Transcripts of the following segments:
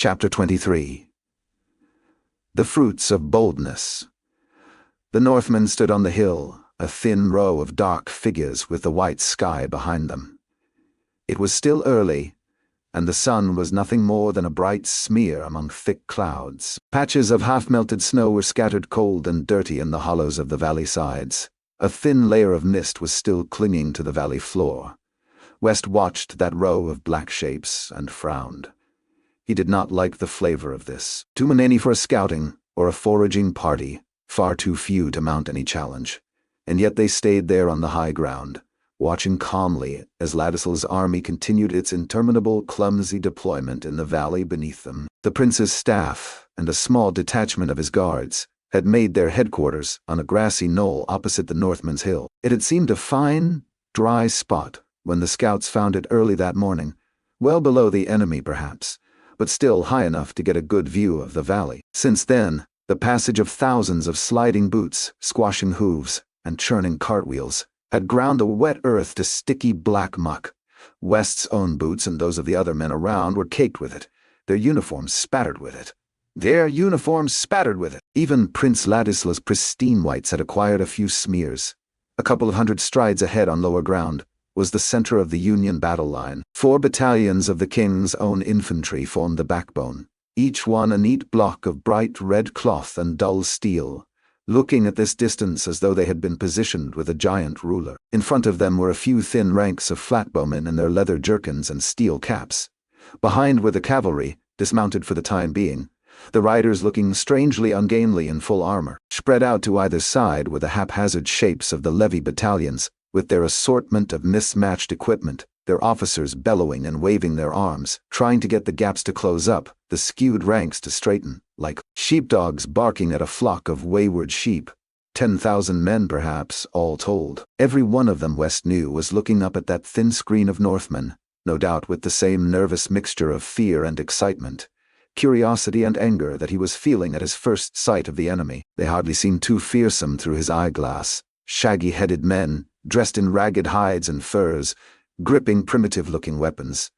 Chapter 23. The Fruits of Boldness. The Northmen stood on the hill, a thin row of dark figures with the white sky behind them. It was still early, and the sun was nothing more than a bright smear among thick clouds. Patches of half-melted snow were scattered cold and dirty in the hollows of the valley sides. A thin layer of mist was still clinging to the valley floor. West watched that row of black shapes and frowned. He did not like the flavor of this. Too many for a scouting or a foraging party, far too few to mount any challenge. And yet they stayed there on the high ground, watching calmly as Ladislaw's army continued its interminable, clumsy deployment in the valley beneath them. The prince's staff and a small detachment of his guards had made their headquarters on a grassy knoll opposite the Northmen's hill. It had seemed a fine, dry spot when the scouts found it early that morning, well below the enemy perhaps, but still high enough to get a good view of the valley. Since then, the passage of thousands of sliding boots, squashing hooves, and churning cartwheels had ground the wet earth to sticky black muck. West's own boots and those of the other men around were caked with it, their uniforms spattered with it. Even Prince Ladislaw's pristine whites had acquired a few smears. A couple of hundred strides ahead on lower ground was the center of the Union battle line. 4 battalions of the king's own infantry formed the backbone, each one a neat block of bright red cloth and dull steel, looking at this distance as though they had been positioned with a giant ruler. In front of them were a few thin ranks of flatbowmen in their leather jerkins and steel caps. Behind were the cavalry, dismounted for the time being, the riders looking strangely ungainly in full armor. Spread out to either side were the haphazard shapes of the levy battalions, with their assortment of mismatched equipment, their officers bellowing and waving their arms, trying to get the gaps to close up, the skewed ranks to straighten, like sheepdogs barking at a flock of wayward sheep. 10,000 men perhaps, all told. Every one of them, West knew, was looking up at that thin screen of Northmen, no doubt with the same nervous mixture of fear and excitement, curiosity and anger that he was feeling at his first sight of the enemy. They hardly seemed too fearsome through his eyeglass. Shaggy-headed men, dressed in ragged hides and furs, gripping primitive-looking weapons.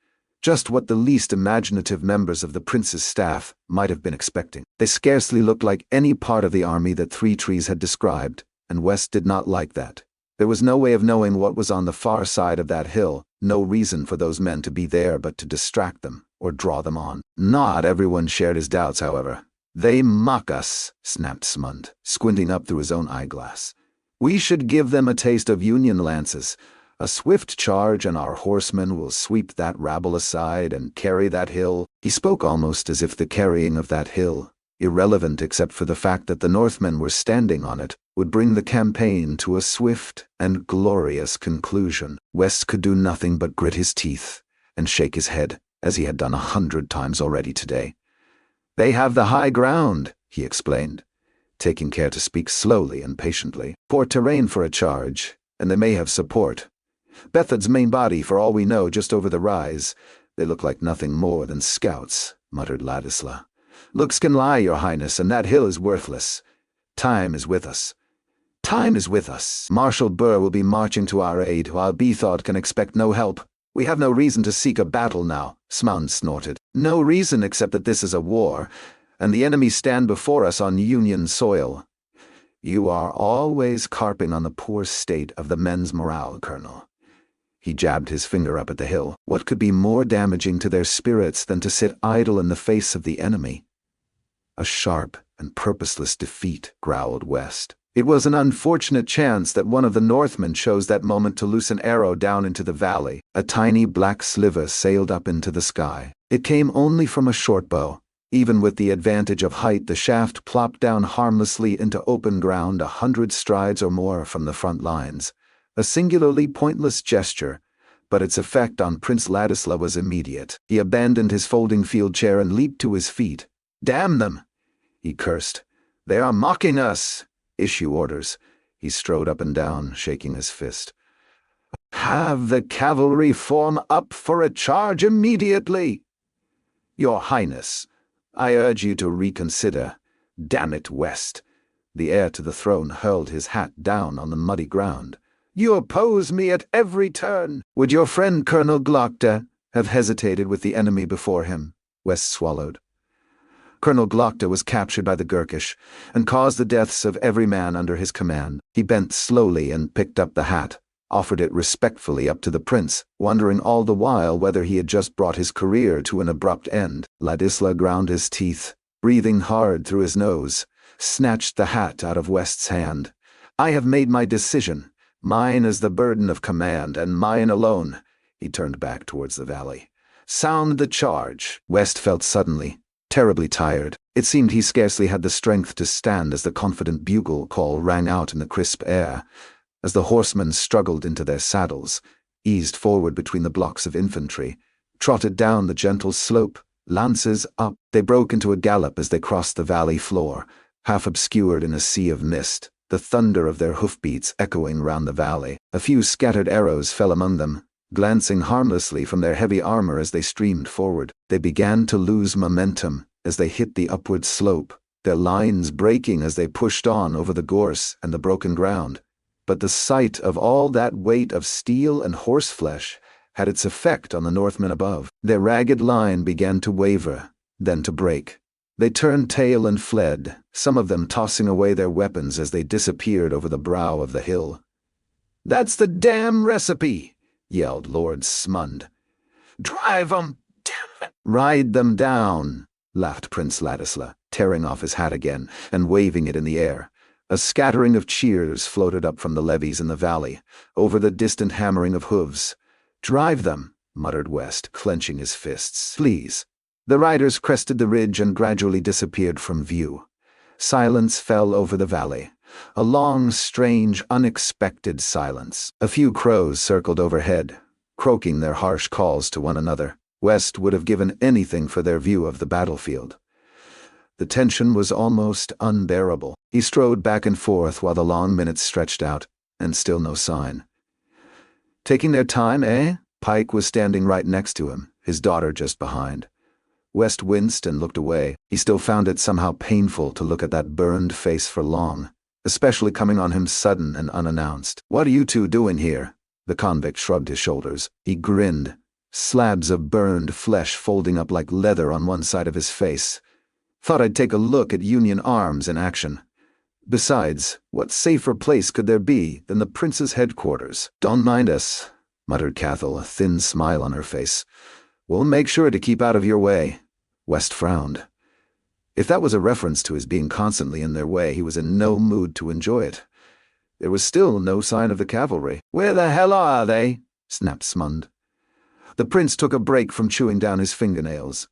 Just what the least imaginative members of the prince's staff might have been expecting. They scarcely looked like any part of the army that Three Trees had described, and West did not like that. There was no way of knowing what was on the far side of that hill, no reason for those men to be there but to distract them or draw them on. Not everyone shared his doubts, however. "They mock us," snapped Smund, squinting up through his own eyeglass. "We should give them a taste of Union lances. A swift charge and our horsemen will sweep that rabble aside and carry that hill." He spoke almost as if the carrying of that hill, irrelevant except for the fact that the Northmen were standing on it, would bring the campaign to a swift and glorious conclusion. West could do nothing but grit his teeth and shake his head, as he had done 100 times already today. "They have the high ground," he explained, taking care to speak slowly and patiently. "Poor terrain for a charge, and they may have support. Bethod's main body, for all we know, just over the rise. They look like nothing more than scouts," muttered Ladislaw. "Looks can lie, your highness, and that hill is worthless. Time is with us. Time is with us. Marshal Burr will be marching to our aid, while Bethod can expect no help. We have no reason to seek a battle now," Smund snorted. "No reason except that this is a war, and the enemy stand before us on Union soil." "You are always carping on the poor state of the men's morale, Colonel." He jabbed his finger up at the hill. "What could be more damaging to their spirits than to sit idle in the face of the enemy?" "A sharp and purposeless defeat," growled West. "It was an unfortunate chance that one of the Northmen chose that moment to loose an arrow down into the valley." A tiny black sliver sailed up into the sky. It came only from a short bow. Even with the advantage of height, the shaft plopped down harmlessly into open ground 100 strides or more from the front lines. A singularly pointless gesture, but its effect on Prince Ladislaw was immediate. He abandoned his folding field chair and leaped to his feet. "Damn them!" he cursed. "They are mocking us! Issue orders." He strode up and down, shaking his fist. "Have the cavalry form up for a charge immediately!" "Your Highness, I urge you to reconsider. Damn it, West." The heir to the throne hurled his hat down on the muddy ground. "You oppose me at every turn." "Would your friend Colonel Glokta have hesitated with the enemy before him?" West swallowed. Colonel Glokta was captured by the Gurkish and caused the deaths of every man under his command. He bent slowly and picked up the hat, offered it respectfully up to the prince, wondering all the while whether he had just brought his career to an abrupt end. Ladisla ground his teeth, breathing hard through his nose, snatched the hat out of West's hand. "I have made my decision. Mine is the burden of command, and mine alone." He turned back towards the valley. "Sound the charge." West felt suddenly terribly tired. It seemed he scarcely had the strength to stand as the confident bugle call rang out in the crisp air, as the horsemen struggled into their saddles, eased forward between the blocks of infantry, trotted down the gentle slope, lances up. They broke into a gallop as they crossed the valley floor, half obscured in a sea of mist, the thunder of their hoofbeats echoing round the valley. A few scattered arrows fell among them, glancing harmlessly from their heavy armor as they streamed forward. They began to lose momentum as they hit the upward slope, their lines breaking as they pushed on over the gorse and the broken ground. But the sight of all that weight of steel and horseflesh had its effect on the Northmen above. Their ragged line began to waver, then to break. They turned tail and fled, some of them tossing away their weapons as they disappeared over the brow of the hill. "That's the damn recipe!" yelled Lord Smund. "Drive 'em, damn it!" "Ride them down," laughed Prince Ladisla, tearing off his hat again and waving it in the air. A scattering of cheers floated up from the levees in the valley, over the distant hammering of hooves. "Drive them," muttered West, clenching his fists. "Please." The riders crested the ridge and gradually disappeared from view. Silence fell over the valley. A long, strange, unexpected silence. A few crows circled overhead, croaking their harsh calls to one another. West would have given anything for their view of the battlefield. The tension was almost unbearable. He strode back and forth while the long minutes stretched out, and still no sign. "Taking their time, eh?" Pike was standing right next to him, his daughter just behind. West winced and looked away. He still found it somehow painful to look at that burned face for long, especially coming on him sudden and unannounced. "What are you two doing here?" The convict shrugged his shoulders. He grinned, slabs of burned flesh folding up like leather on one side of his face. "Thought I'd take a look at Union arms in action. Besides, what safer place could there be than the prince's headquarters?" "Don't mind us," muttered Cathal, a thin smile on her face. "We'll make sure to keep out of your way." West frowned. If that was a reference to his being constantly in their way, he was in no mood to enjoy it. There was still no sign of the cavalry. "Where the hell are they?" snapped Smund. The prince took a break from chewing down his fingernails.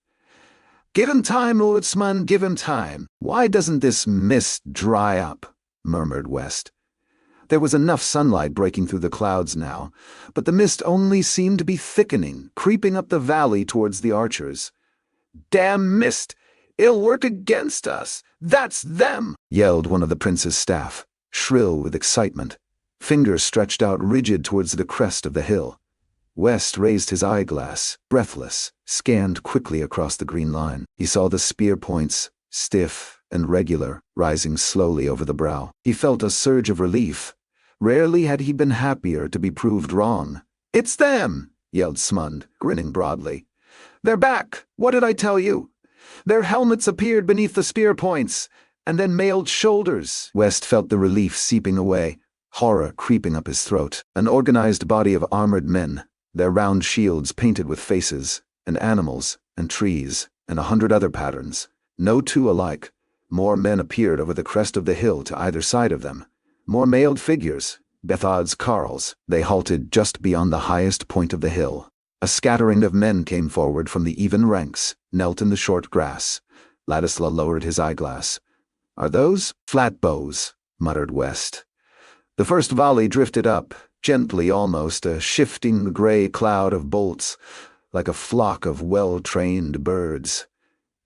"Give him time, Lord Smund, give him time. Why doesn't this mist dry up?" murmured West. There was enough sunlight breaking through the clouds now, but the mist only seemed to be thickening, creeping up the valley towards the archers. "Damn mist! It'll work against us! That's them!" yelled one of the prince's staff, shrill with excitement, fingers stretched out rigid towards the crest of the hill. West raised his eyeglass, breathless, scanned quickly across the green line. He saw the spear points, stiff and regular, rising slowly over the brow. He felt a surge of relief. Rarely had he been happier to be proved wrong. "It's them!" yelled Smund, grinning broadly. "They're back! What did I tell you? Their helmets appeared beneath the spear points, and then mailed shoulders." West felt the relief seeping away, horror creeping up his throat. An organized body of armored men, their round shields painted with faces, and animals, and trees, and 100 other patterns. No two alike. More men appeared over the crest of the hill to either side of them. More mailed figures, Bethod's carls. They halted just beyond the highest point of the hill. A scattering of men came forward from the even ranks, knelt in the short grass. Ladisla lowered his eyeglass. "Are those flatbows?" muttered West. The first volley drifted up, gently almost, a shifting gray cloud of bolts, like a flock of well-trained birds.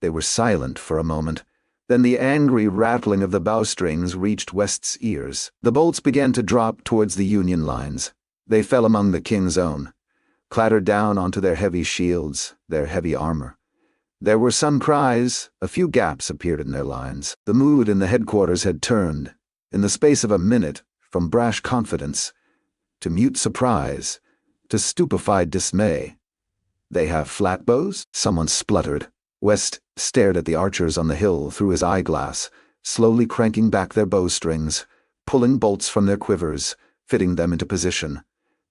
They were silent for a moment. Then the angry rattling of the bowstrings reached West's ears. The bolts began to drop towards the Union lines. They fell among the king's own, clattered down onto their heavy shields, their heavy armor. There were some cries, a few gaps appeared in their lines. The mood in the headquarters had turned, in the space of a minute, from brash confidence to mute surprise, to stupefied dismay. "They have flatbows?" someone spluttered. West stared at the archers on the hill through his eyeglass, slowly cranking back their bowstrings, pulling bolts from their quivers, fitting them into position.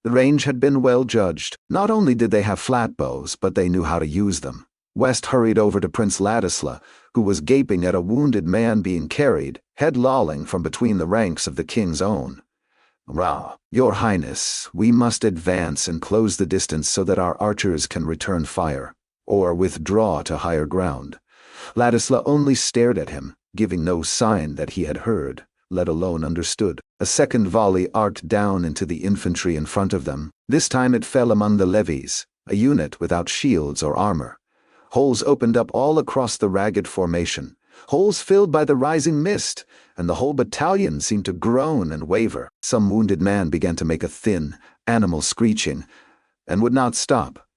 The range had been well judged. Not only did they have flat bows, but they knew how to use them. West hurried over to Prince Ladisla, who was gaping at a wounded man being carried, head lolling from between the ranks of the king's own. "Rah, Your Highness, we must advance and close the distance so that our archers can return fire, or withdraw to higher ground." Ladisla only stared at him, giving no sign that he had heard, let alone understood. A second volley arced down into the infantry in front of them. This time it fell among the levies, a unit without shields or armor. Holes opened up all across the ragged formation, holes filled by the rising mist, and the whole battalion seemed to groan and waver. Some wounded man began to make a thin, animal screeching, and would not stop.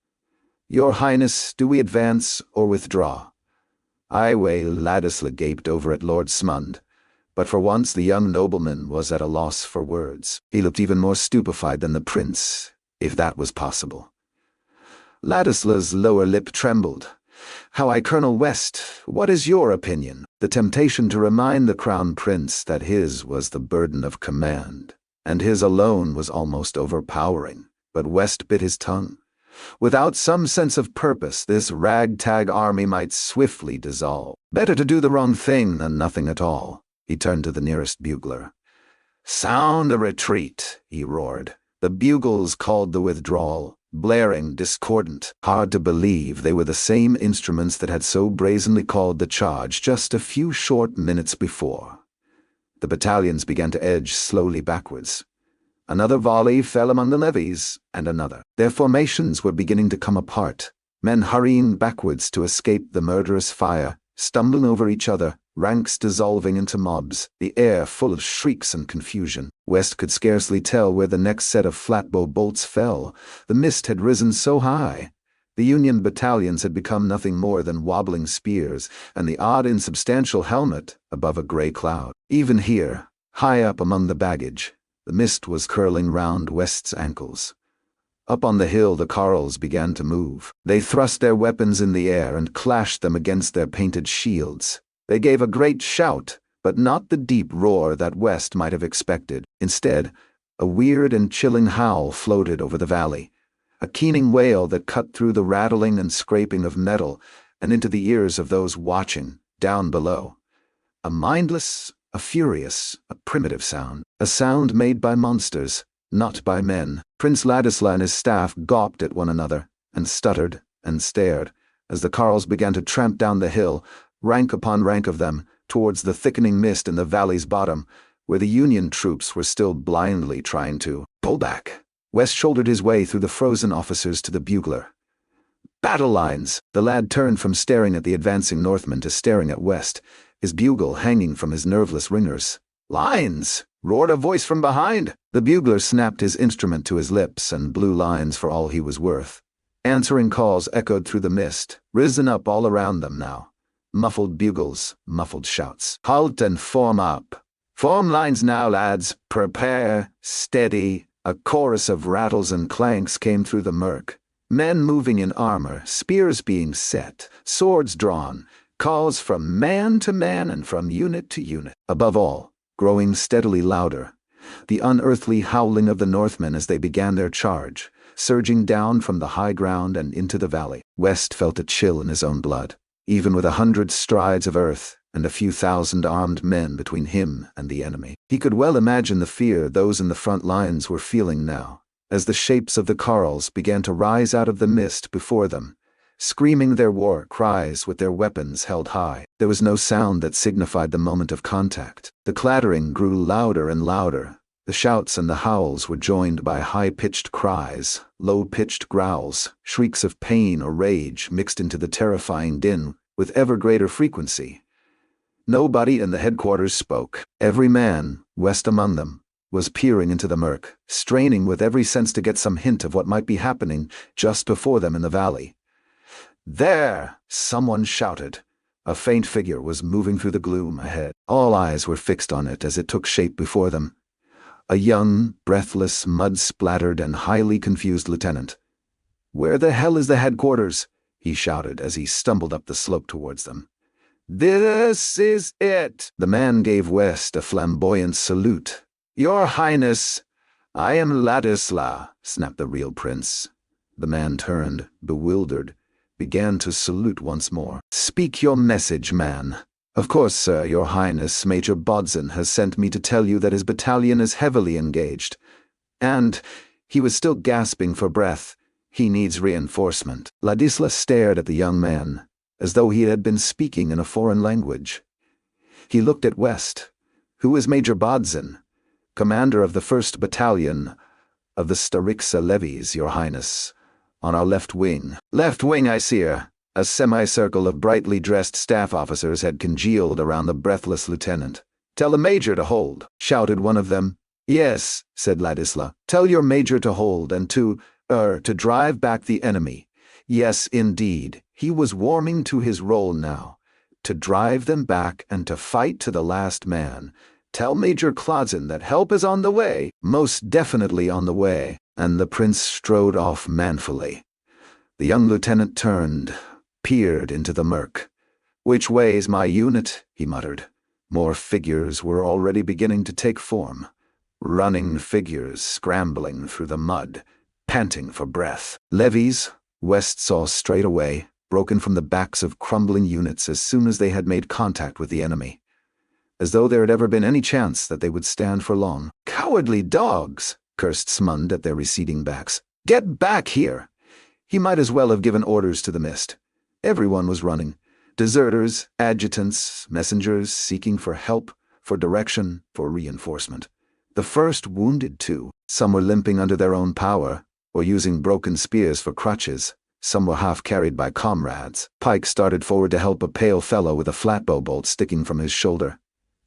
"Your Highness, do we advance or withdraw?" Iway Ladisla gaped over at Lord Smund, but for once the young nobleman was at a loss for words. He looked even more stupefied than the prince, if that was possible. Ladisla's lower lip trembled. "High Colonel West, what is your opinion?" The temptation to remind the crown prince that his was the burden of command, and his alone, was almost overpowering, but West bit his tongue. Without some sense of purpose, this ragtag army might swiftly dissolve. Better to do the wrong thing than nothing at all. He turned to the nearest bugler. "Sound a retreat," he roared. The bugles called the withdrawal, blaring discordant. Hard to believe they were the same instruments that had so brazenly called the charge just a few short minutes before. The battalions began to edge slowly backwards. Another volley fell among the levies, and another. Their formations were beginning to come apart, men hurrying backwards to escape the murderous fire, stumbling over each other, ranks dissolving into mobs, the air full of shrieks and confusion. West could scarcely tell where the next set of flatbow bolts fell. The mist had risen so high. The Union battalions had become nothing more than wobbling spears, and the odd insubstantial helmet above a gray cloud. Even here, high up among the baggage, the mist was curling round West's ankles. Up on the hill the carles began to move. They thrust their weapons in the air and clashed them against their painted shields. They gave a great shout, but not the deep roar that West might have expected. Instead, a weird and chilling howl floated over the valley, a keening wail that cut through the rattling and scraping of metal and into the ears of those watching, down below. A mindless, a furious, a primitive sound. A sound made by monsters, not by men. Prince Ladisla and his staff gawped at one another, and stuttered, and stared, as the carles began to tramp down the hill, rank upon rank of them, towards the thickening mist in the valley's bottom, where the Union troops were still blindly trying to pull back. West shouldered his way through the frozen officers to the bugler. "Battle lines!" The lad turned from staring at the advancing Northmen to staring at West, his bugle hanging from his nerveless ringers. "Lines!" roared a voice from behind. The bugler snapped his instrument to his lips and blew lines for all he was worth. Answering calls echoed through the mist, risen up all around them now. Muffled bugles, muffled shouts. "Halt and form up! Form lines now, lads! Prepare! Steady!" A chorus of rattles and clanks came through the murk. Men moving in armor, spears being set, swords drawn, calls from man to man and from unit to unit. Above all, growing steadily louder, the unearthly howling of the Northmen as they began their charge, surging down from the high ground and into the valley. West felt a chill in his own blood. Even with 100 strides of earth and a few thousand armed men between him and the enemy, he could well imagine the fear those in the front lines were feeling now, as the shapes of the carles began to rise out of the mist before them, screaming their war cries with their weapons held high. There was no sound that signified the moment of contact. The clattering grew louder and louder. The shouts and the howls were joined by high-pitched cries, low-pitched growls, shrieks of pain or rage mixed into the terrifying din with ever greater frequency. Nobody in the headquarters spoke. Every man, West among them, was peering into the murk, straining with every sense to get some hint of what might be happening just before them in the valley. "There!" someone shouted. A faint figure was moving through the gloom ahead. All eyes were fixed on it as it took shape before them. A young, breathless, mud-splattered, and highly confused lieutenant. "Where the hell is the headquarters?" he shouted as he stumbled up the slope towards them. "This is it!" The man gave West a flamboyant salute. "Your Highness, I am Ladisla," snapped the real prince. The man turned, bewildered, began to salute once more. "Speak your message, man." "Of course, sir, your Highness, Major Bodson has sent me to tell you that his battalion is heavily engaged. And," he was still gasping for breath, "he needs reinforcement." Ladisla stared at the young man, as though he had been speaking in a foreign language. He looked at West. "Who is Major Bodson?" "Commander of the 1st Battalion of the Starixa levies, your Highness, on our left wing." "Left wing, I see her." A semicircle of brightly dressed staff officers had congealed around the breathless lieutenant. "Tell the major to hold," shouted one of them. "Yes," said Ladisla. "Tell your major to hold and to drive back the enemy." Yes, indeed, he was warming to his role now. To drive them back and to fight to the last man. "Tell Major Clausen that help is on the way, most definitely on the way." And the prince strode off manfully. The young lieutenant turned, peered into the murk. "Which way is my unit?" he muttered. More figures were already beginning to take form. Running figures scrambling through the mud, panting for breath. Levies, West saw straight away, broken from the backs of crumbling units as soon as they had made contact with the enemy. As though there had ever been any chance that they would stand for long. "Cowardly dogs!" cursed Smund at their receding backs. "Get back here!" He might as well have given orders to the mist. Everyone was running. Deserters, adjutants, messengers seeking for help, for direction, for reinforcement. The first wounded too. Some were limping under their own power, or using broken spears for crutches. Some were half carried by comrades. Pike started forward to help a pale fellow with a flatbow bolt sticking from his shoulder.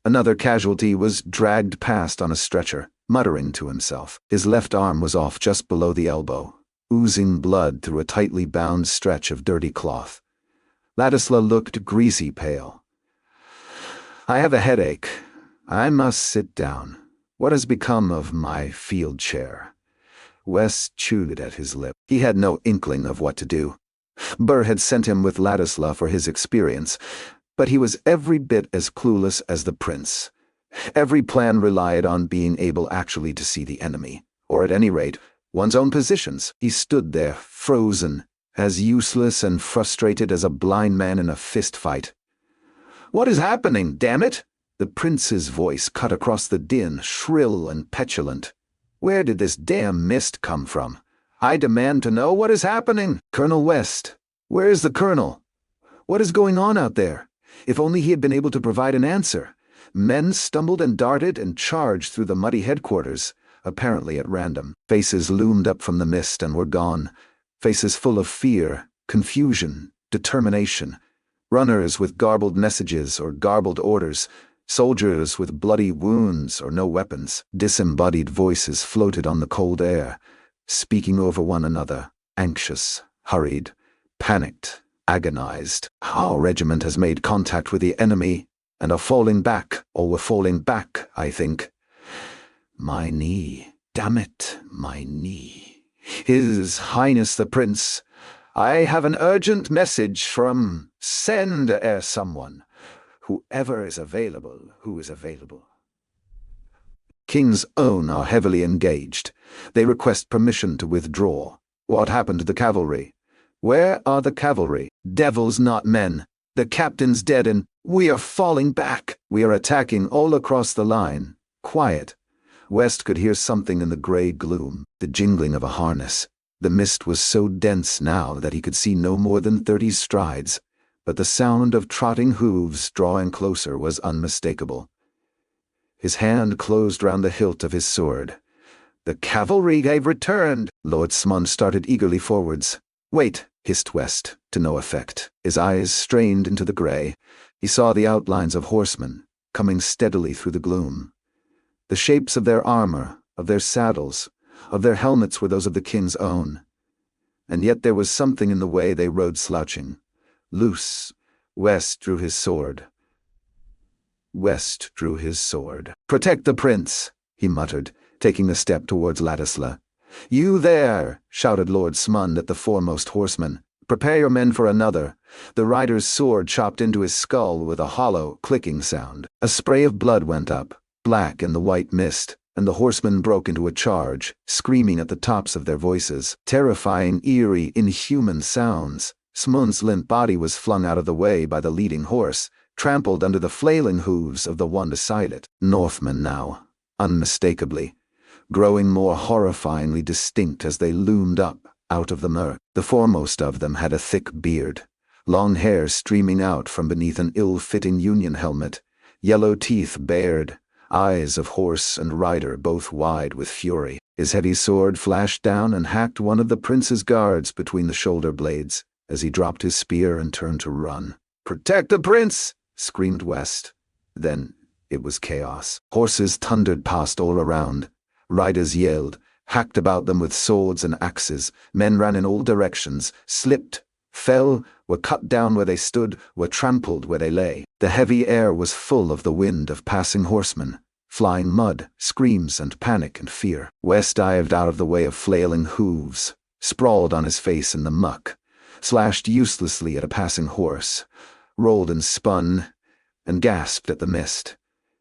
Another casualty was dragged past on a stretcher, muttering to himself. His left arm was off just below the elbow, oozing blood through a tightly bound stretch of dirty cloth. Ladisla looked greasy pale. "I have a headache. I must sit down. What has become of my field chair?" West chewed at his lip. He had no inkling of what to do. Burr had sent him with Ladisla for his experience, but he was every bit as clueless as the prince. Every plan relied on being able actually to see the enemy, or at any rate, one's own positions. He stood there, frozen, as useless and frustrated as a blind man in a fist fight. "What is happening, damn it?" The prince's voice cut across the din, shrill and petulant. "Where did this damn mist come from? I demand to know what is happening." "Colonel West." "Where is the colonel? What is going on out there?" If only he had been able to provide an answer. Men stumbled and darted and charged through the muddy headquarters, apparently at random. Faces loomed up from the mist and were gone. Faces full of fear, confusion, determination. Runners with garbled messages or garbled orders. Soldiers with bloody wounds or no weapons. Disembodied voices floated on the cold air, speaking over one another, anxious, hurried, panicked, agonized. "Our regiment has made contact with the enemy and are falling back, or we're falling back, I think. My knee, damn it, my knee. His Highness the Prince, I have an urgent message from send someone. Whoever is available, who is available." King's Own are heavily engaged. They request permission to withdraw. What happened to the cavalry? Where are the cavalry? Devils, not men. The captain's dead and we are falling back. We are attacking all across the line. Quiet. West could hear something in the gray gloom, the jingling of a harness. The mist was so dense now that he could see no more than 30 strides, but the sound of trotting hooves drawing closer was unmistakable. His hand closed round the hilt of his sword. "The cavalry have returned!" Lord Smund started eagerly forwards. "Wait," hissed West, to no effect. His eyes strained into the gray. He saw the outlines of horsemen, coming steadily through the gloom. The shapes of their armor, of their saddles, of their helmets were those of the King's Own. And yet there was something in the way they rode slouching. Loose. West drew his sword. "Protect the prince," he muttered, taking a step towards Ladisla. "You there!" shouted Lord Smund at the foremost horseman. Prepare your men for another." The rider's sword chopped into his skull with a hollow, clicking sound. A spray of blood went up, black in the white mist, and the horsemen broke into a charge, screaming at the tops of their voices. Terrifying, eerie, inhuman sounds. Smun's limp body was flung out of the way by the leading horse, trampled under the flailing hooves of the one beside it. Northmen now, unmistakably, growing more horrifyingly distinct as they loomed up out of the murk. The foremost of them had a thick beard, long hair streaming out from beneath an ill-fitting Union helmet, yellow teeth bared, eyes of horse and rider both wide with fury. His heavy sword flashed down and hacked one of the prince's guards between the shoulder blades as he dropped his spear and turned to run. "Protect the prince!" screamed West. Then it was chaos. Horses thundered past all around. Riders yelled, hacked about them with swords and axes. Men ran in all directions, slipped, fell, were cut down where they stood, were trampled where they lay. The heavy air was full of the wind of passing horsemen, flying mud, screams and panic and fear. West dived out of the way of flailing hooves, sprawled on his face in the muck, slashed uselessly at a passing horse, rolled and spun, and gasped at the mist.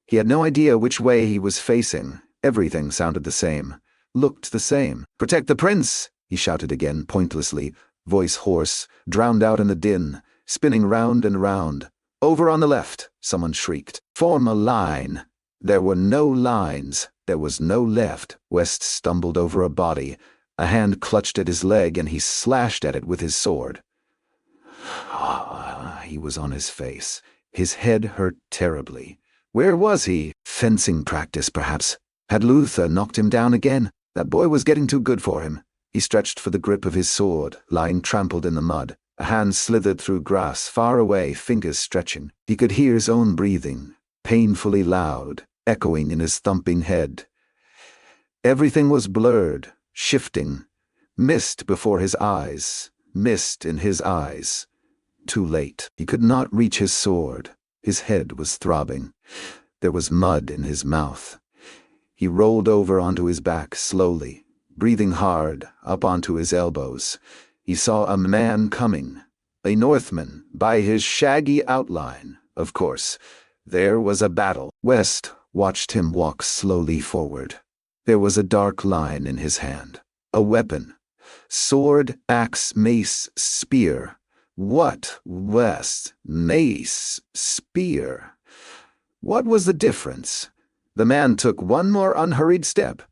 He had no idea which way he was facing. Everything sounded the same, looked the same. "Protect the prince!" he shouted again, pointlessly, voice hoarse, drowned out in the din, spinning round and round. "Over on the left," someone shrieked. "Form a line." There were no lines. There was no left. West stumbled over a body. A hand clutched at his leg and he slashed at it with his sword. He was on his face. His head hurt terribly. Where was he? Fencing practice, perhaps. Had Luther knocked him down again? That boy was getting too good for him. He stretched for the grip of his sword, lying trampled in the mud. A hand slithered through grass, far away, fingers stretching. He could hear his own breathing, painfully loud, echoing in his thumping head. Everything was blurred, shifting. Mist before his eyes, mist in his eyes. Too late. He could not reach his sword. His head was throbbing. There was mud in his mouth. He rolled over onto his back slowly, breathing hard, up onto his elbows. He saw a man coming, a Northman, by his shaggy outline, of course. There was a battle. West watched him walk slowly forward. There was a dark line in his hand. A weapon. Sword, axe, mace, spear. What? West? Mace? Spear? What was the difference? The man took one more unhurried step,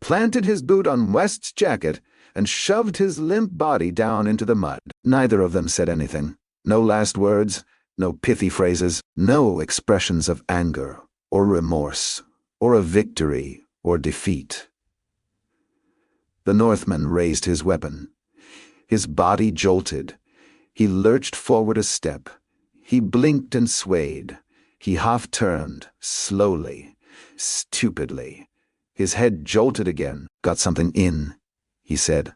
planted his boot on West's jacket, and shoved his limp body down into the mud. Neither of them said anything. No last words, no pithy phrases, no expressions of anger or remorse or of victory or defeat. The Northman raised his weapon. His body jolted. He lurched forward a step. He blinked and swayed. He half-turned, slowly, stupidly. His head jolted again. "Got something in," he said,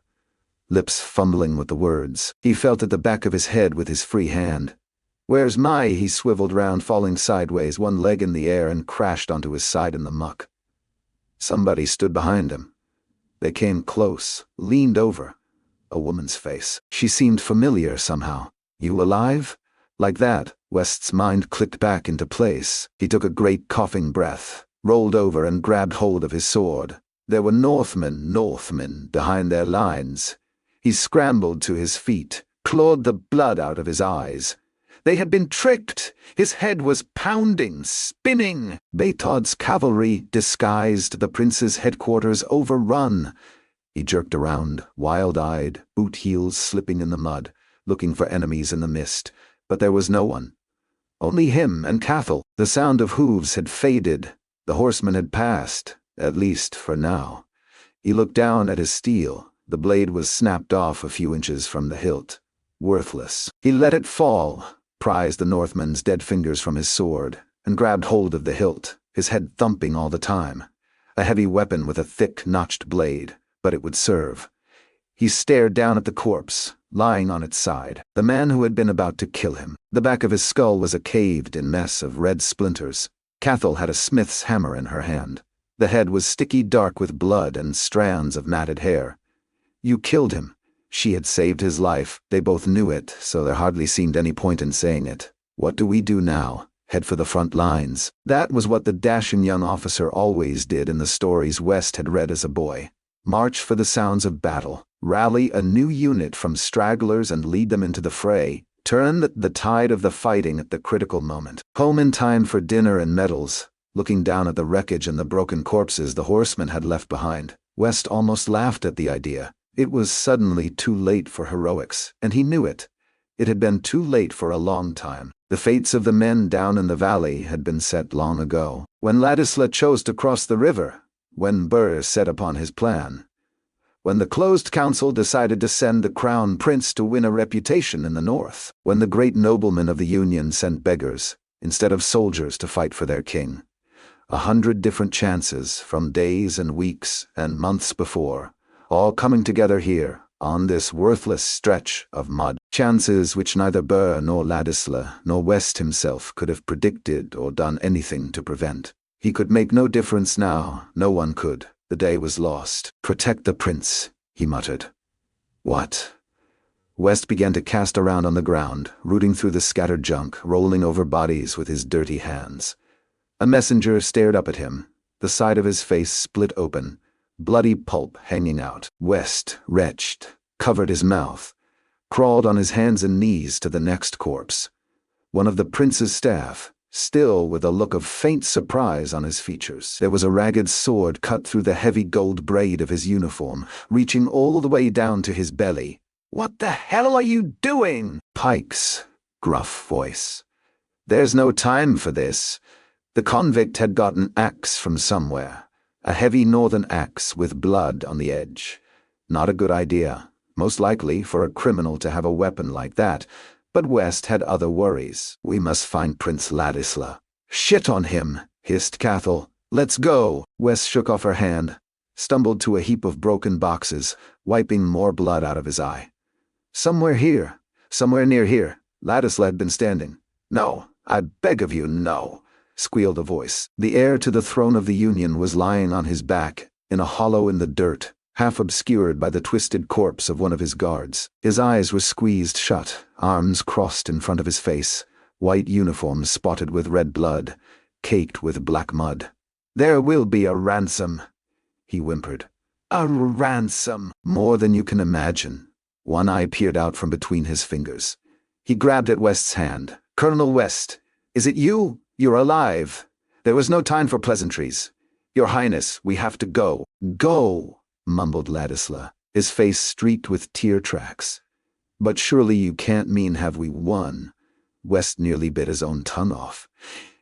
lips fumbling with the words. He felt at the back of his head with his free hand. "Where's my?" He swiveled round, falling sideways, one leg in the air, and crashed onto his side in the muck. Somebody stood behind him. They came close, leaned over. A woman's face. She seemed familiar somehow. "You alive?" Like that, West's mind clicked back into place. He took a great coughing breath, rolled over and grabbed hold of his sword. There were Northmen behind their lines. He scrambled to his feet, clawed the blood out of his eyes. They had been tricked. His head was pounding, spinning. Bethod's cavalry, disguised, the prince's headquarters overrun. He jerked around, wild-eyed, boot heels slipping in the mud, looking for enemies in the mist. But there was no one. Only him and Cathal. The sound of hooves had faded. The horseman had passed, at least for now. He looked down at his steel. The blade was snapped off a few inches from the hilt. Worthless. He let it fall, prized the Northman's dead fingers from his sword, and grabbed hold of the hilt, his head thumping all the time. A heavy weapon with a thick, notched blade, but it would serve. He stared down at the corpse, lying on its side, the man who had been about to kill him. The back of his skull was a caved-in mess of red splinters. Cathal had a smith's hammer in her hand. The head was sticky dark with blood and strands of matted hair. "You killed him," She had saved his life. They both knew it, so there hardly seemed any point in saying it. What do we do now? Head for the front lines. That was what the dashing young officer always did in the stories West had read as a boy. March for the sounds of battle. Rally a new unit from stragglers and lead them into the fray. Turn the tide of the fighting at the critical moment. Home in time for dinner and medals. Looking down at the wreckage and the broken corpses the horsemen had left behind, West almost laughed at the idea. It was suddenly too late for heroics, and he knew it. It had been too late for a long time. The fates of the men down in the valley had been set long ago. When Ladisla chose to cross the river, when Burr set upon his plan, when the closed council decided to send the crown prince to win a reputation in the north, when the great noblemen of the Union sent beggars, instead of soldiers to fight for their king. 100 different chances from days and weeks and months before, all coming together here, on this worthless stretch of mud. Chances which neither Burr nor Ladisla nor West himself could have predicted or done anything to prevent. He could make no difference now, no one could. The day was lost. Protect the prince, he muttered. What? West began to cast around on the ground, rooting through the scattered junk, rolling over bodies with his dirty hands. A messenger stared up at him, the side of his face split open, bloody pulp hanging out. West, retched, covered his mouth, crawled on his hands and knees to the next corpse. One of the prince's staff, still with a look of faint surprise on his features. There was a ragged sword cut through the heavy gold braid of his uniform, reaching all the way down to his belly. "What the hell are you doing?" Pike's gruff voice. "There's no time for this." The convict had got an axe from somewhere, a heavy northern axe with blood on the edge. Not a good idea, most likely for a criminal to have a weapon like that, but West had other worries. "We must find Prince Ladisla." "Shit on him," hissed Cathal. "Let's go." West shook off her hand, stumbled to a heap of broken boxes, wiping more blood out of his eye. "Somewhere here, somewhere near here, Ladisla had been standing." "No, I beg of you, no," squealed a voice. The heir to the throne of the Union was lying on his back, in a hollow in the dirt, half obscured by the twisted corpse of one of his guards. His eyes were squeezed shut, arms crossed in front of his face, white uniform spotted with red blood, caked with black mud. "There will be a ransom," he whimpered. "A ransom." "More than you can imagine." One eye peered out from between his fingers. He grabbed at West's hand. "Colonel West, is it you? You're alive. There was no time for pleasantries. Your Highness, we have to go." "Go," mumbled Ladisla, his face streaked with tear tracks. "But surely you can't mean have we won?" West nearly bit his own tongue off.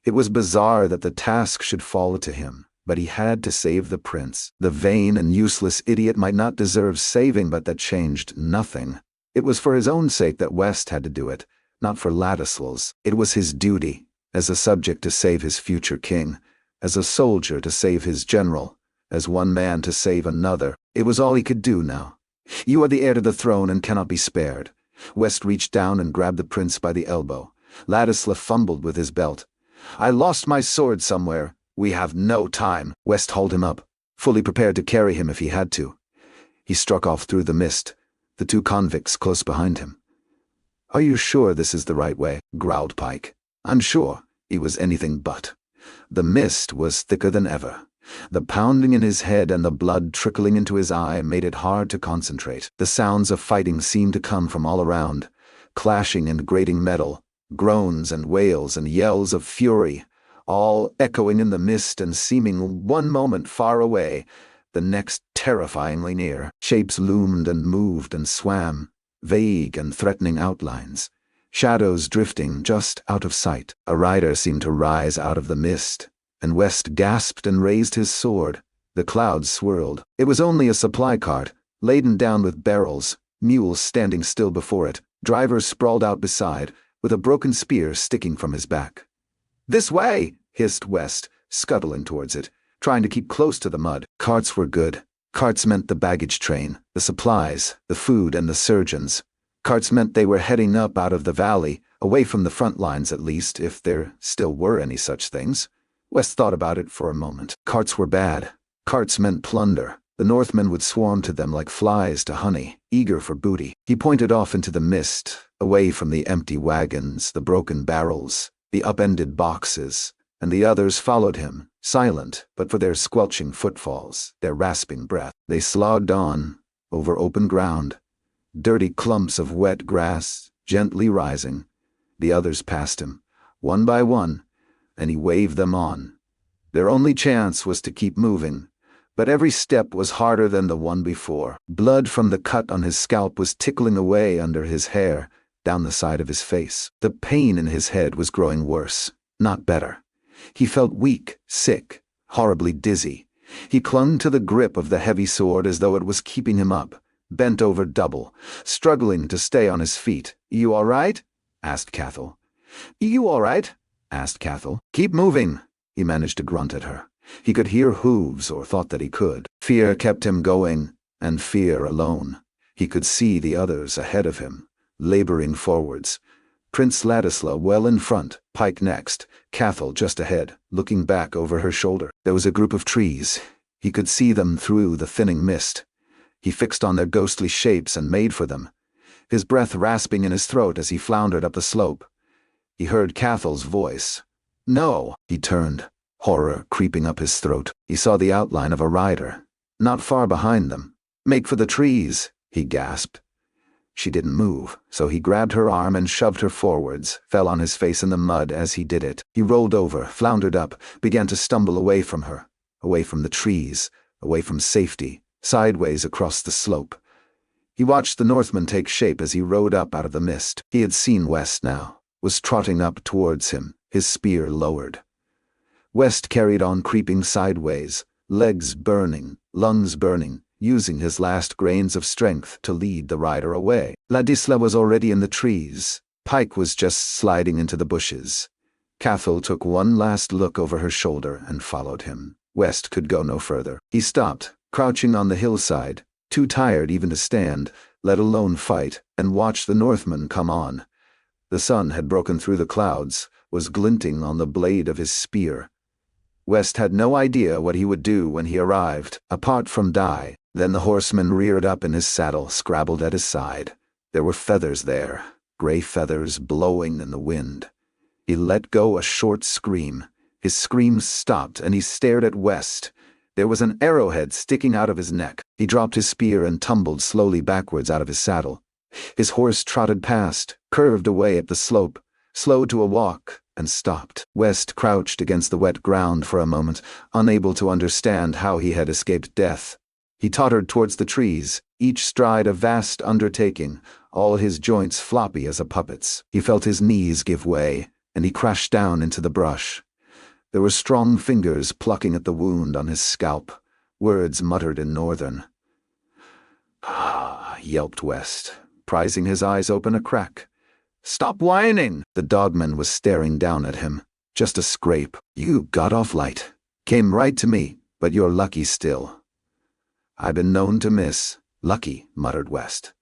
It was bizarre that the task should fall to him, but he had to save the prince. The vain and useless idiot might not deserve saving, but that changed nothing. It was for his own sake that West had to do it, not for Ladisla's. It was his duty, as a subject to save his future king, as a soldier to save his general, as one man to save another. It was all he could do now. "You are the heir to the throne and cannot be spared." West reached down and grabbed the prince by the elbow. Ladisla fumbled with his belt. "I lost my sword somewhere." "We have no time." West hauled him up, fully prepared to carry him if he had to. He struck off through the mist, the two convicts close behind him. "Are you sure this is the right way?" growled Pike. "I'm sure." He was anything but. The mist was thicker than ever. The pounding in his head and the blood trickling into his eye made it hard to concentrate. The sounds of fighting seemed to come from all around, clashing and grating metal, groans and wails and yells of fury, all echoing in the mist and seeming one moment far away, the next terrifyingly near. Shapes loomed and moved and swam, vague and threatening outlines, shadows drifting just out of sight. A rider seemed to rise out of the mist, and West gasped and raised his sword. The clouds swirled. It was only a supply cart, laden down with barrels, mules standing still before it, drivers sprawled out beside, with a broken spear sticking from his back. "This way!" hissed West, scuttling towards it, trying to keep close to the mud. Carts were good. Carts meant the baggage train, the supplies, the food, and the surgeons. Carts meant they were heading up out of the valley, away from the front lines at least, if there still were any such things. West thought about it for a moment. Carts were bad. Carts meant plunder. The Northmen would swarm to them like flies to honey, eager for booty. He pointed off into the mist, away from the empty wagons, the broken barrels, the upended boxes, and the others followed him, silent but for their squelching footfalls, their rasping breath. They slogged on, over open ground, dirty clumps of wet grass, gently rising. The others passed him, one by one, and he waved them on. Their only chance was to keep moving, but every step was harder than the one before. Blood from the cut on his scalp was tickling away under his hair, down the side of his face. The pain in his head was growing worse, not better. He felt weak, sick, horribly dizzy. He clung to the grip of the heavy sword as though it was keeping him up, bent over double, struggling to stay on his feet. "You all right?" asked Cathal. "You all right?" asked Cathal. "Keep moving," he managed to grunt at her. He could hear hooves, or thought that he could. Fear kept him going, and fear alone. He could see the others ahead of him, laboring forwards. Prince Ladisla well in front, Pike next, Cathal just ahead, looking back over her shoulder. There was a group of trees. He could see them through the thinning mist. He fixed on their ghostly shapes and made for them, his breath rasping in his throat as he floundered up the slope. He heard Cathal's voice. "No!" He turned, horror creeping up his throat. He saw the outline of a rider, not far behind them. "Make for the trees," he gasped. She didn't move, so he grabbed her arm and shoved her forwards, fell on his face in the mud as he did it. He rolled over, floundered up, began to stumble away from her, away from the trees, away from safety, sideways across the slope. He watched the Northman take shape as he rode up out of the mist. He had seen West now, was trotting up towards him, his spear lowered. West carried on creeping sideways, legs burning, lungs burning, using his last grains of strength to lead the rider away. Ladisla was already in the trees. Pike was just sliding into the bushes. Cathal took one last look over her shoulder and followed him. West could go no further. He stopped, crouching on the hillside, too tired even to stand, let alone fight, and watched the Northmen come on. The sun had broken through the clouds, was glinting on the blade of his spear. West had no idea what he would do when he arrived, apart from die. Then the horseman reared up in his saddle, scrabbled at his side. There were feathers there, gray feathers blowing in the wind. He let go a short scream. His scream stopped, and he stared at West. There was an arrowhead sticking out of his neck. He dropped his spear and tumbled slowly backwards out of his saddle. His horse trotted past, curved away at the slope, slowed to a walk, and stopped. West crouched against the wet ground for a moment, unable to understand how he had escaped death. He tottered towards the trees, each stride a vast undertaking, all his joints floppy as a puppet's. He felt his knees give way, and he crashed down into the brush. There were strong fingers plucking at the wound on his scalp, words muttered in Northern. "Ah," yelped West, prizing his eyes open a crack. "Stop whining!" The Dogman was staring down at him. "Just a scrape. You got off light. Came right to me, but you're lucky still." "I've been known to miss." "Lucky," muttered West.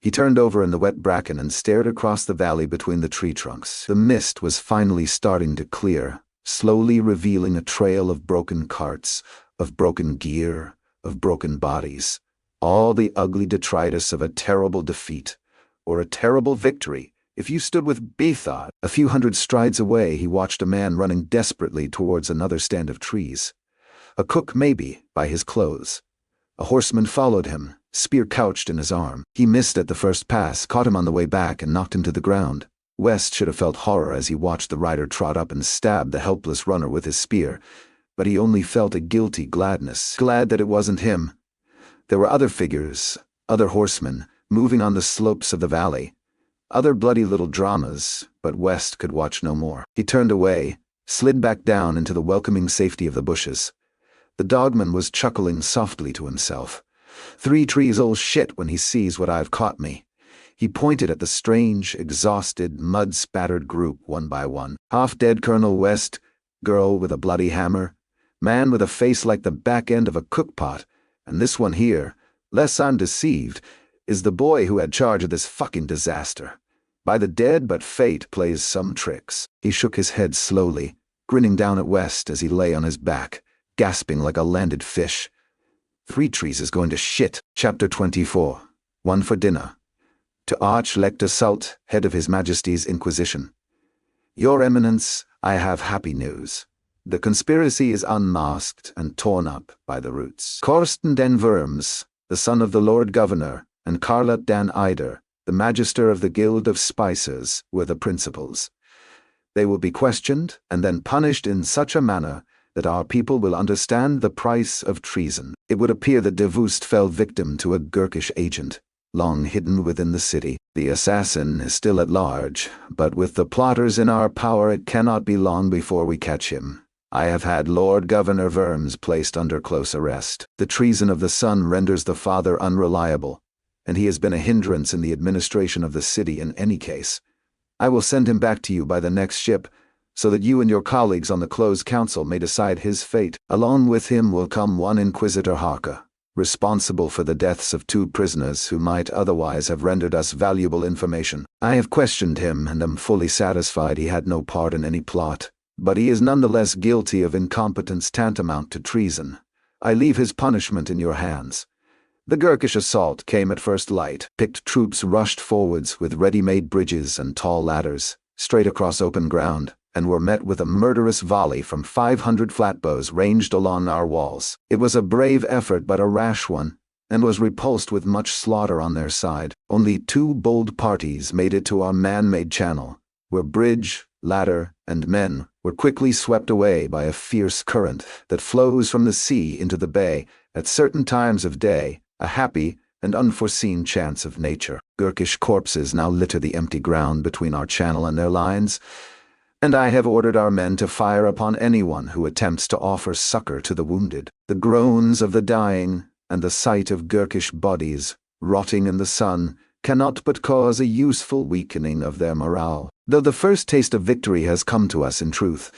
He turned over in the wet bracken and stared across the valley between the tree trunks. The mist was finally starting to clear, slowly revealing a trail of broken carts, of broken gear, of broken bodies, all the ugly detritus of a terrible defeat, or a terrible victory, if you stood with Bethod. A few hundred strides away he watched a man running desperately towards another stand of trees. A cook maybe, by his clothes. A horseman followed him, spear couched in his arm. He missed at the first pass, caught him on the way back, and knocked him to the ground. West should have felt horror as he watched the rider trot up and stab the helpless runner with his spear, but he only felt a guilty gladness, glad that it wasn't him. There were other figures, other horsemen, moving on the slopes of the valley, other bloody little dramas, but West could watch no more. He turned away, slid back down into the welcoming safety of the bushes. The Dogman was chuckling softly to himself. 3 trees old shit when he sees what I've caught me. He pointed at the strange, exhausted, mud-spattered group one by one. Half-dead Colonel West, girl with a bloody hammer, man with a face like the back end of a cookpot, and this one here, lest I'm deceived, is the boy who had charge of this fucking disaster. By the dead, but fate plays some tricks. He shook his head slowly, grinning down at West as he lay on his back, gasping like a landed fish. 3 trees is going to shit. Chapter 24. One for dinner. To Archlector Sult, head of His Majesty's Inquisition. Your Eminence, I have happy news. The conspiracy is unmasked and torn up by the roots. Korsten den Worms, the son of the Lord Governor, and Carlot dan Eider, the Magister of the Guild of Spicers, were the principals. They will be questioned and then punished in such a manner that our people will understand the price of treason. It would appear that De Voost fell victim to a Gurkish agent, long hidden within the city. The assassin is still at large, but with the plotters in our power it cannot be long before we catch him. I have had Lord Governor Worms placed under close arrest. The treason of the son renders the father unreliable, and he has been a hindrance in the administration of the city in any case. I will send him back to you by the next ship, so that you and your colleagues on the closed council may decide his fate. Along with him will come one Inquisitor Harka, responsible for the deaths of 2 prisoners who might otherwise have rendered us valuable information. I have questioned him and am fully satisfied he had no part in any plot, but he is nonetheless guilty of incompetence tantamount to treason. I leave his punishment in your hands. The Gurkish assault came at first light. Picked troops rushed forwards with ready-made bridges and tall ladders, straight across open ground, and were met with a murderous volley from 500 flatbows ranged along our walls. It was a brave effort but a rash one, and was repulsed with much slaughter on their side. Only 2 bold parties made it to our man-made channel, where bridge, ladder, and men were quickly swept away by a fierce current that flows from the sea into the bay at certain times of day, a happy and unforeseen chance of nature. Gurkish corpses now litter the empty ground between our channel and their lines, and I have ordered our men to fire upon anyone who attempts to offer succor to the wounded. The groans of the dying and the sight of Gurkish bodies rotting in the sun cannot but cause a useful weakening of their morale. Though the first taste of victory has come to us in truth,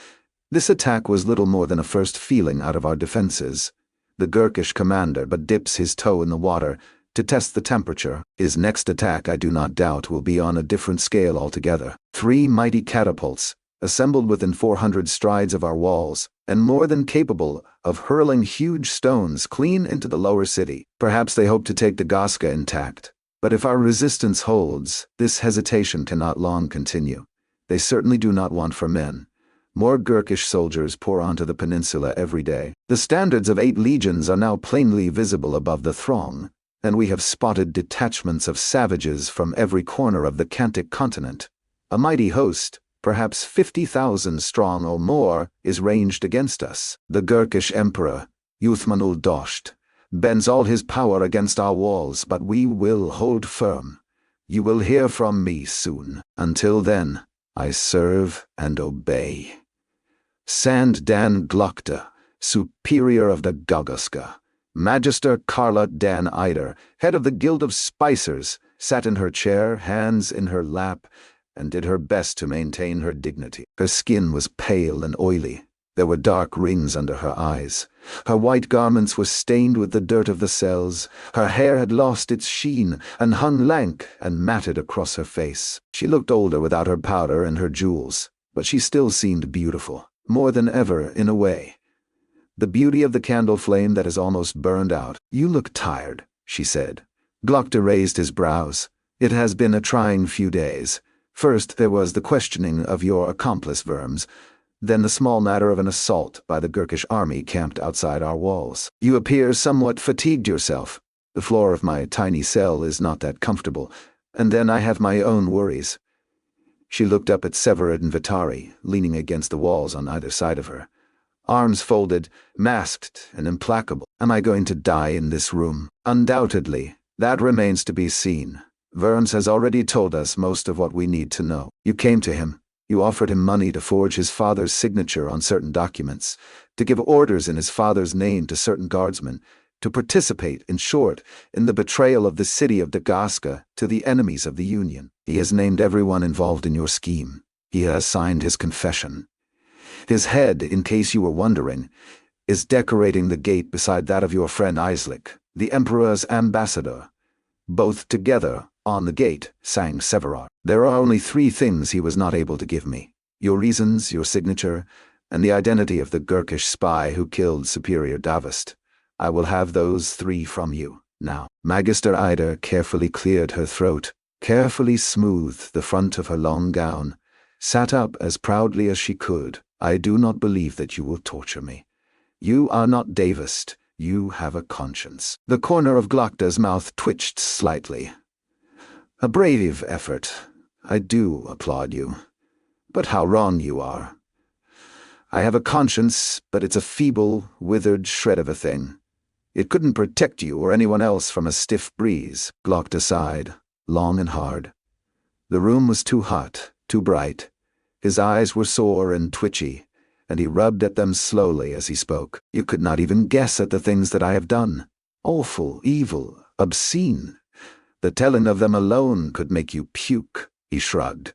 this attack was little more than a first feeling out of our defenses. The Gurkish commander but dips his toe in the water to test the temperature. His next attack, I do not doubt, will be on a different scale altogether. 3 mighty catapults, assembled within 400 strides of our walls, and more than capable of hurling huge stones clean into the lower city. Perhaps they hope to take Dagaska intact. But if our resistance holds, this hesitation cannot long continue. They certainly do not want for men. More Gurkish soldiers pour onto the peninsula every day. The standards of 8 legions are now plainly visible above the throng, and we have spotted detachments of savages from every corner of the Cantic continent. A mighty host, perhaps 50,000 strong or more, is ranged against us. The Gurkish emperor, Uthmanul Dost, bends all his power against our walls, but we will hold firm. You will hear from me soon. Until then, I serve and obey. Sand dan Glokta, superior of the Gagaska. Magister Carlot dan Eider, head of the Guild of Spicers, sat in her chair, hands in her lap, and did her best to maintain her dignity. Her skin was pale and oily. There were dark rings under her eyes. Her white garments were stained with the dirt of the cells. Her hair had lost its sheen and hung lank and matted across her face. She looked older without her powder and her jewels, but she still seemed beautiful, more than ever in a way. The beauty of the candle flame that is almost burned out. You look tired, she said. Glokta raised his brows. It has been a trying few days. First there was the questioning of your accomplice Worms, then the small matter of an assault by the Gurkish army camped outside our walls. You appear somewhat fatigued yourself. The floor of my tiny cell is not that comfortable, and then I have my own worries. She looked up at Severid and Vitari, leaning against the walls on either side of her, arms folded, masked and implacable. Am I going to die in this room? Undoubtedly. That remains to be seen. Worms has already told us most of what we need to know. You came to him. You offered him money to forge his father's signature on certain documents, to give orders in his father's name to certain guardsmen, to participate, in short, in the betrayal of the city of Dagaska to the enemies of the Union. He has named everyone involved in your scheme. He has signed his confession. His head, in case you were wondering, is decorating the gate beside that of your friend Islik, the Emperor's ambassador. Both together, on the gate, sang Severar. There are only 3 things he was not able to give me: your reasons, your signature, and the identity of the Gurkish spy who killed Superior Davist. I will have those 3 from you, now. Magister Ida carefully cleared her throat, carefully smoothed the front of her long gown, sat up as proudly as she could. I do not believe that you will torture me. You are not Davist. You have a conscience. The corner of Glokta's mouth twitched slightly. A brave effort. I do applaud you. But how wrong you are. I have a conscience, but it's a feeble, withered shred of a thing. It couldn't protect you or anyone else from a stiff breeze. Glokta sighed, long and hard. The room was too hot, too bright. His eyes were sore and twitchy, and he rubbed at them slowly as he spoke. You could not even guess at the things that I have done. Awful, evil, obscene. The telling of them alone could make you puke, he shrugged.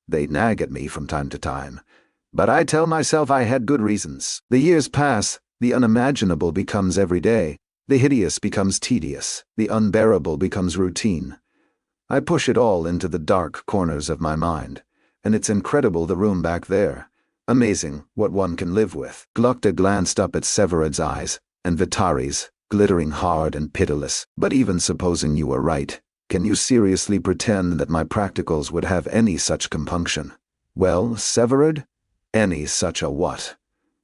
They nag at me from time to time, but I tell myself I had good reasons. The years pass, the unimaginable becomes every day, the hideous becomes tedious, the unbearable becomes routine. I push it all into the dark corners of my mind, and it's incredible the room back there. Amazing what one can live with. Glokta glanced up at Severod's eyes, and Vitari's, glittering hard and pitiless. But even supposing you were right, can you seriously pretend that my practicals would have any such compunction? Well, Severod? Any such a what?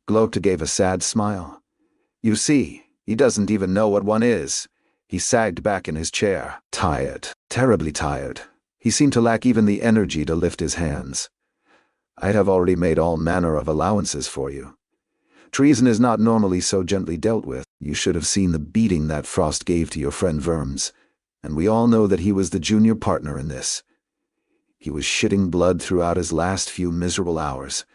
Glokta gave a sad smile. You see, he doesn't even know what one is. He sagged back in his chair, tired, terribly tired. He seemed to lack even the energy to lift his hands. I have already made all manner of allowances for you. Treason is not normally so gently dealt with. You should have seen the beating that Frost gave to your friend Worms, and we all know that he was the junior partner in this. He was shitting blood throughout his last few miserable hours.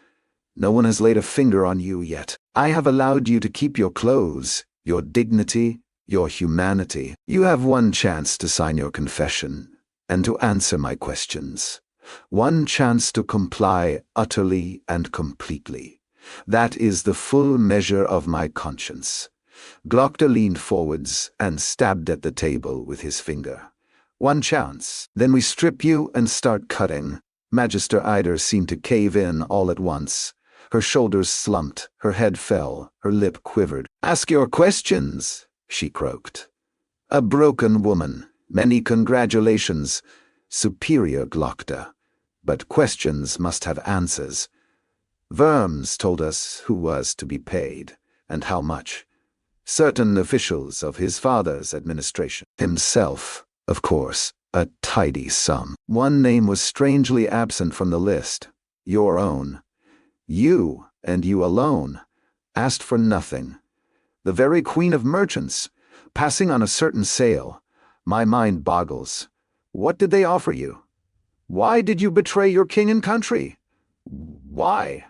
No one has laid a finger on you yet. I have allowed you to keep your clothes, your dignity, your humanity. You have one chance to sign your confession and to answer my questions. One chance to comply utterly and completely. That is the full measure of my conscience. Glokta leaned forwards and stabbed at the table with his finger. One chance. Then we strip you and start cutting. Magister Ida seemed to cave in all at once. Her shoulders slumped, her head fell, her lip quivered. Ask your questions, she croaked. A broken woman. Many congratulations. Superior Glokta. But questions must have answers. Worms told us who was to be paid, and how much. Certain officials of his father's administration. Himself, of course, a tidy sum. One name was strangely absent from the list. Your own. You, and you alone, asked for nothing. The very queen of merchants, passing on a certain sale. My mind boggles. What did they offer you? Why did you betray your king and country? Why?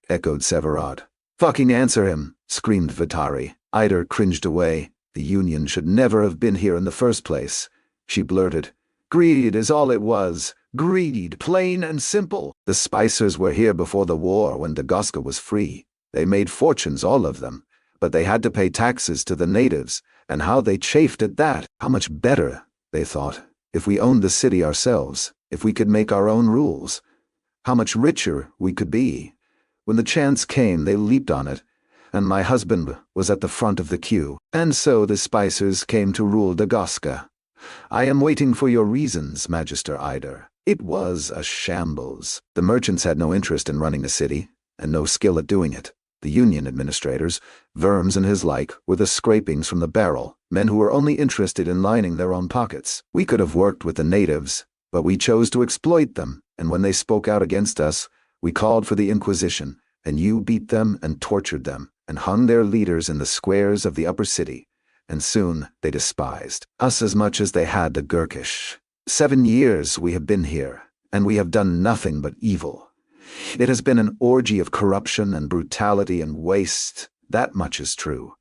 Echoed Severod. Fucking answer him, screamed Vitari. Ida cringed away. The Union should never have been here in the first place. She blurted. Greed is all it was. Greed, plain and simple. The Spicers were here before the war when Dagosca was free. They made fortunes, all of them. But they had to pay taxes to the natives, and how they chafed at that. How much better, they thought, if we owned the city ourselves, if we could make our own rules. How much richer we could be. When the chance came, they leaped on it, and my husband was at the front of the queue. And so the Spicers came to rule Dagosca. I am waiting for your reasons, Magister Ida. It was a shambles. The merchants had no interest in running a city, and no skill at doing it. The Union administrators, Worms and his like, were the scrapings from the barrel, men who were only interested in lining their own pockets. We could have worked with the natives, but we chose to exploit them, and when they spoke out against us, we called for the Inquisition, and you beat them and tortured them, and hung their leaders in the squares of the upper city, and soon they despised us as much as they had the Gurkish. 7 years we have been here, and we have done nothing but evil. It has been an orgy of corruption and brutality and waste. That much is true.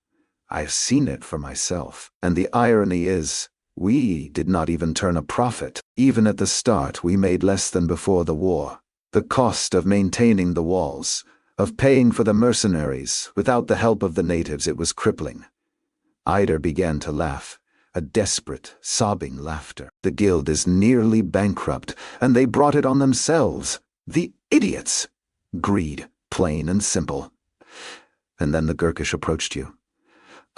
I have seen it for myself. And the irony is, we did not even turn a profit. Even at the start, we made less than before the war. The cost of maintaining the walls, of paying for the mercenaries, without the help of the natives, it was crippling. Ida began to laugh, a desperate, sobbing laughter. The guild is nearly bankrupt, and they brought it on themselves. The idiots! Greed, plain and simple. And then the Gurkish approached you.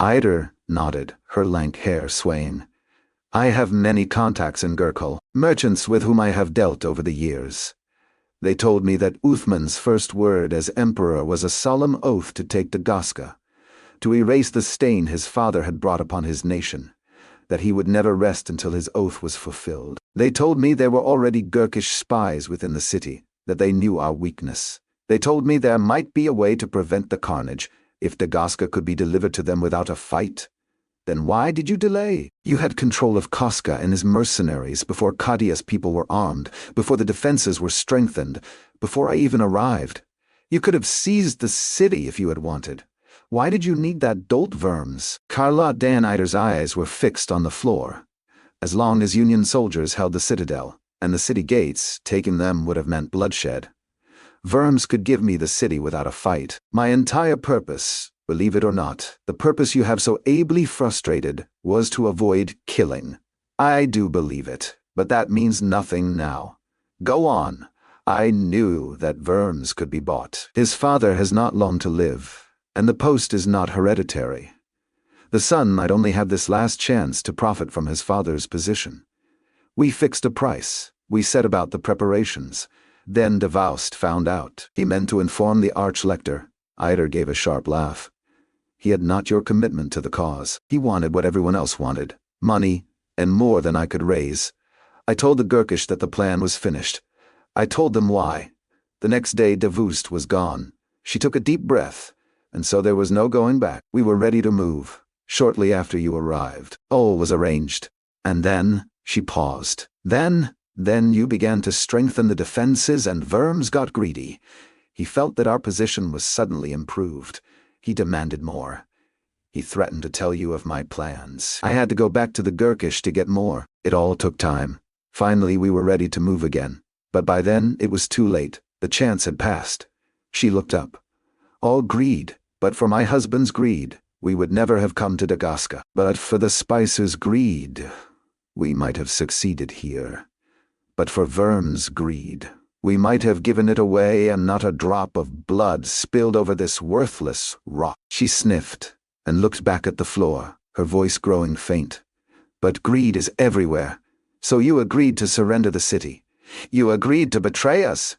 Ardee nodded, her lank hair swaying. I have many contacts in Gurkul, merchants with whom I have dealt over the years. They told me that Uthman's first word as emperor was a solemn oath to take Dagorska, to erase the stain his father had brought upon his nation, that he would never rest until his oath was fulfilled. They told me there were already Gurkish spies within the city, that they knew our weakness. They told me there might be a way to prevent the carnage, if Dagorska could be delivered to them without a fight. Then why did you delay? You had control of Koska and his mercenaries before Kadia's people were armed, before the defenses were strengthened, before I even arrived. You could have seized the city if you had wanted. Why did you need that dolt Worms? Carla Dan Eider's eyes were fixed on the floor. As long as Union soldiers held the citadel, and the city gates, taking them would have meant bloodshed. Worms could give me the city without a fight. My entire purpose, believe it or not, the purpose you have so ably frustrated, was to avoid killing. I do believe it, but that means nothing now. Go on. I knew that Worms could be bought. His father has not long to live, and the post is not hereditary. The son might only have this last chance to profit from his father's position. We fixed a price. We set about the preparations. Then de Vaust found out. He meant to inform the Archlector. Ardee gave a sharp laugh. He had not your commitment to the cause. He wanted what everyone else wanted, money, and more than I could raise. I told the Gurkish that the plan was finished. I told them why. The next day de Vaust was gone. She took a deep breath, and so there was no going back. We were ready to move, shortly after you arrived. All was arranged. And then, she paused. Then you began to strengthen the defenses and Worms got greedy. He felt that our position was suddenly improved. He demanded more. He threatened to tell you of my plans. I had to go back to the Gurkish to get more. It all took time. Finally, we were ready to move again. But by then, it was too late. The chance had passed. She looked up. All greed, but for my husband's greed, we would never have come to Dagorska. But for the Spicer's greed, we might have succeeded here. But for Worms' greed, we might have given it away and not a drop of blood spilled over this worthless rock. She sniffed and looked back at the floor, her voice growing faint. But greed is everywhere. So you agreed to surrender the city. You agreed to betray us.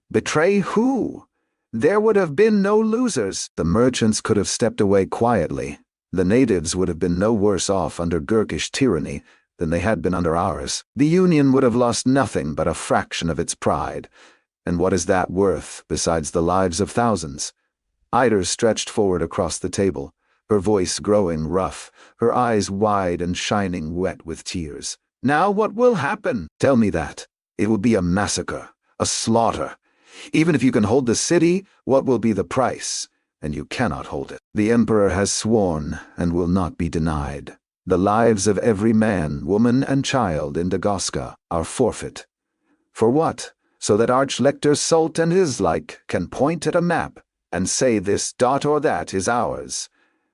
Betray who? There would have been no losers. The merchants could have stepped away quietly. The natives would have been no worse off under Gurkish tyranny than they had been under ours. The Union would have lost nothing but a fraction of its pride. And what is that worth, besides the lives of thousands? Ardee stretched forward across the table, her voice growing rough, her eyes wide and shining wet with tears. Now what will happen? Tell me that. It will be a massacre, a slaughter. Even if you can hold the city, what will be the price? And you cannot hold it. The Emperor has sworn and will not be denied. The lives of every man, woman, and child in Dagorska are forfeit. For what? So that Archlector Sult and his like can point at a map and say this dot or that is ours.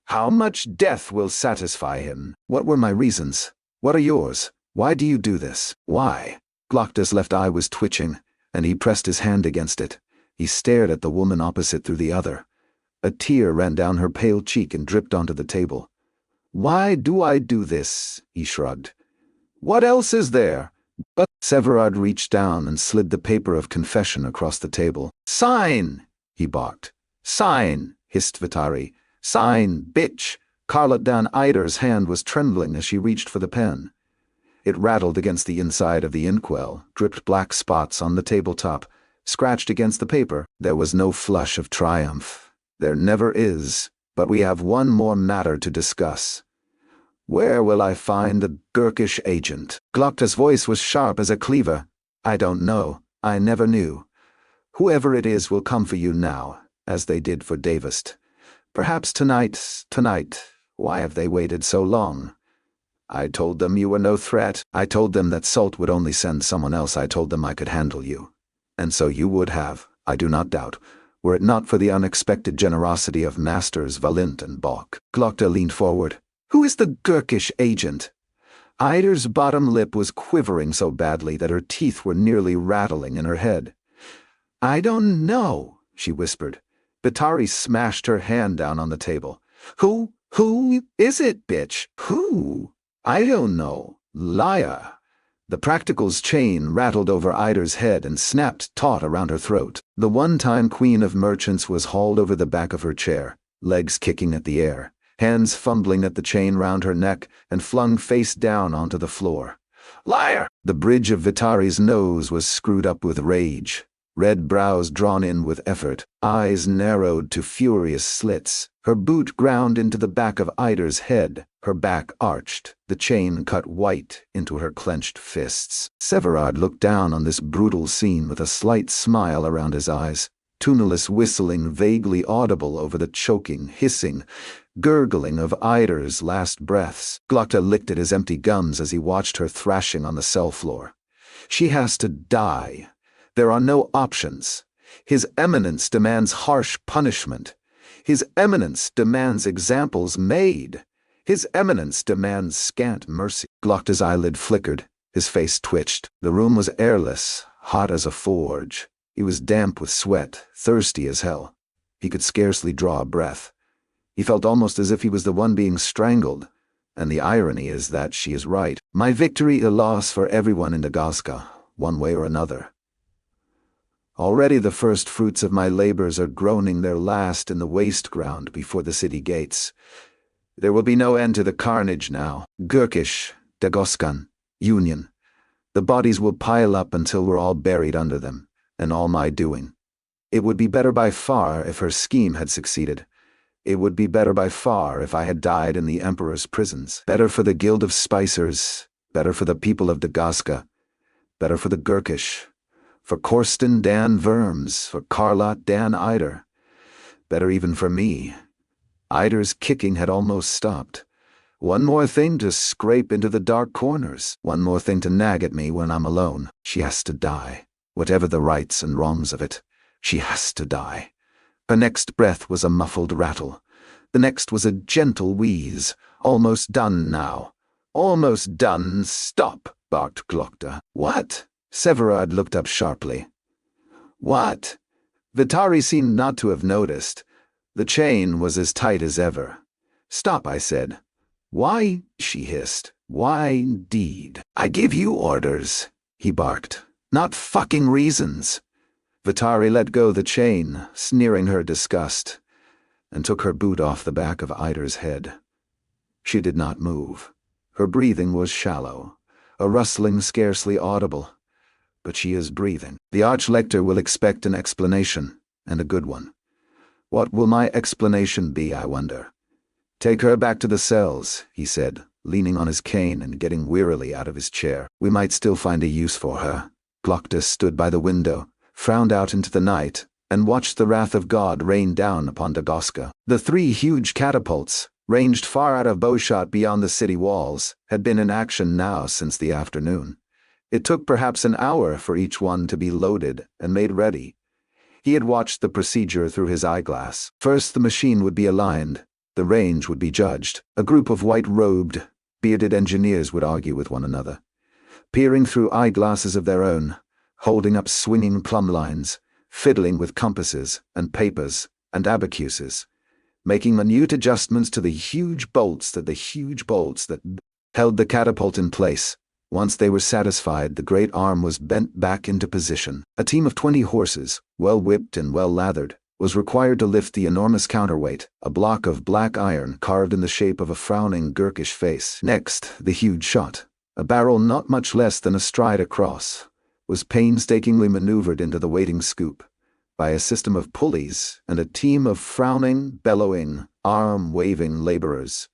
How much death will satisfy him? What were my reasons? What are yours? Why do you do this? Why? Glokta's left eye was twitching, and he pressed his hand against it. He stared at the woman opposite through the other. A tear ran down her pale cheek and dripped onto the table. Why do I do this? He shrugged. What else is there? But Severard reached down and slid the paper of confession across the table. Sign! He barked. Sign! Hissed Vitari. Sign, bitch! Carla Dan Eider's hand was trembling as she reached for the pen. It rattled against the inside of the inkwell, dripped black spots on the tabletop, scratched against the paper. There was no flush of triumph. There never is, but we have one more matter to discuss. Where will I find the Gurkish agent? Glokta's voice was sharp as a cleaver. I don't know. I never knew. Whoever it is will come for you now, as they did for Davist. Perhaps tonight. Why have they waited so long? I told them you were no threat. I told them that Sult would only send someone else. I told them I could handle you. And so you would have, I do not doubt, were it not for the unexpected generosity of Masters Valint and Bok. Glokta leaned forward. Who is the Gurkish agent? Eider's bottom lip was quivering so badly that her teeth were nearly rattling in her head. I don't know, she whispered. Batari smashed her hand down on the table. Who is it, bitch? Who? I don't know. Liar. The practical's chain rattled over Ida's head and snapped taut around her throat. The one-time queen of merchants was hauled over the back of her chair, legs kicking at the air, hands fumbling at the chain round her neck, and flung face down onto the floor. Liar! The bridge of Vitari's nose was screwed up with rage, red brows drawn in with effort, eyes narrowed to furious slits. Her boot ground into the back of Ida's head, her back arched, the chain cut white into her clenched fists. Severard looked down on this brutal scene with a slight smile around his eyes, tuneless whistling vaguely audible over the choking, hissing, gurgling of Ida's last breaths. Glokta licked at his empty gums as he watched her thrashing on the cell floor. She has to die. There are no options. His Eminence demands harsh punishment. His Eminence demands examples made. His Eminence demands scant mercy. Glokta's eyelid flickered. His face twitched. The room was airless, hot as a forge. He was damp with sweat, thirsty as hell. He could scarcely draw a breath. He felt almost as if he was the one being strangled. And the irony is that she is right. My victory a loss for everyone in Dagazka, one way or another. Already the first fruits of my labors are groaning their last in the waste ground before the city gates. There will be no end to the carnage now. Gurkish, Dagoskan, Union. The bodies will pile up until we're all buried under them, and all my doing. It would be better by far if her scheme had succeeded. It would be better by far if I had died in the Emperor's prisons. Better for the Guild of Spicers, better for the people of Dagazka, better for the Gurkish, for Korsten Dan Verms, for Karlat Dan Eider. Better even for me. Eider's kicking had almost stopped. One more thing to scrape into the dark corners. One more thing to nag at me when I'm alone. She has to die. Whatever the rights and wrongs of it, she has to die. Her next breath was a muffled rattle. The next was a gentle wheeze. Almost done now. Almost done. Stop, barked Glokta. What? Severard looked up sharply. What? Vitari seemed not to have noticed. The chain was as tight as ever. Stop, I said. Why? She hissed. Why indeed? I give you orders, he barked. Not fucking reasons. Vitari let go the chain, sneering her disgust, and took her boot off the back of Eider's head. She did not move. Her breathing was shallow, a rustling scarcely audible. But she is breathing. The Archlector will expect an explanation, and a good one. What will my explanation be, I wonder? Take her back to the cells, he said, leaning on his cane and getting wearily out of his chair. We might still find a use for her. Glokta stood by the window, frowned out into the night, and watched the wrath of God rain down upon Dagazka. The 3 huge catapults, ranged far out of bowshot beyond the city walls, had been in action now since the afternoon. It took perhaps an hour for each one to be loaded and made ready. He had watched the procedure through his eyeglass. First the machine would be aligned, the range would be judged. A group of white-robed, bearded engineers would argue with one another, peering through eyeglasses of their own, holding up swinging plumb lines, fiddling with compasses and papers and abacuses, making minute adjustments to the huge bolts that held the catapult in place. Once they were satisfied, the great arm was bent back into position. A team of 20 horses, well whipped and well lathered, was required to lift the enormous counterweight, a block of black iron carved in the shape of a frowning Gurkish face. Next, the huge shot, a barrel not much less than a stride across, was painstakingly maneuvered into the waiting scoop by a system of pulleys and a team of frowning, bellowing, arm-waving laborers.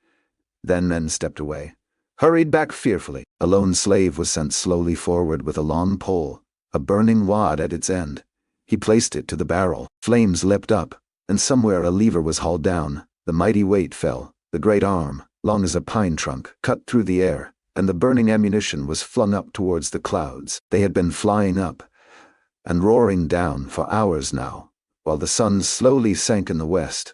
Then men stepped away, hurried back fearfully. A lone slave was sent slowly forward with a long pole, a burning wad at its end. He placed it to the barrel. Flames leapt up, and somewhere a lever was hauled down. The mighty weight fell. The great arm, long as a pine trunk, cut through the air, and the burning ammunition was flung up towards the clouds. They had been flying up and roaring down for hours now, while the sun slowly sank in the west.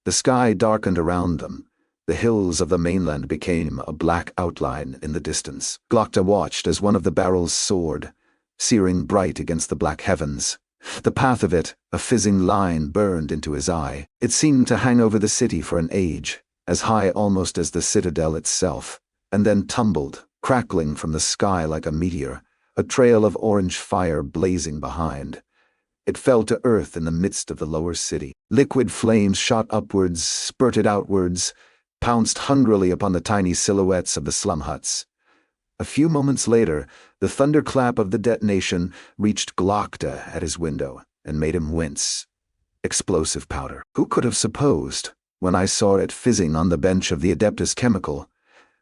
The sky darkened around them. The hills of the mainland became a black outline in the distance. Glokta watched as one of the barrels soared, searing bright against the black heavens, The path of it, a fizzing line, burned into his eye. It seemed to hang over the city for an age, as high almost as the citadel itself, and then tumbled, crackling from the sky like a meteor, a trail of orange fire blazing behind. It fell to earth in the midst of the lower city. Liquid flames shot upwards, spurted outwards, pounced hungrily upon the tiny silhouettes of the slum huts. A few moments later, the thunderclap of the detonation reached Glokta at his window and made him wince. Explosive powder. Who could have supposed, when I saw it fizzing on the bench of the Adeptus chemical,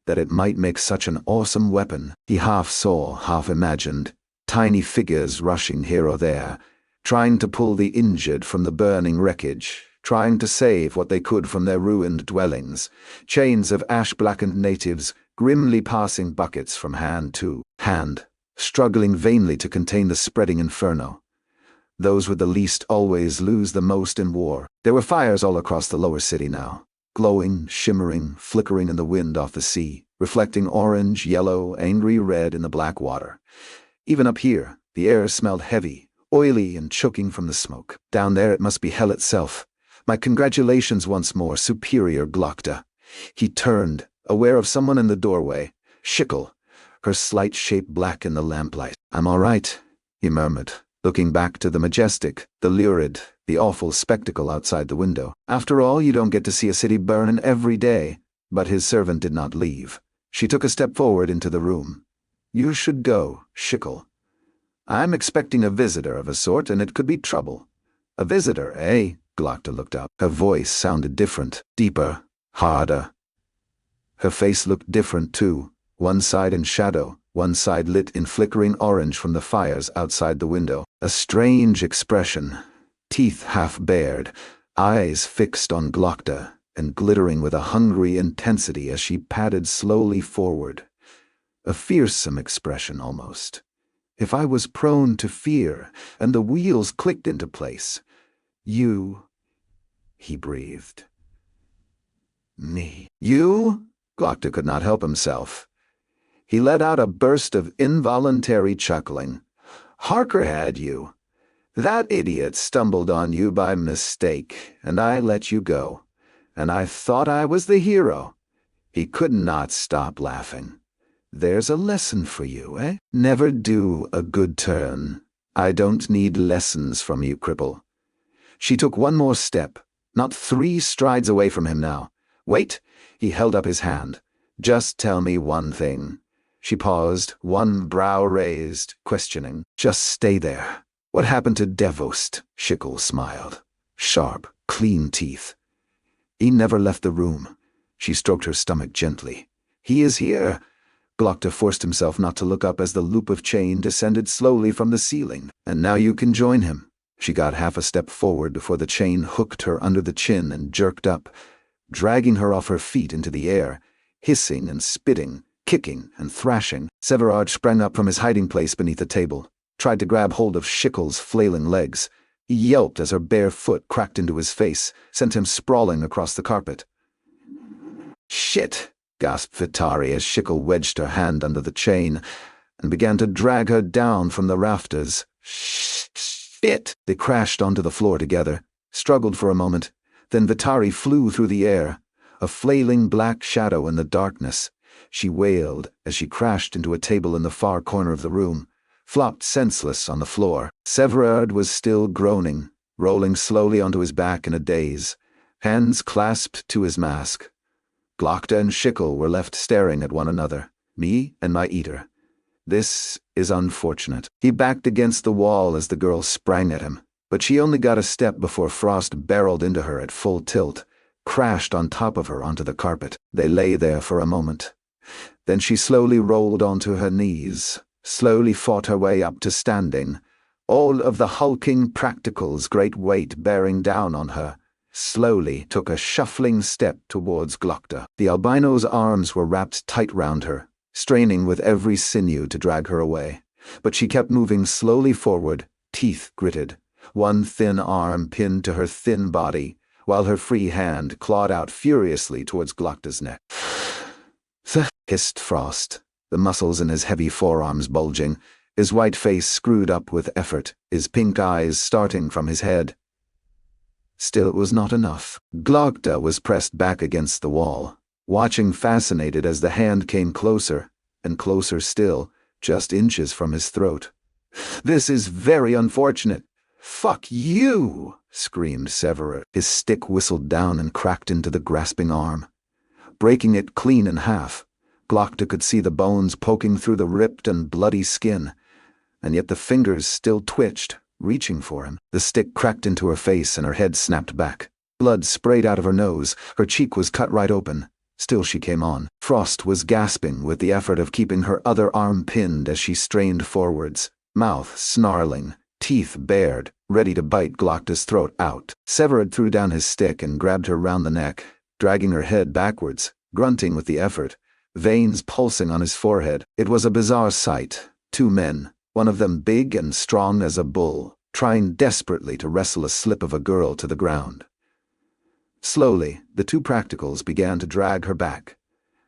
that it might make such an awesome weapon? He half saw, half imagined, tiny figures rushing here or there, trying to pull the injured from the burning wreckage, trying to save what they could from their ruined dwellings, chains of ash-blackened natives grimly passing buckets from hand to hand, struggling vainly to contain the spreading inferno. Those with the least always lose the most in war. There were fires all across the lower city now, glowing, shimmering, flickering in the wind off the sea, reflecting orange, yellow, angry red in the black water. Even up here, the air smelled heavy, oily and choking from the smoke. Down there it must be hell itself. My congratulations once more, superior Glokta. He turned, aware of someone in the doorway. Shickle, her slight shape black in the lamplight. "I'm all right," he murmured, looking back to the majestic, the lurid, the awful spectacle outside the window. After all, you don't get to see a city burn every day. But his servant did not leave. She took a step forward into the room. "You should go, Shickle. I'm expecting a visitor of a sort, and it could be trouble." "A visitor, eh?" Glokta looked up. Her voice sounded different, deeper, harder. Her face looked different too, one side in shadow, one side lit in flickering orange from the fires outside the window. A strange expression, teeth half bared, eyes fixed on Glokta and glittering with a hungry intensity as she padded slowly forward. A fearsome expression almost. If I was prone to fear and the wheels clicked into place. "You," he breathed. "Me." "You?" Glokta could not help himself. He let out a burst of involuntary chuckling. "Harker had you. That idiot stumbled on you by mistake, and I let you go. And I thought I was the hero." He could not stop laughing. "There's a lesson for you, eh? Never do a good turn. I don't need lessons from you, cripple." She took one more step, not 3 strides away from him now. "Wait," he held up his hand. "Just tell me one thing." She paused, one brow raised, questioning. "Just stay there. What happened to Devost?" Shickle smiled. Sharp, clean teeth. "He never left the room." She stroked her stomach gently. "He is here." Glokta forced himself not to look up as the loop of chain descended slowly from the ceiling. "And now you can join him." She got half a step forward before the chain hooked her under the chin and jerked up, dragging her off her feet into the air, hissing and spitting, kicking and thrashing. Severard sprang up from his hiding place beneath the table, tried to grab hold of Shickle's flailing legs. He yelped as her bare foot cracked into his face, sent him sprawling across the carpet. "Shit!" gasped Vitari as Shickle wedged her hand under the chain and began to drag her down from the rafters. "Shit!" They crashed onto the floor together, struggled for a moment. Then Vitari flew through the air, a flailing black shadow in the darkness. She wailed as she crashed into a table in the far corner of the room, flopped senseless on the floor. Severard was still groaning, rolling slowly onto his back in a daze, hands clasped to his mask. Glokta and Shickle were left staring at one another, me and my eater. "This is unfortunate." He backed against the wall as the girl sprang at him, but she only got a step before Frost barreled into her at full tilt, crashed on top of her onto the carpet. They lay there for a moment. Then she slowly rolled onto her knees, slowly fought her way up to standing, all of the hulking practical's great weight bearing down on her, slowly took a shuffling step towards Glokta. The albino's arms were wrapped tight round her, straining with every sinew to drag her away. But she kept moving slowly forward, teeth gritted, one thin arm pinned to her thin body, while her free hand clawed out furiously towards Glokta's neck. "Th," hissed Frost, the muscles in his heavy forearms bulging. his white face screwed up with effort, his pink eyes starting from his head. Still it was not enough. Glokta was pressed back against the wall, watching fascinated as the hand came closer, and closer still, just inches from his throat. "This is very unfortunate. Fuck you!" screamed Severin. His stick whistled down and cracked into the grasping arm, breaking it clean in half. Glokta could see the bones poking through the ripped and bloody skin, and yet the fingers still twitched, reaching for him. The stick cracked into her face and her head snapped back. Blood sprayed out of her nose, her cheek was cut right open. Still she came on. Frost was gasping with the effort of keeping her other arm pinned as she strained forwards, mouth snarling, teeth bared, ready to bite Glokta's throat out. Severin threw down his stick and grabbed her round the neck, dragging her head backwards, grunting with the effort, veins pulsing on his forehead. It was a bizarre sight. Two men, one of them big and strong as a bull, trying desperately to wrestle a slip of a girl to the ground. Slowly, the two practicals began to drag her back.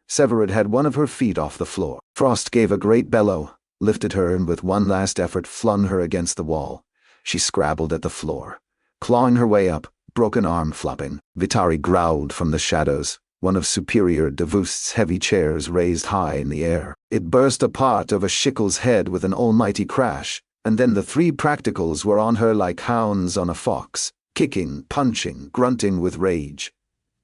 Severin had one of her feet off the floor. Frost gave a great bellow, lifted her and with one last effort flung her against the wall. She scrabbled at the floor, clawing her way up, broken arm flopping. Vitari growled from the shadows, one of Superior Davust's heavy chairs raised high in the air. It burst apart over Schickel's head with an almighty crash, and then the three practicals were on her like hounds on a fox, kicking, punching, grunting with rage.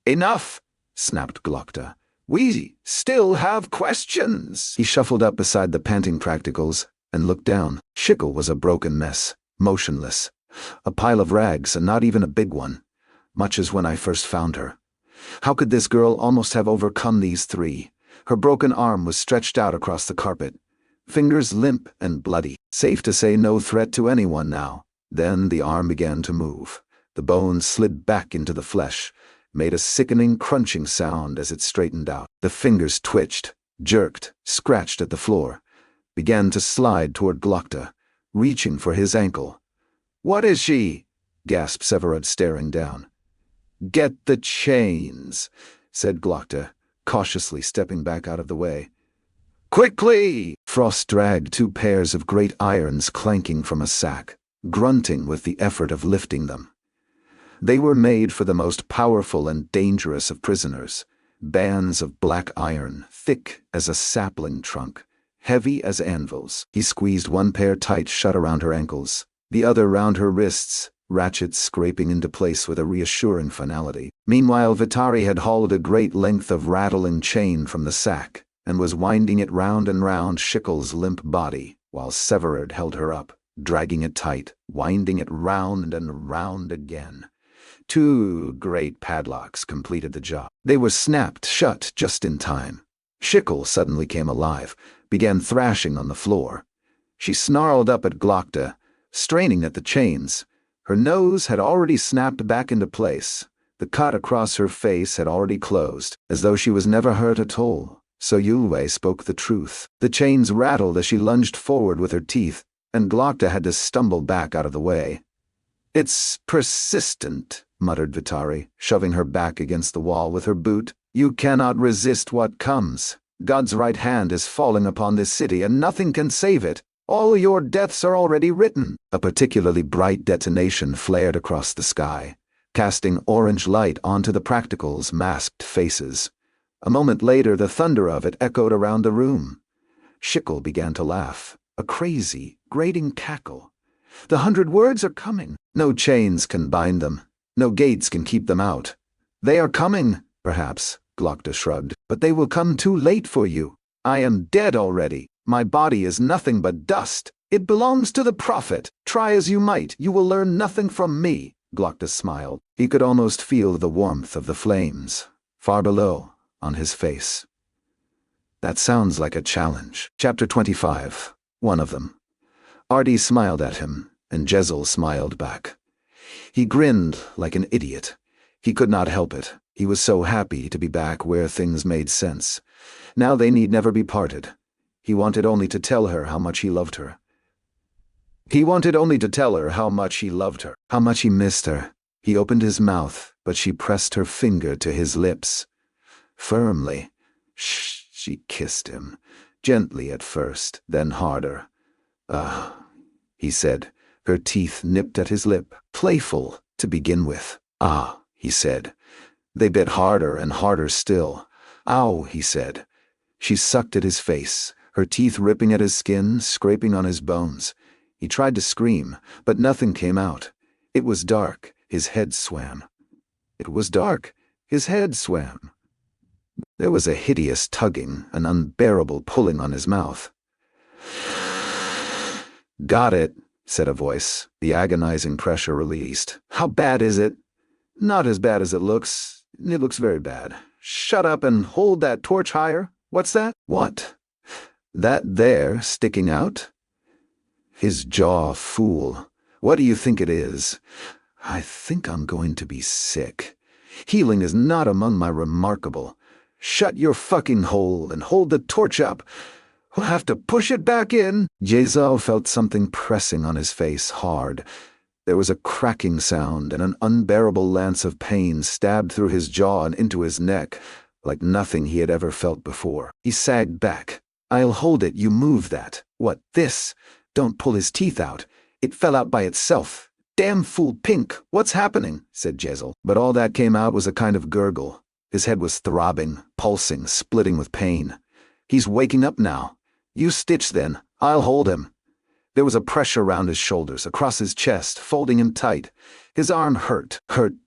"Enough!" snapped Glokta. "We still have questions." He shuffled up beside the panting practicals and looked down. Schickel was a broken mess, motionless. A pile of rags, and not even a big one, much as when I first found her. How could this girl almost have overcome these three? Her broken arm was stretched out across the carpet, fingers limp and bloody. Safe to say no threat to anyone now. Then the arm began to move. The bones slid back into the flesh, made a sickening crunching sound as it straightened out. The fingers twitched, jerked, scratched at the floor, began to slide toward Glokta, reaching for his ankle. "What is she?" gasped Severin, staring down. "Get the chains," said Glokta, cautiously stepping back out of the way. "Quickly!" Frost dragged two pairs of great irons clanking from a sack, grunting with the effort of lifting them. They were made for the most powerful and dangerous of prisoners, bands of black iron, thick as a sapling trunk, heavy as anvils. He squeezed one pair tight shut around her ankles, the other round her wrists, ratchets scraping into place with a reassuring finality. Meanwhile, Vitari had hauled a great length of rattling chain from the sack, and was winding it round and round Schickel's limp body, while Severin held her up, dragging it tight, winding it round and round again. Two great padlocks completed the job. They were snapped shut just in time. Schickel suddenly came alive, began thrashing on the floor. She snarled up at Glokta, straining at the chains. Her nose had already snapped back into place. The cut across her face had already closed, as though she was never hurt at all. So Yulwei spoke the truth. The chains rattled as she lunged forward with her teeth, and Glokta had to stumble back out of the way. "It's persistent," muttered Vitari, shoving her back against the wall with her boot. "You cannot resist what comes. God's right hand is falling upon this city, and nothing can save it. All your deaths are already written." A particularly bright detonation flared across the sky, casting orange light onto the practicals' masked faces. A moment later, the thunder of it echoed around the room. Schickel began to laugh, a crazy, grating cackle. "The 100 words are coming. No chains can bind them. No gates can keep them out. They are coming, perhaps," Glokta shrugged, "but they will come too late for you. I am dead already. My body is nothing but dust. It belongs to the prophet. Try as you might, you will learn nothing from me." Glokta smiled. He could almost feel the warmth of the flames, far below, on his face. "That sounds like a challenge." Chapter 25. One of them. Ardee smiled at him, and Jezal smiled back. He grinned like an idiot. He could not help it. He was so happy to be back where things made sense. Now they need never be parted. He wanted only to tell her how much he loved her. He wanted only to tell her how much he loved her, how much he missed her. He opened his mouth, but she pressed her finger to his lips. Firmly. She kissed him, gently at first, then harder. He said, her teeth nipped at his lip. Playful, to begin with. He said. They bit harder and harder still. Ow, he said. She sucked at his face, her teeth ripping at his skin, scraping on his bones. He tried to scream, but nothing came out. It was dark. His head swam. It was dark. His head swam. There was a hideous tugging, an unbearable pulling on his mouth. Got it, said a voice, the agonizing pressure released. How bad is it? Not as bad as it looks. It looks very bad. Shut up and hold that torch higher. What's that? What? That there sticking out? His jaw, fool. What do you think it is? I think I'm going to be sick. Healing is not among my remarkable. Shut your fucking hole and hold the torch up. We'll have to push it back in. Jezal felt something pressing on his face hard. There was a cracking sound, and an unbearable lance of pain stabbed through his jaw and into his neck, like nothing he had ever felt before. He sagged back. I'll hold it, you move that. What, this? Don't pull his teeth out. It fell out by itself. Damn fool Pink, what's happening? Said Jezal. But all that came out was a kind of gurgle. His head was throbbing, pulsing, splitting with pain. He's waking up now. You stitch then. I'll hold him. There was a pressure round his shoulders, across his chest, folding him tight. His arm hurt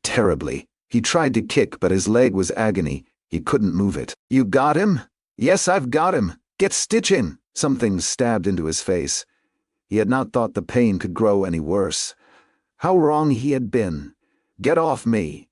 terribly. He tried to kick, but his leg was agony. He couldn't move it. You got him? Yes, I've got him. Get stitching. Something stabbed into his face. He had not thought the pain could grow any worse. How wrong he had been. Get off me.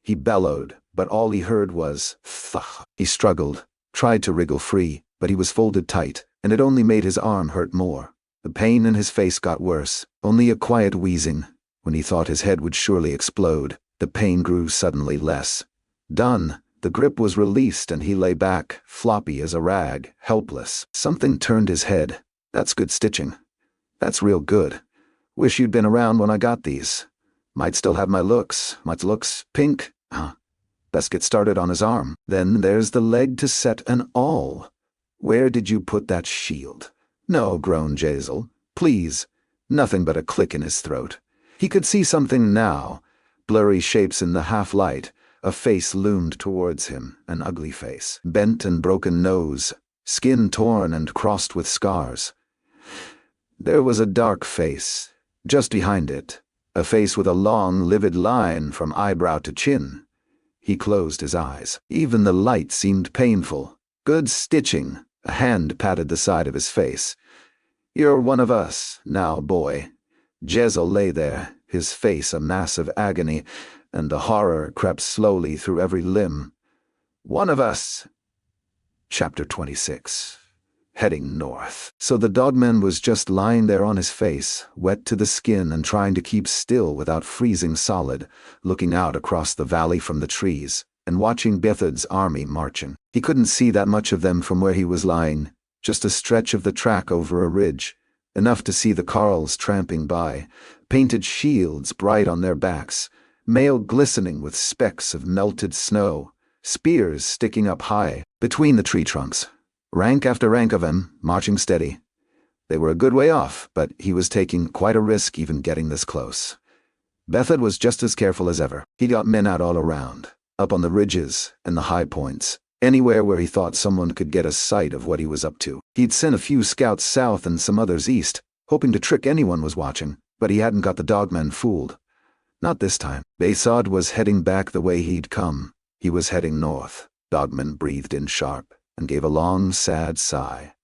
He bellowed, but all he heard was thugh. He struggled, tried to wriggle free, but he was folded tight, and it only made his arm hurt more. The pain in his face got worse, only a quiet wheezing. When he thought his head would surely explode, the pain grew suddenly less. Done. The grip was released and he lay back, floppy as a rag, helpless. Something turned his head. That's good stitching. That's real good. Wish you'd been around when I got these. Might still have my looks. Pink. Best get started on his arm. Then there's the leg to set an awl. Where did you put that shield? No, groaned Jezal. Please. Nothing but a click in his throat. He could see something now. Blurry shapes in the half-light. A face loomed towards him, an ugly face. Bent and broken nose. Skin torn and crossed with scars. There was a dark face. Just behind it. A face with a long, livid line from eyebrow to chin. He closed his eyes. Even the light seemed painful. Good stitching. A hand patted the side of his face. You're one of us, now, boy. Jezal lay there, his face a mass of agony, and the horror crept slowly through every limb. One of us. Chapter 26. Heading north. So the Dogman was just lying there on his face, wet to the skin and trying to keep still without freezing solid, looking out across the valley from the trees, and watching Bethod's army marching. He couldn't see that much of them from where he was lying, just a stretch of the track over a ridge, enough to see the carles tramping by, painted shields bright on their backs, mail glistening with specks of melted snow, spears sticking up high between the tree trunks. Rank after rank of them, marching steady. They were a good way off, but he was taking quite a risk even getting this close. Bethod was just as careful as ever. He got men out all around, up on the ridges and the high points, anywhere where he thought someone could get a sight of what he was up to. He'd sent a few scouts south and some others east, hoping to trick anyone was watching, but he hadn't got the Dogman fooled. Not this time. Bayaz was heading back the way he'd come. He was heading north. Dogman breathed in sharp and gave a long, sad sigh.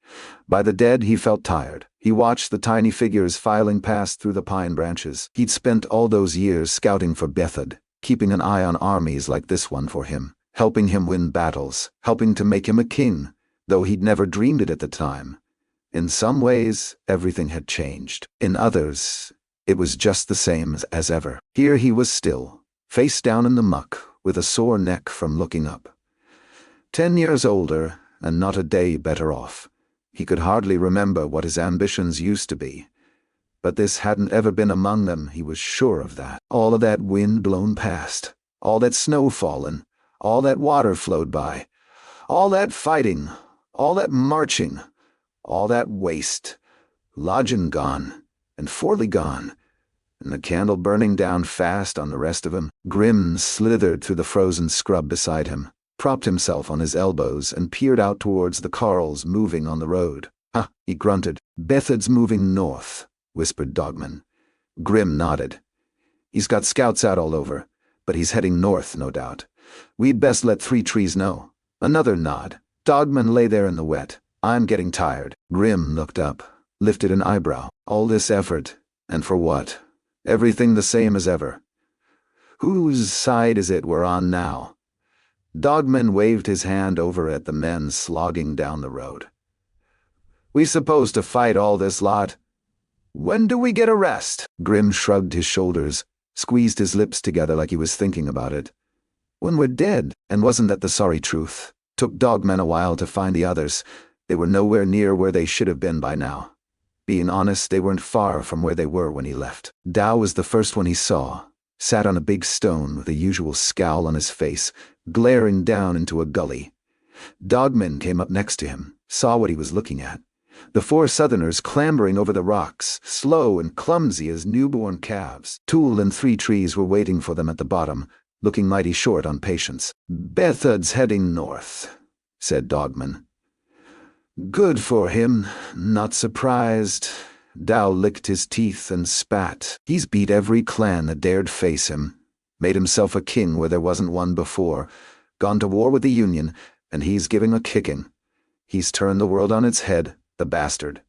By the dead, he felt tired. He watched the tiny figures filing past through the pine branches. He'd spent all those years scouting for Bethod, keeping an eye on armies like this one for him, helping him win battles, helping to make him a king, though he'd never dreamed it at the time. In some ways, everything had changed. In others, it was just the same as ever. Here he was still, face down in the muck, with a sore neck from looking up. 10 years older, and not a day better off. He could hardly remember what his ambitions used to be. But this hadn't ever been among them, he was sure of that. All of that wind blown past, all that snow fallen, all that water flowed by, all that fighting, all that marching, all that waste. Lodgin gone, and Forley gone, and the candle burning down fast on the rest of him. Grim slithered through the frozen scrub beside him, propped himself on his elbows, and peered out towards the carles moving on the road. "Huh," he grunted. "Bethod's moving north," whispered Dogman. Grim nodded. "He's got scouts out all over, but he's heading north, no doubt. We'd best let Three Trees know." Another nod. Dogman lay there in the wet. "I'm getting tired." Grim looked up, lifted an eyebrow. "All this effort, and for what? Everything the same as ever. Whose side is it we're on now?" Dogman waved his hand over at the men slogging down the road. "We supposed to fight all this lot? When do we get a rest?" Grim shrugged his shoulders, squeezed his lips together like he was thinking about it. "When we're dead." And wasn't that the sorry truth? Took Dogman a while to find the others. They were nowhere near where they should have been by now. Being honest, they weren't far from where they were when he left. Dow was the first one he saw, sat on a big stone with the usual scowl on his face, glaring down into a gully. Dogman came up next to him, saw what he was looking at. The four Southerners clambering over the rocks, slow and clumsy as newborn calves. Toole and Three Trees were waiting for them at the bottom, looking mighty short on patience. "Bethod's heading north," said Dogman. "Good for him. Not surprised." Dow licked his teeth and spat. "He's beat every clan that dared face him. Made himself a king where there wasn't one before. Gone to war with the Union, and he's giving a kicking. He's turned the world on its head, the bastard.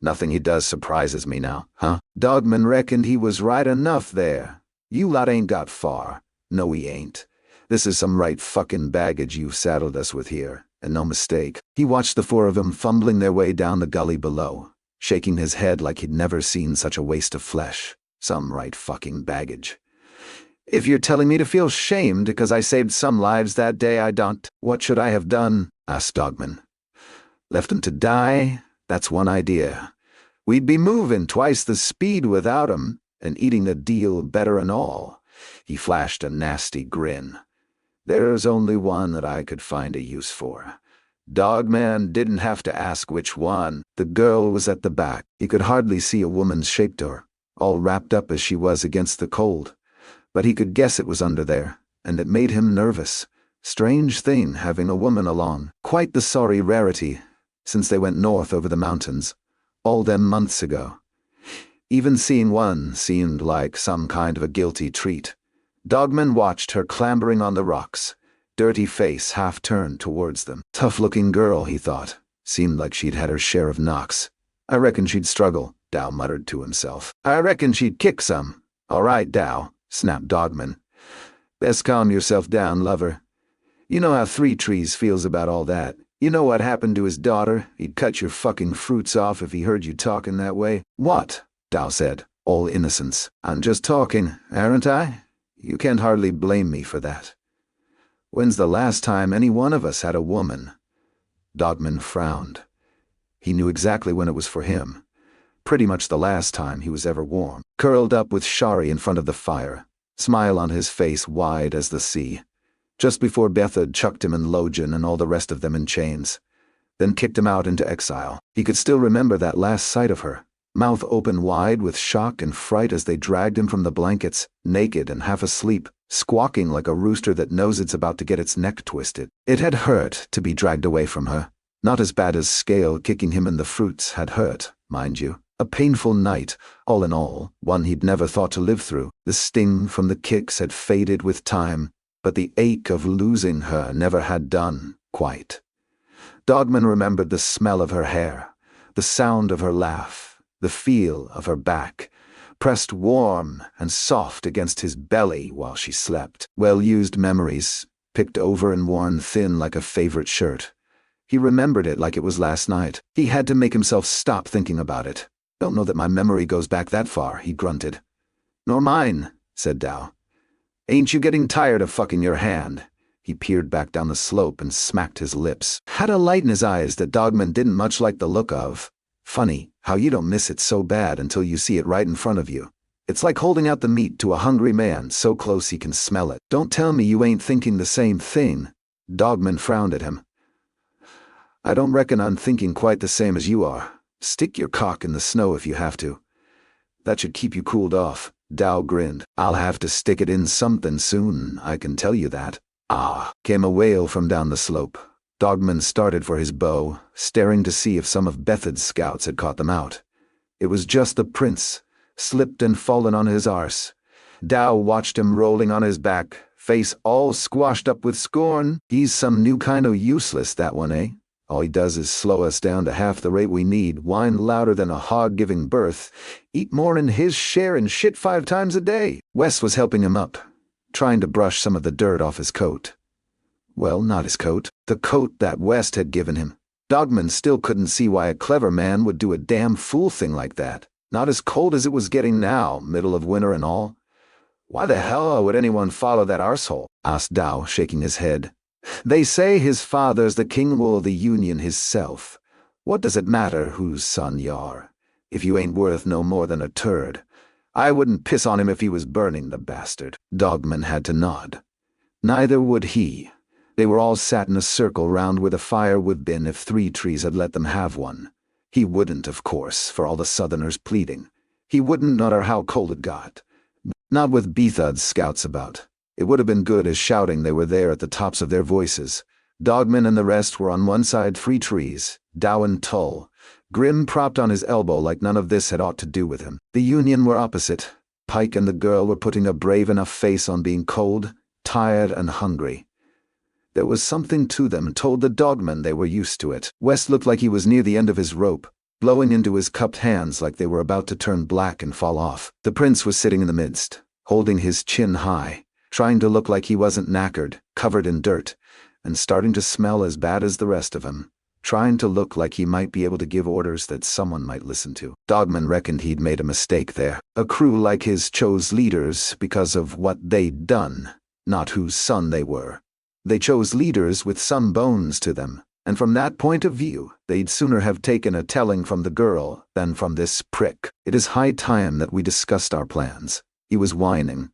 Nothing he does surprises me now, huh?" Dogman reckoned he was right enough there. "You lot ain't got far. No, we ain't. This is some right fucking baggage you've saddled us with here, and no mistake." He watched the four of them fumbling their way down the gully below, shaking his head like he'd never seen such a waste of flesh. Some right fucking baggage. "If you're telling me to feel shamed because I saved some lives that day, I don't." "What should I have done?" asked Dogman. "Left 'em to die? That's one idea. We'd be moving twice the speed without 'em, and eating the deal better and all." He flashed a nasty grin. "There's only one that I could find a use for." Dogman didn't have to ask which one. The girl was at the back. He could hardly see a woman's shape to her, all wrapped up as she was against the cold. But he could guess it was under there, and it made him nervous. Strange thing having a woman along. Quite the sorry rarity, since they went north over the mountains, all them months ago. Even seeing one seemed like some kind of a guilty treat. Dogman watched her clambering on the rocks, dirty face half turned towards them. Tough-looking girl, he thought. Seemed like she'd had her share of knocks. "I reckon she'd struggle," Dow muttered to himself. "I reckon she'd kick some." "All right, Dow," snapped Dogman. "Best calm yourself down, lover. You know how Three Trees feels about all that. You know what happened to his daughter? He'd cut your fucking fruits off if he heard you talking that way." "What?" Dow said, all innocence. "I'm just talking, aren't I? You can't hardly blame me for that. When's the last time any one of us had a woman?" Dogman frowned. He knew exactly when it was for him. Pretty much the last time he was ever warm. Curled up with Shari in front of the fire, smile on his face wide as the sea. Just before Bethod chucked him and Logan and all the rest of them in chains, then kicked him out into exile. He could still remember that last sight of her, mouth open wide with shock and fright as they dragged him from the blankets, naked and half asleep, squawking like a rooster that knows it's about to get its neck twisted. It had hurt to be dragged away from her. Not as bad as Scale kicking him in the fruits had hurt, mind you. A painful night, all in all, one he'd never thought to live through. The sting from the kicks had faded with time, but the ache of losing her never had done, quite. Dogman remembered the smell of her hair, the sound of her laugh, the feel of her back, pressed warm and soft against his belly while she slept. Well-used memories, picked over and worn thin like a favorite shirt. He remembered it like it was last night. He had to make himself stop thinking about it. "Don't know that my memory goes back that far," he grunted. "Nor mine," said Dow. "Ain't you getting tired of fucking your hand?" He peered back down the slope and smacked his lips. Had a light in his eyes that Dogman didn't much like the look of. Funny how you don't miss it so bad until you see it right in front of you. It's like holding out the meat to a hungry man so close he can smell it. "Don't tell me you ain't thinking the same thing." Dogman frowned at him. "I don't reckon I'm thinking quite the same as you are. Stick your cock in the snow if you have to. That should keep you cooled off. Dow grinned. I'll have to stick it in something soon, I can tell you that. Ah, came a wail from down the slope. Dogman started for his bow, staring to see if some of Bethod's scouts had caught them out. It was just the prince, slipped and fallen on his arse. Dow watched him rolling on his back, face all squashed up with scorn. He's some new kind of useless, that one, eh? All he does is slow us down to half the rate we need, whine louder than a hog giving birth, eat more'n his share and shit 5 times a day. Wes was helping him up, trying to brush some of the dirt off his coat. Well, not his coat. The coat that West had given him. Dogman still couldn't see why a clever man would do a damn fool thing like that. Not as cold as it was getting now, middle of winter and all. Why the hell would anyone follow that arsehole? Asked Dow, shaking his head. They say his father's the king of the Union hisself. What does it matter whose son y'are, if you ain't worth no more than a turd? I wouldn't piss on him if he was burning, the bastard. Dogman had to nod. Neither would he. They were all sat in a circle round where the fire would been if 3 trees had let them have one. He wouldn't, of course, for all the Southerners pleading. He wouldn't, no matter how cold it got. Not with Bethod's scouts about. It would have been good as shouting they were there at the tops of their voices. Dogman and the rest were on one side 3 trees, Dow and Tull. Grim propped on his elbow like none of this had aught to do with him. The Union were opposite. Pike and the girl were putting a brave enough face on being cold, tired, and hungry. There was something to them told the Dogman they were used to it. West looked like he was near the end of his rope, blowing into his cupped hands like they were about to turn black and fall off. The prince was sitting in the midst, holding his chin high, trying to look like he wasn't knackered, covered in dirt, and starting to smell as bad as the rest of him, trying to look like he might be able to give orders that someone might listen to. Dogman reckoned he'd made a mistake there. A crew like his chose leaders because of what they'd done, not whose son they were. They chose leaders with some bones to them, and from that point of view, they'd sooner have taken a telling from the girl than from this prick. It is high time that we discussed our plans. He was whining.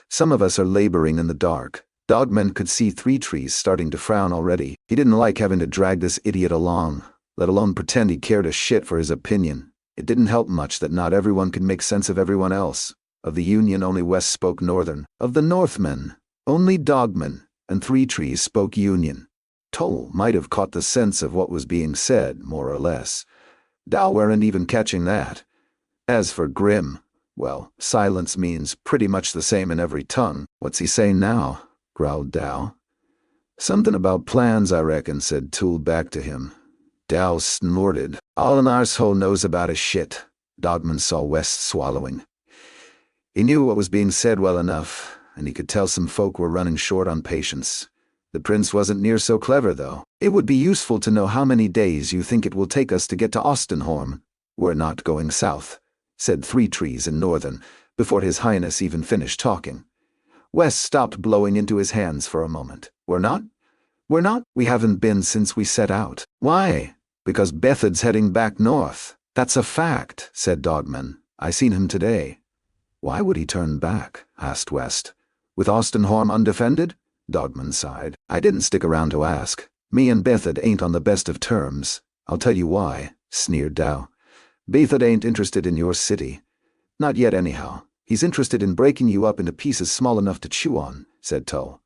Some of us are laboring in the dark. Dogman could see 3 trees starting to frown already. He didn't like having to drag this idiot along, let alone pretend he cared a shit for his opinion. It didn't help much that not everyone could make sense of everyone else. Of the Union, only West spoke Northern. Of the Northmen, only Dogman and 3 trees spoke Union. Tull might have caught the sense of what was being said, more or less. Dow weren't even catching that. As for Grim, well, silence means pretty much the same in every tongue. What's he saying now? Growled Dow. Something about plans, I reckon, said Tull back to him. Dow snorted. All an arsehole knows about is shit. Dogman saw West swallowing. He knew what was being said well enough, and he could tell some folk were running short on patience. The prince wasn't near so clever, though. It would be useful to know how many days you think it will take us to get to Ostenholm. We're not going south, said 3 trees in Northern, before His Highness even finished talking. West stopped blowing into his hands for a moment. We're not? We're not? We haven't been since we set out. Why? Because Bethod's heading back north. That's a fact, said Dogman. I seen him today. Why would he turn back? Asked West. With Ostenholm undefended? Dogman sighed. I didn't stick around to ask. Me and Bethod ain't on the best of terms. I'll tell you why, sneered Dow. Bethod ain't interested in your city. Not yet, anyhow. He's interested in breaking you up into pieces small enough to chew on, said Tull.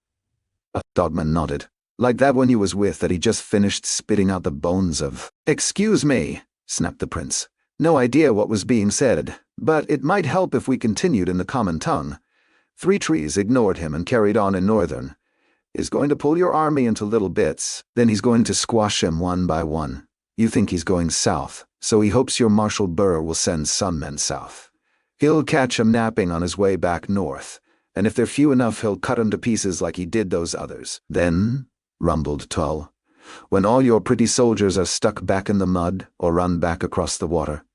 Dogman nodded. Like that one you was with that he just finished spitting out the bones of. Excuse me, snapped the prince. No idea what was being said, but it might help if we continued in the common tongue. 3 trees ignored him and carried on in Northern. He's going to pull your army into little bits, then he's going to squash them one by one. You think he's going south, so he hopes your Marshal Burr will send some men south. He'll catch 'em napping on his way back north, and if they're few enough he'll cut 'em to pieces like he did those others. Then, rumbled Tull, when all your pretty soldiers are stuck back in the mud or run back across the water,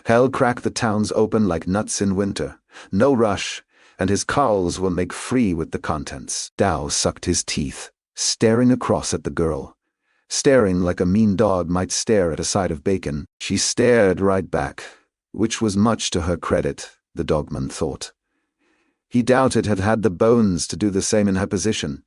hell crack the towns open like nuts in winter. No rush, and his carles will make free with the contents. Dow sucked his teeth, staring across at the girl. Staring like a mean dog might stare at a side of bacon. She stared right back, which was much to her credit, the Dogman thought. He doubted had the bones to do the same in her position.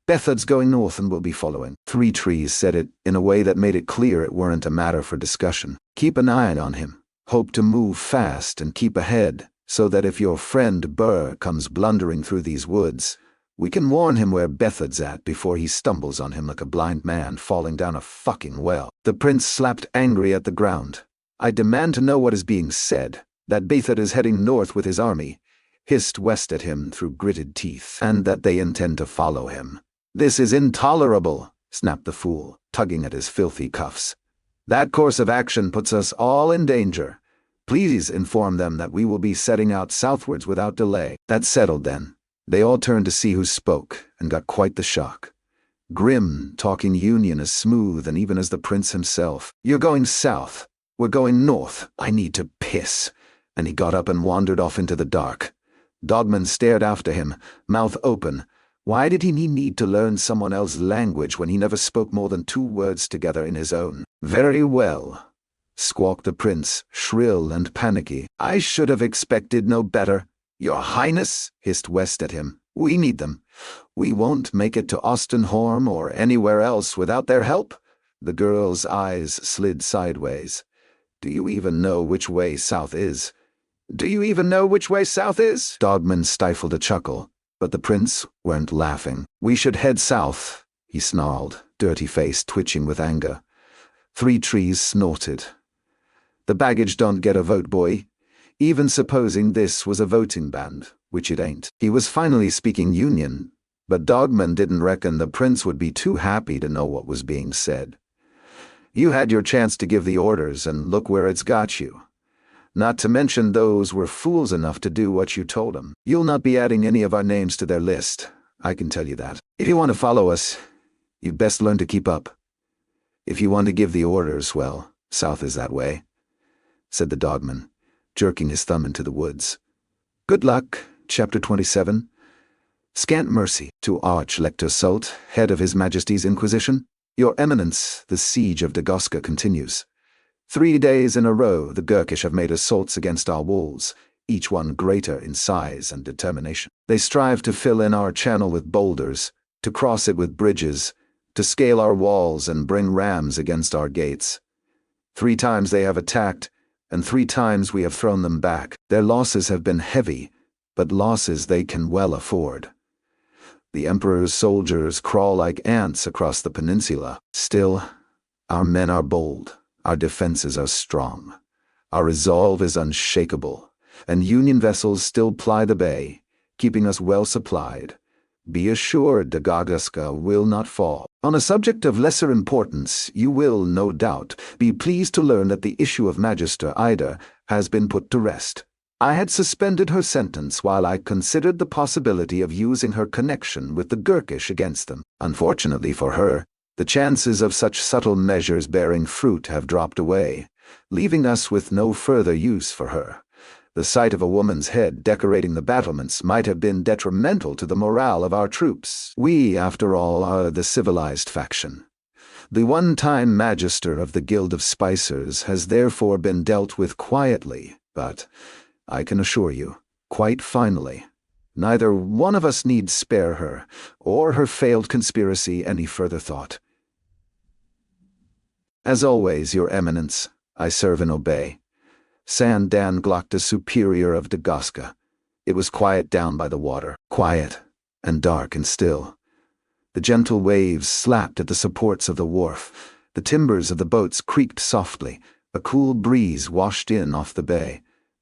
Bethod's going north and will be following. Three Trees said it in a way that made it clear it weren't a matter for discussion. Keep an eye on him. Hope to move fast and keep ahead, so that if your friend Burr comes blundering through these woods, we can warn him where Bethod's at before he stumbles on him like a blind man falling down a fucking well. The prince slapped angry at the ground. I demand to know what is being said. That Bethod is heading north with his army, hissed west at him through gritted teeth, and that they intend to follow him. This is intolerable, snapped the fool, tugging at his filthy cuffs. That course of action puts us all in danger. Please inform them that we will be setting out southwards without delay. That's settled then. They all turned to see who spoke, and got quite the shock. Grim, talking Union as smooth and even as the prince himself. You're going south. We're going north. I need to piss. And he got up and wandered off into the dark. Dogman stared after him, mouth open. Why did he need to learn someone else's language when he never spoke more than 2 words together in his own? Very well, squawked the prince, shrill and panicky. I should have expected no better. Your Highness, hissed West at him. We need them. We won't make it to Ostenholm or anywhere else without their help. The girl's eyes slid sideways. Do you even know which way south is? Do you even know which way south is? Dogman stifled a chuckle, but the prince weren't laughing. We should head south, he snarled, dirty face twitching with anger. Three Trees snorted. The baggage don't get a vote, boy. Even supposing this was a voting band, which it ain't. He was finally speaking Union, but Dogman didn't reckon the prince would be too happy to know what was being said. You had your chance to give the orders, and look where it's got you. Not to mention those were fools enough to do what you told them. You'll not be adding any of our names to their list, I can tell you that. If you want to follow us, you'd best learn to keep up. If you want to give the orders, well, south is that way, said the Dogman, jerking his thumb into the woods. Good luck, Chapter 27. Scant mercy to Arch-Lector Sult, head of His Majesty's Inquisition. Your Eminence, the siege of Dagosca continues. 3 days in a row the Gurkish have made assaults against our walls, each one greater in size and determination. They strive to fill in our channel with boulders, to cross it with bridges, to scale our walls and bring rams against our gates. 3 times they have attacked, and 3 times we have thrown them back. Their losses have been heavy, but losses they can well afford. The Emperor's soldiers crawl like ants across the peninsula. Still, our men are bold. Our defenses are strong. Our resolve is unshakable, and Union vessels still ply the bay, keeping us well supplied. Be assured Dagosca will not fall. On a subject of lesser importance, you will, no doubt, be pleased to learn that the issue of Magister Ida has been put to rest. I had suspended her sentence while I considered the possibility of using her connection with the Gurkish against them. Unfortunately for her, the chances of such subtle measures bearing fruit have dropped away, leaving us with no further use for her. The sight of a woman's head decorating the battlements might have been detrimental to the morale of our troops. We, after all, are the civilized faction. The one-time Magister of the Guild of Spicers has therefore been dealt with quietly, but, I can assure you, quite finally. Neither one of us need spare her, or her failed conspiracy any further thought. As always, Your Eminence, I serve and obey. Sandan Glokta, Superior of Dagosca. It was quiet down by the water, quiet and dark and still. The gentle waves slapped at the supports of the wharf. The timbers of the boats creaked softly. A cool breeze washed in off the bay.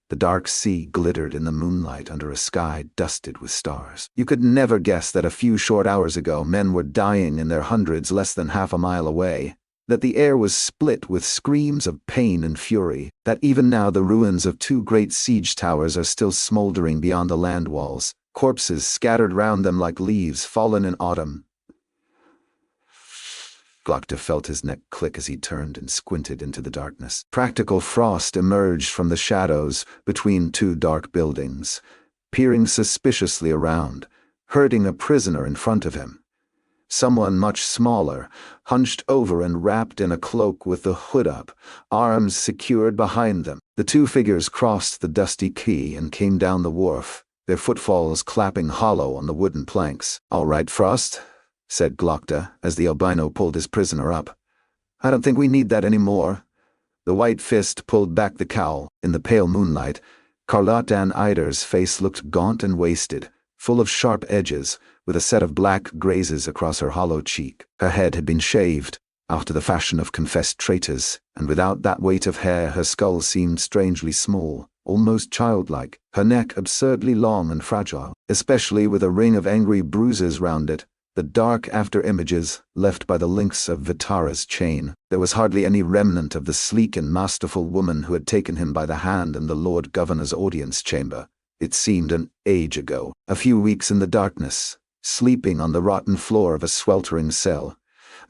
The dark sea glittered in the moonlight under a sky dusted with stars. You could never guess that a few short hours ago men were dying in their hundreds less than half a mile away, that the air was split with screams of pain and fury, that even now the ruins of 2 great siege towers are still smoldering beyond the land walls, corpses scattered round them like leaves fallen in autumn. Glokta felt his neck click as he turned and squinted into the darkness. Practical Frost emerged from the shadows between 2 dark buildings, peering suspiciously around, herding a prisoner in front of him. Someone much smaller, hunched over and wrapped in a cloak with the hood up, arms secured behind them. The 2 figures crossed the dusty quay and came down the wharf, their footfalls clapping hollow on the wooden planks. "All right, Frost," said Glokta as the albino pulled his prisoner up. "I don't think we need that anymore." The white fist pulled back the cowl. In the pale moonlight, Carlotta Eider's face looked gaunt and wasted, full of sharp edges, with a set of black grazes across her hollow cheek. Her head had been shaved, after the fashion of confessed traitors, and without that weight of hair her skull seemed strangely small, almost childlike, her neck absurdly long and fragile, especially with a ring of angry bruises round it, the dark after-images left by the links of Vitara's chain. There was hardly any remnant of the sleek and masterful woman who had taken him by the hand in the Lord Governor's audience chamber. It seemed an age ago, a few weeks in the darkness, sleeping on the rotten floor of a sweltering cell,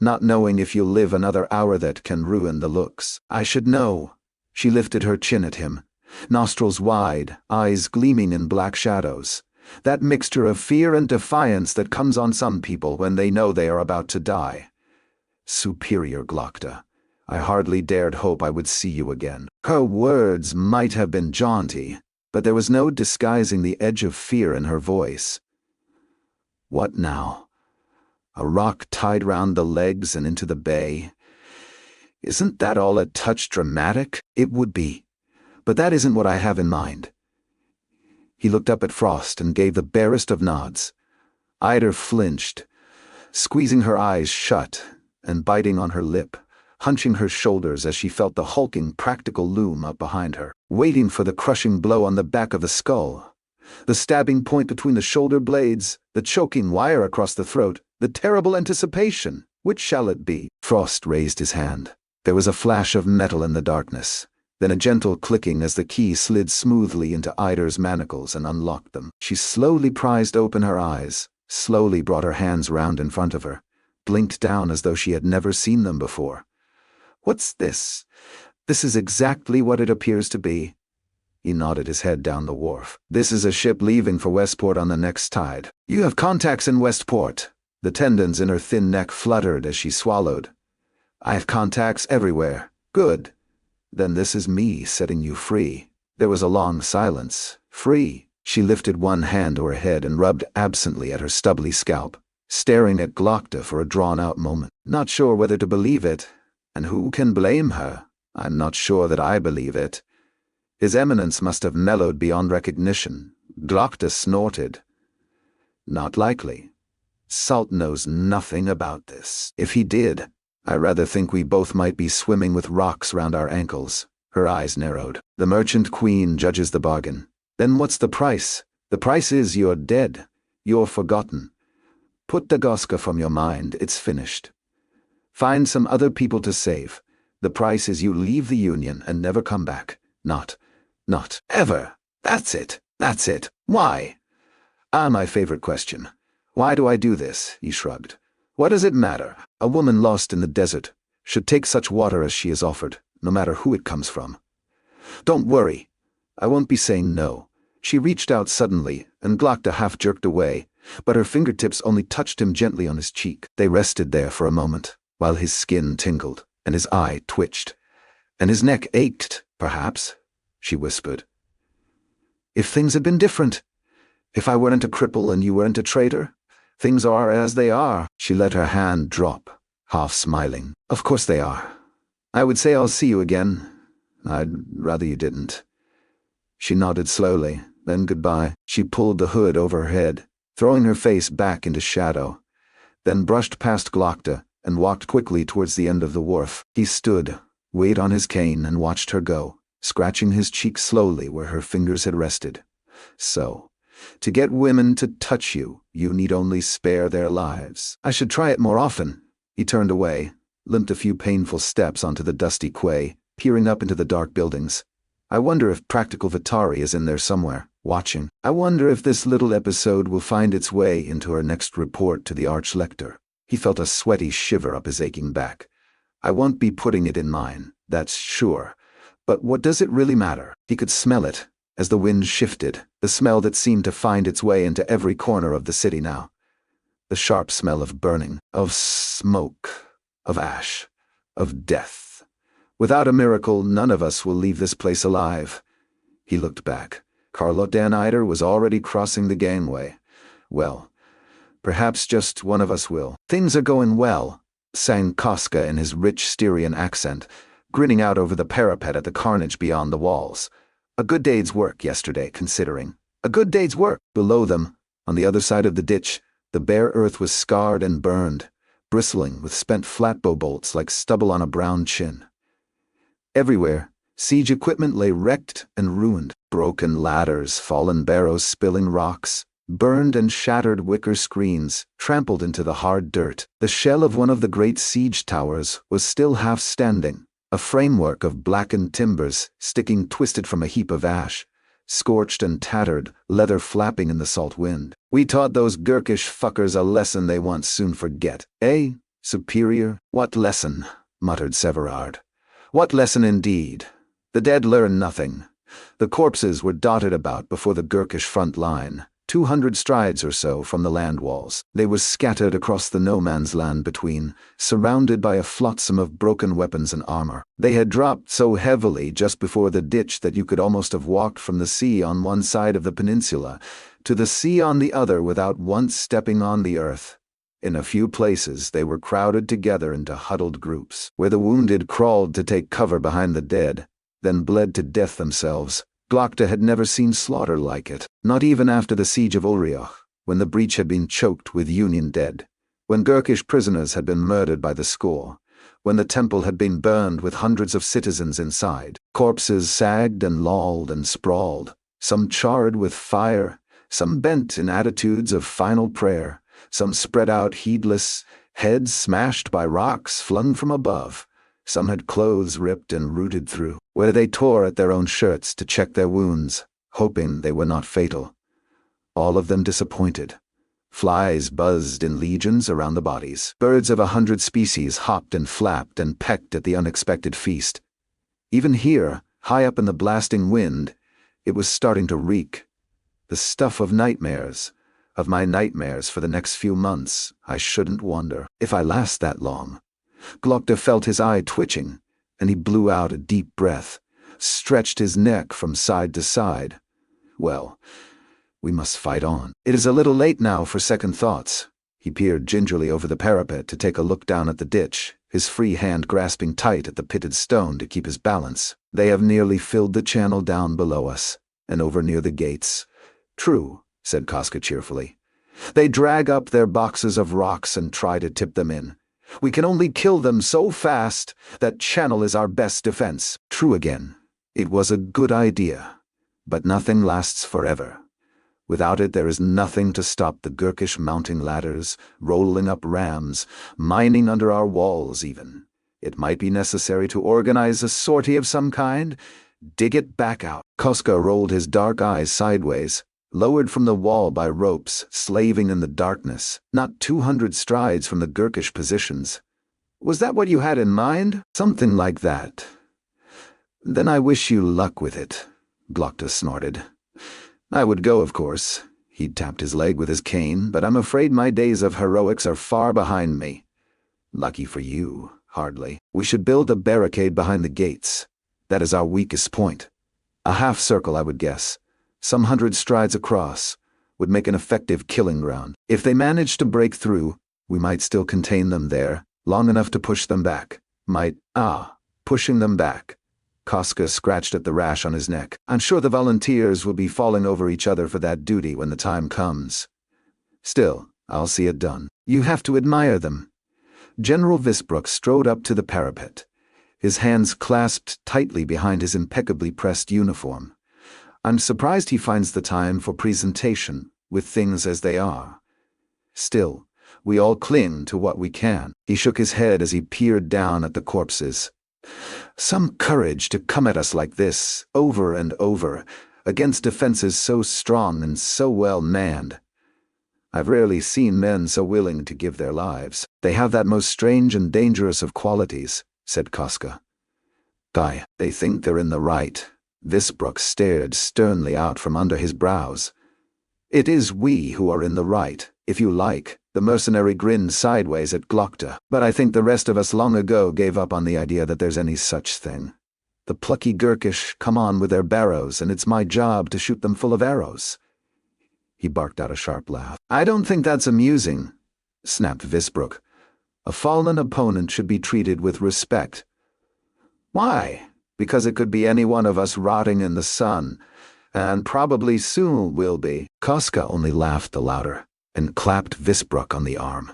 not knowing if you'll live another hour that can ruin the looks. "I should know." She lifted her chin at him, nostrils wide, eyes gleaming in black shadows. That mixture of fear and defiance that comes on some people when they know they are about to die. "Superior Glokta, I hardly dared hope I would see you again." Her words might have been jaunty, but there was no disguising the edge of fear in her voice. "What now? A rock tied round the legs and into the bay? Isn't that all a touch dramatic?" "It would be, but that isn't what I have in mind." He looked up at Frost and gave the barest of nods. Eider flinched, squeezing her eyes shut and biting on her lip, hunching her shoulders as she felt the hulking practical loom up behind her, waiting for the crushing blow on the back of the skull, the stabbing point between the shoulder blades, the choking wire across the throat, the terrible anticipation. Which shall it be? Frost raised his hand. There was a flash of metal in the darkness, then a gentle clicking as the key slid smoothly into Eider's manacles and unlocked them. She slowly prized open her eyes, slowly brought her hands round in front of her, blinked down as though she had never seen them before. "What's this?" "This is exactly what it appears to be." He nodded his head down the wharf. "This is a ship leaving for Westport on the next tide." "You have contacts in Westport." The tendons in her thin neck fluttered as she swallowed. "I have contacts everywhere." "Good. Then this is me setting you free." There was a long silence. "Free?" She lifted one hand to her head and rubbed absently at her stubbly scalp, staring at Glokta for a drawn-out moment. Not sure whether to believe it, and who can blame her? I'm not sure that I believe it. His Eminence must have mellowed beyond recognition. Glokta snorted. "Not likely. Salt knows nothing about this. If he did, I rather think we both might be swimming with rocks round our ankles." Her eyes narrowed. "The merchant queen judges the bargain. Then what's the price? The price is you're dead. You're forgotten. Put Dagoska from your mind, it's finished. Find some other people to save. The price is you leave the Union and never come back. Not ever. That's it. Why?" My favorite question. "Why do I do this?" he shrugged. "What does it matter? A woman lost in the desert should take such water as she is offered, no matter who it comes from." "Don't worry. I won't be saying no." She reached out suddenly, and Glokta half jerked away, but her fingertips only touched him gently on his cheek. They rested there for a moment, while his skin tingled, and his eye twitched, and his neck ached, perhaps, she whispered. "If things had been different, if I weren't a cripple and you weren't a traitor, things are as they are." She let her hand drop, half smiling. "Of course they are. I would say I'll see you again. I'd rather you didn't." She nodded slowly, then goodbye. She pulled the hood over her head, throwing her face back into shadow, then brushed past Glokta and walked quickly towards the end of the wharf. He stood, weight on his cane, and watched her go, scratching his cheek slowly where her fingers had rested. "So, to get women to touch you, you need only spare their lives. I should try it more often." He turned away, limped a few painful steps onto the dusty quay, peering up into the dark buildings. "I wonder if practical Vitari is in there somewhere, watching. I wonder if this little episode will find its way into her next report to the Archlector." He felt a sweaty shiver up his aching back. "I won't be putting it in mine, that's sure. But what does it really matter?" He could smell it as the wind shifted, the smell that seemed to find its way into every corner of the city now. The sharp smell of burning, of smoke, of ash, of death. "Without a miracle, none of us will leave this place alive." He looked back. Carlotta Eider was already crossing the gangway. Well, Perhaps just one of us will. Things are going well, sang Koska in his rich Styrian accent, grinning out over the parapet at the carnage beyond the walls. A good day's work yesterday, considering. A good day's work. Below them, on the other side of the ditch, the bare earth was scarred and burned, bristling with spent flatbow bolts like stubble on a brown chin. Everywhere, siege equipment lay wrecked and ruined. Broken ladders, fallen barrows spilling rocks, burned and shattered wicker screens, trampled into the hard dirt. The shell of one of the great siege towers was still half standing, a framework of blackened timbers sticking twisted from a heap of ash, scorched and tattered, leather flapping in the salt wind. We taught those Gurkish fuckers a lesson they won't soon forget. Eh, superior? What lesson? Muttered Severard. What lesson indeed? The dead learn nothing. The corpses were dotted about before the Gurkish front line, 200 strides or so from the land walls. They were scattered across the no-man's land between, surrounded by a flotsam of broken weapons and armor. They had dropped so heavily just before the ditch that you could almost have walked from the sea on one side of the peninsula to the sea on the other without once stepping on the earth. In a few places they were crowded together into huddled groups, where the wounded crawled to take cover behind the dead, then bled to death themselves. Glokta had never seen slaughter like it, not even after the siege of Ulrioch, when the breach had been choked with Union dead, when Gurkish prisoners had been murdered by the score, when the temple had been burned with hundreds of citizens inside. Corpses sagged and lolled and sprawled, some charred with fire, some bent in attitudes of final prayer, some spread out heedless, heads smashed by rocks flung from above. Some had clothes ripped and rooted through, where they tore at their own shirts to check their wounds, hoping they were not fatal. All of them disappointed. Flies buzzed in legions around the bodies. Birds of 100 species hopped and flapped and pecked at the unexpected feast. Even here, high up in the blasting wind, it was starting to reek. The stuff of nightmares. Of my nightmares for the next few months, I shouldn't wonder if I last that long. Glokta felt his eye twitching, and he blew out a deep breath, stretched his neck from side to side. Well, we must fight on. It is a little late now for second thoughts. He peered gingerly over the parapet to take a look down at the ditch, his free hand grasping tight at the pitted stone to keep his balance. They have nearly filled the channel down below us, and over near the gates. True, said Koska cheerfully. They drag up their boxes of rocks and try to tip them in. We can only kill them so fast that channel is our best defense. True again. It was a good idea. But nothing lasts forever. Without it there is nothing to stop the Gurkish mounting ladders, rolling up rams, mining under our walls even. It might be necessary to organize a sortie of some kind. Dig it back out. Koska rolled his dark eyes sideways, lowered from the wall by ropes, slaving in the darkness, not 200 strides from the Gurkish positions. Was that what you had in mind? Something like that. Then I wish you luck with it, Glokta snorted. I would go, of course. He'd tapped his leg with his cane, but I'm afraid my days of heroics are far behind me. Lucky for you, hardly. We should build a barricade behind the gates. That is our weakest point. A half circle, I would guess. Some 100 strides across, would make an effective killing ground. If they managed to break through, we might still contain them there, long enough to push them back. Pushing them back. Koska scratched at the rash on his neck. I'm sure the volunteers will be falling over each other for that duty when the time comes. Still, I'll see it done. You have to admire them. General Visbrook strode up to the parapet, his hands clasped tightly behind his impeccably pressed uniform. I'm surprised he finds the time for presentation, with things as they are. Still, we all cling to what we can. He shook his head as he peered down at the corpses. Some courage to come at us like this, over and over, against defenses so strong and so well manned. I've rarely seen men so willing to give their lives. They have that most strange and dangerous of qualities, said Koska. They think they're in the right. Visbrook stared sternly out from under his brows. It is we who are in the right, if you like. The mercenary grinned sideways at Glokta, but I think the rest of us long ago gave up on the idea that there's any such thing. The plucky Gurkish come on with their barrows, and it's my job to shoot them full of arrows. He barked out a sharp laugh. I don't think that's amusing, snapped Visbrook. A fallen opponent should be treated with respect. Why? Because it could be any one of us rotting in the sun, and probably soon will be. Koska only laughed the louder and clapped Visbrook on the arm.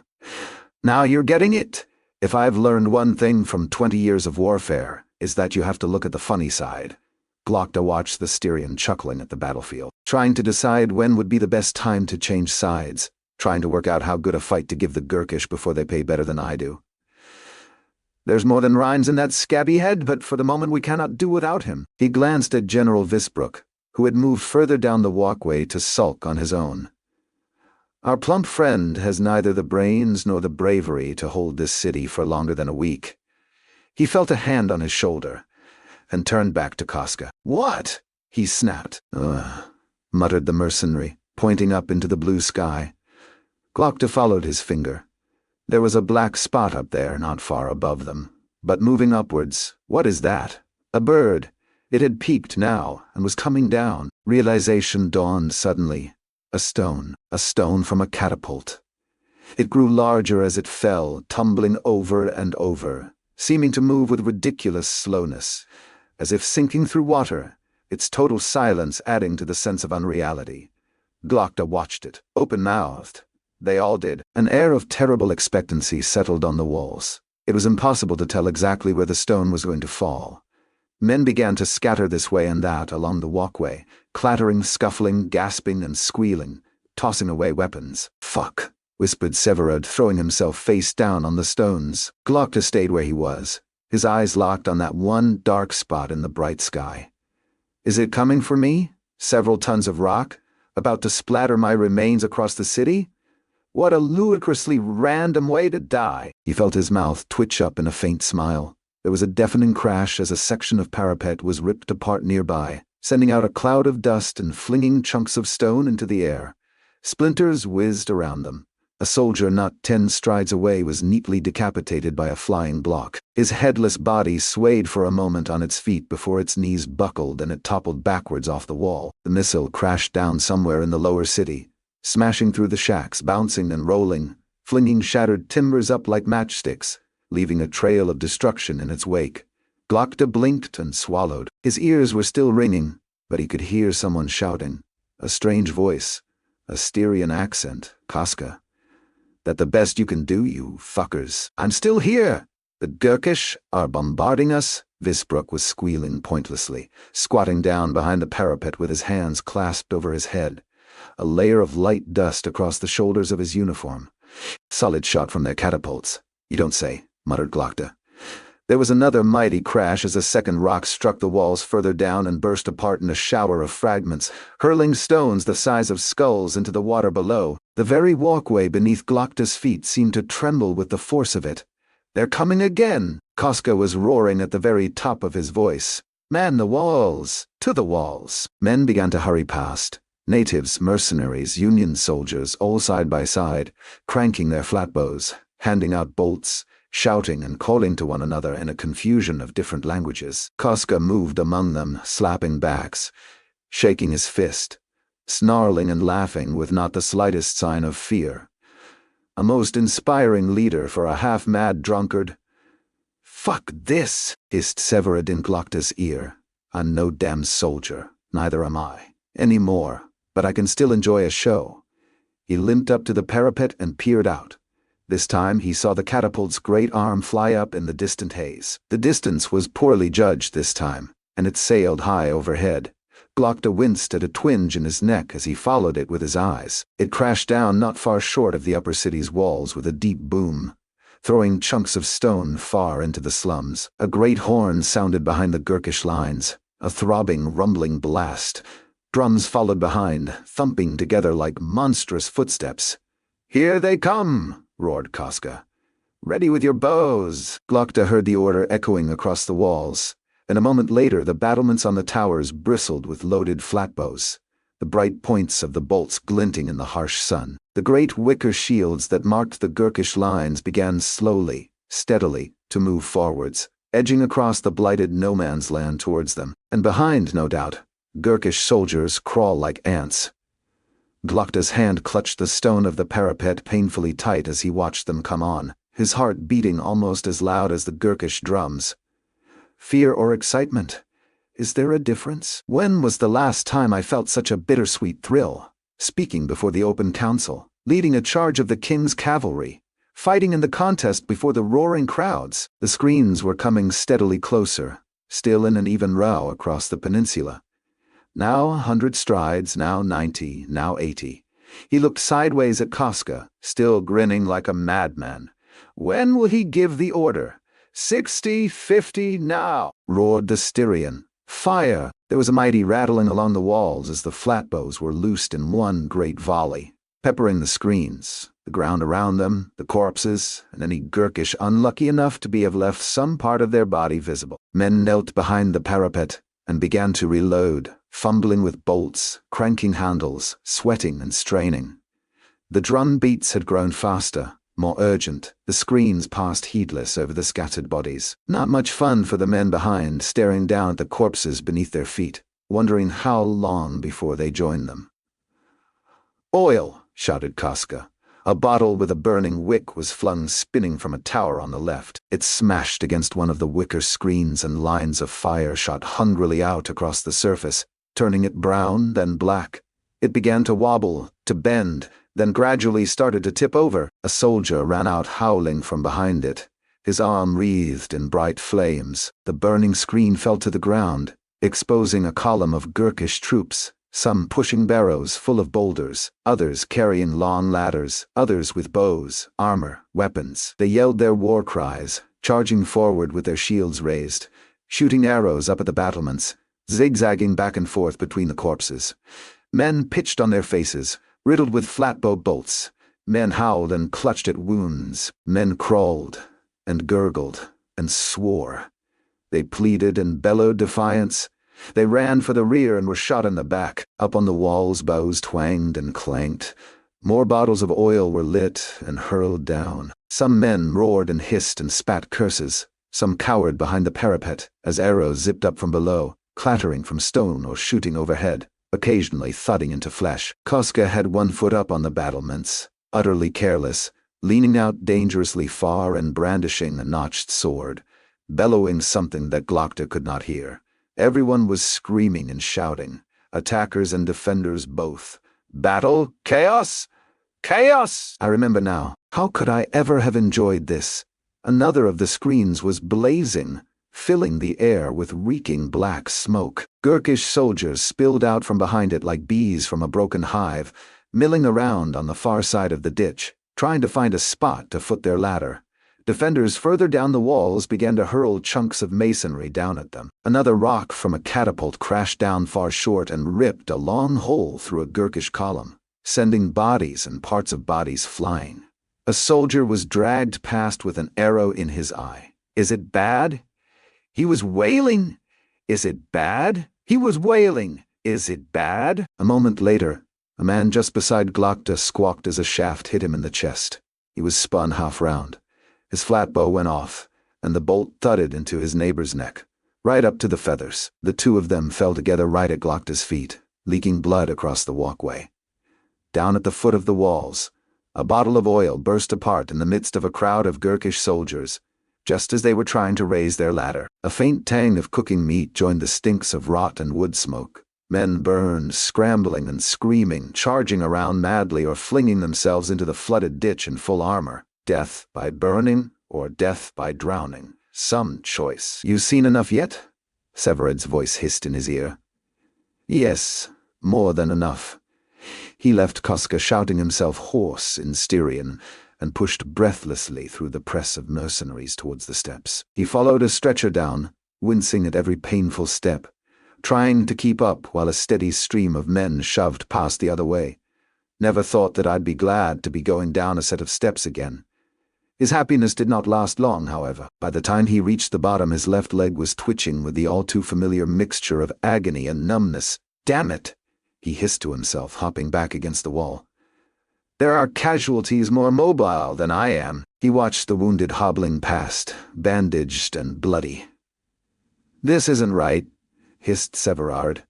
Now you're getting it. If I've learned one thing from 20 years of warfare, is that you have to look at the funny side. Glokta watched the Styrian chuckling at the battlefield, trying to decide when would be the best time to change sides, trying to work out how good a fight to give the Gurkish before they pay better than I do. There's more than Rhines in that scabby head, but for the moment we cannot do without him. He glanced at General Visbrook, who had moved further down the walkway to sulk on his own. Our plump friend has neither the brains nor the bravery to hold this city for longer than a week. He felt a hand on his shoulder, and turned back to Koska. What? He snapped. Muttered the mercenary, pointing up into the blue sky. Glokta followed his finger. There was a black spot up there, not far above them. But moving upwards, what is that? A bird. It had peaked now, and was coming down. Realization dawned suddenly. A stone from a catapult. It grew larger as it fell, tumbling over and over, seeming to move with ridiculous slowness, as if sinking through water, its total silence adding to the sense of unreality. Glokta watched it, open-mouthed. They all did. An air of terrible expectancy settled on the walls. It was impossible to tell exactly where the stone was going to fall. Men began to scatter this way and that along the walkway, clattering, scuffling, gasping, and squealing, tossing away weapons. Fuck, whispered Severud, throwing himself face down on the stones. Glokta stayed where he was, his eyes locked on that one dark spot in the bright sky. Is it coming for me? Several tons of rock? About to splatter my remains across the city? What a ludicrously random way to die. He felt his mouth twitch up in a faint smile. There was a deafening crash as a section of parapet was ripped apart nearby, sending out a cloud of dust and flinging chunks of stone into the air. Splinters whizzed around them. A soldier not 10 strides away was neatly decapitated by a flying block. His headless body swayed for a moment on its feet before its knees buckled and it toppled backwards off the wall. The missile crashed down somewhere in the lower city, smashing through the shacks, bouncing and rolling, flinging shattered timbers up like matchsticks, leaving a trail of destruction in its wake. Glokta blinked and swallowed. His ears were still ringing, but he could hear someone shouting. A strange voice, a Styrian accent, Koska. That the best you can do, you fuckers. I'm still here. The Gurkish are bombarding us. Visbrook was squealing pointlessly, squatting down behind the parapet with his hands clasped over his head, a layer of light dust across the shoulders of his uniform. Solid shot from their catapults. You don't say, muttered Glokta. There was another mighty crash as a second rock struck the walls further down and burst apart in a shower of fragments, hurling stones the size of skulls into the water below. The very walkway beneath Glokta's feet seemed to tremble with the force of it. They're coming again! Koska was roaring at the very top of his voice. Man the walls! To the walls! Men began to hurry past. Natives, mercenaries, Union soldiers, all side by side, cranking their flatbows, handing out bolts, shouting and calling to one another in a confusion of different languages. Koska moved among them, slapping backs, shaking his fist, snarling and laughing with not the slightest sign of fear. A most inspiring leader for a half-mad drunkard. Fuck this, hissed Severud in Glokta's ear. I'm no damn soldier, neither am I, anymore, but I can still enjoy a show. He limped up to the parapet and peered out. This time he saw the catapult's great arm fly up in the distant haze. The distance was poorly judged this time, and it sailed high overhead. Glokta winced at a twinge in his neck as he followed it with his eyes. It crashed down not far short of the upper city's walls with a deep boom, throwing chunks of stone far into the slums. A great horn sounded behind the Gurkish lines, a throbbing, rumbling blast. Drums followed behind, thumping together like monstrous footsteps. Here they come! Roared Koska. Ready with your bows! Glokta heard the order echoing across the walls, and a moment later the battlements on the towers bristled with loaded flatbows, the bright points of the bolts glinting in the harsh sun. The great wicker shields that marked the Gurkish lines began slowly, steadily, to move forwards, edging across the blighted no-man's land towards them, and behind, no doubt, Gurkish soldiers crawl like ants. Glokta's hand clutched the stone of the parapet painfully tight as he watched them come on, his heart beating almost as loud as the Gurkish drums. Fear or excitement? Is there a difference? When was the last time I felt such a bittersweet thrill? Speaking before the open council, leading a charge of the king's cavalry, fighting in the contest before the roaring crowds. The screens were coming steadily closer, still in an even row across the peninsula. Now 100 strides, now 90, now 80. He looked sideways at Casca, still grinning like a madman. When will he give the order? 60, 50, now, roared the Styrian. Fire! There was a mighty rattling along the walls as the flatbows were loosed in one great volley, peppering the screens, the ground around them, the corpses, and any Gurkish unlucky enough to have left some part of their body visible. Men knelt behind the parapet and began to reload, fumbling with bolts, cranking handles, sweating and straining. The drum beats had grown faster, more urgent. The screens passed heedless over the scattered bodies. Not much fun for the men behind, staring down at the corpses beneath their feet, wondering how long before they joined them. "Oil!" shouted Casca. A bottle with a burning wick was flung spinning from a tower on the left. It smashed against one of the wicker screens and lines of fire shot hungrily out across the surface, turning it brown, then black. It began to wobble, to bend, then gradually started to tip over. A soldier ran out howling from behind it, his arm wreathed in bright flames. The burning screen fell to the ground, exposing a column of Gurkish troops, some pushing barrows full of boulders, others carrying long ladders, others with bows, armor, weapons. They yelled their war cries, charging forward with their shields raised, shooting arrows up at the battlements, zigzagging back and forth between the corpses. Men pitched on their faces, riddled with flatbow bolts. Men howled and clutched at wounds. Men crawled and gurgled and swore. They pleaded and bellowed defiance. They ran for the rear and were shot in the back. Up on the walls, bows twanged and clanked. More bottles of oil were lit and hurled down. Some men roared and hissed and spat curses. Some cowered behind the parapet as arrows zipped up from below, clattering from stone or shooting overhead, occasionally thudding into flesh. Casca had one foot up on the battlements, utterly careless, leaning out dangerously far and brandishing a notched sword, bellowing something that Glokta could not hear. Everyone was screaming and shouting, attackers and defenders both. Battle? Chaos? Chaos! I remember now. How could I ever have enjoyed this? Another of the screens was blazing, filling the air with reeking black smoke. Gurkish soldiers spilled out from behind it like bees from a broken hive, milling around on the far side of the ditch, trying to find a spot to foot their ladder. Defenders further down the walls began to hurl chunks of masonry down at them. Another rock from a catapult crashed down far short and ripped a long hole through a Gurkish column, sending bodies and parts of bodies flying. A soldier was dragged past with an arrow in his eye. Is it bad? He was wailing. Is it bad? He was wailing. Is it bad? A moment later, a man just beside Glokta squawked as a shaft hit him in the chest. He was spun half round. His flatbow went off, and the bolt thudded into his neighbor's neck, right up to the feathers. The two of them fell together right at Glokta's feet, leaking blood across the walkway. Down at the foot of the walls, a bottle of oil burst apart in the midst of a crowd of Gurkish soldiers, just as they were trying to raise their ladder. A faint tang of cooking meat joined the stinks of rot and wood smoke. Men burned, scrambling and screaming, charging around madly or flinging themselves into the flooded ditch in full armor. Death by burning or death by drowning. Some choice. You seen enough yet? Severid's voice hissed in his ear. Yes, more than enough. He left Casca shouting himself hoarse in Styrian and pushed breathlessly through the press of mercenaries towards the steps. He followed a stretcher down, wincing at every painful step, trying to keep up while a steady stream of men shoved past the other way. Never thought that I'd be glad to be going down a set of steps again. His happiness did not last long, however. By the time he reached the bottom, his left leg was twitching with the all-too-familiar mixture of agony and numbness. Damn it! He hissed to himself, hopping back against the wall. There are casualties more mobile than I am. He watched the wounded hobbling past, bandaged and bloody. This isn't right, hissed Severard.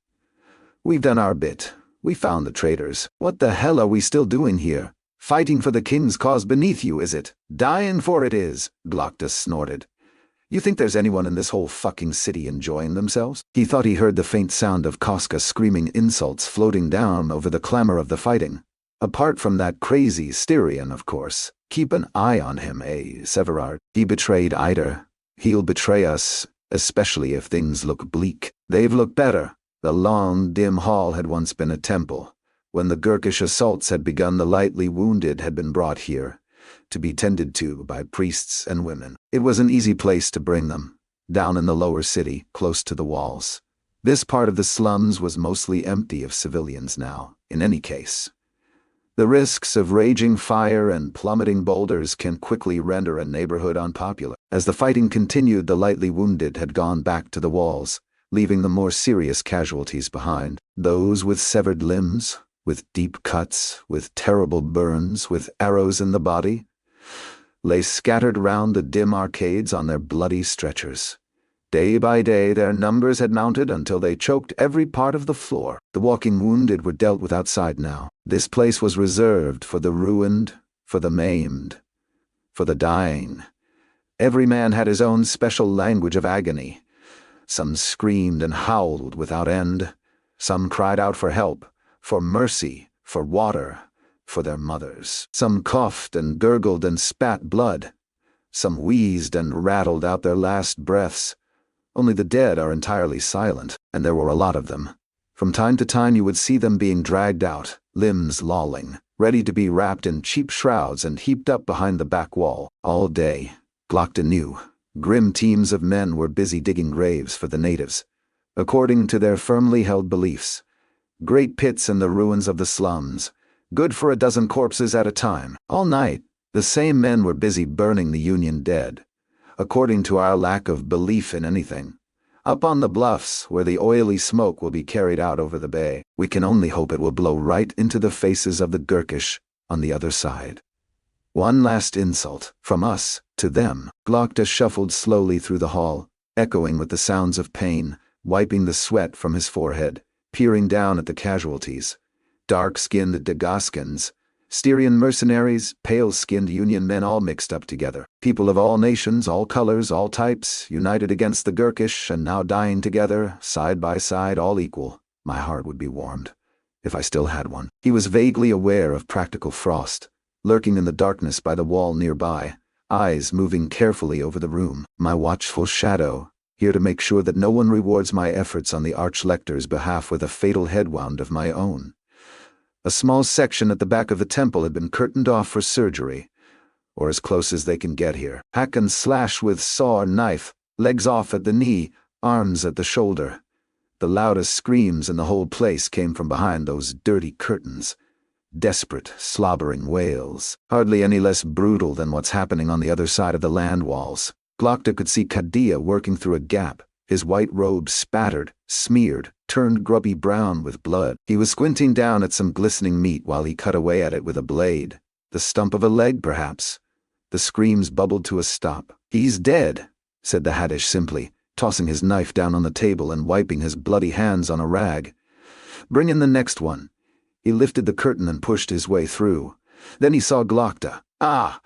We've done our bit. We found the traitors. What the hell are we still doing here? Fighting for the king's cause beneath you, is it? Dying for it is, Glokta snorted. You think there's anyone in this whole fucking city enjoying themselves? He thought he heard the faint sound of Koska screaming insults floating down over the clamor of the fighting. Apart from that crazy Styrian, of course. Keep an eye on him, Severard. He betrayed Eider. He'll betray us, especially if things look bleak. They've looked better. The long, dim hall had once been a temple. When the Gurkish assaults had begun, the lightly wounded had been brought here, to be tended to by priests and women. It was an easy place to bring them, down in the lower city, close to the walls. This part of the slums was mostly empty of civilians now, in any case. The risks of raging fire and plummeting boulders can quickly render a neighborhood unpopular. As the fighting continued, the lightly wounded had gone back to the walls, leaving the more serious casualties behind. Those with severed limbs, with deep cuts, with terrible burns, with arrows in the body, lay scattered round the dim arcades on their bloody stretchers. Day by day their numbers had mounted until they choked every part of the floor. The walking wounded were dealt with outside now. This place was reserved for the ruined, for the maimed, for the dying. Every man had his own special language of agony. Some screamed and howled without end. Some cried out for help, for mercy, for water, for their mothers. Some coughed and gurgled and spat blood. Some wheezed and rattled out their last breaths. Only the dead are entirely silent, and there were a lot of them. From time to time you would see them being dragged out, limbs lolling, ready to be wrapped in cheap shrouds and heaped up behind the back wall. All day, Glokta knew, grim teams of men were busy digging graves for the natives, according to their firmly held beliefs. Great pits in the ruins of the slums, good for a dozen corpses at a time. All night, the same men were busy burning the Union dead, according to our lack of belief in anything. Up on the bluffs, where the oily smoke will be carried out over the bay, we can only hope it will blow right into the faces of the Gurkish on the other side. One last insult, from us to them. Glokta shuffled slowly through the hall, echoing with the sounds of pain, wiping the sweat from his forehead, peering down at the casualties. Dark-skinned Dagaskans, Styrian mercenaries, pale-skinned Union men all mixed up together. People of all nations, all colors, all types, united against the Gurkish and now dying together, side by side, all equal. My heart would be warmed, if I still had one. He was vaguely aware of practical frost, lurking in the darkness by the wall nearby, eyes moving carefully over the room. My watchful shadow, here to make sure that no one rewards my efforts on the Archlector's behalf with a fatal headwound of my own. A small section at the back of the temple had been curtained off for surgery, or as close as they can get here. Hack and slash with saw or knife, legs off at the knee, arms at the shoulder. The loudest screams in the whole place came from behind those dirty curtains. Desperate, slobbering wails, hardly any less brutal than what's happening on the other side of the land walls. Glokta could see Kadia working through a gap, his white robe spattered, smeared, turned grubby brown with blood. He was squinting down at some glistening meat while he cut away at it with a blade. The stump of a leg, perhaps. The screams bubbled to a stop. "He's dead," said the Haddish simply, tossing his knife down on the table and wiping his bloody hands on a rag. "Bring in the next one." He lifted the curtain and pushed his way through. Then he saw Glokta. "Ah,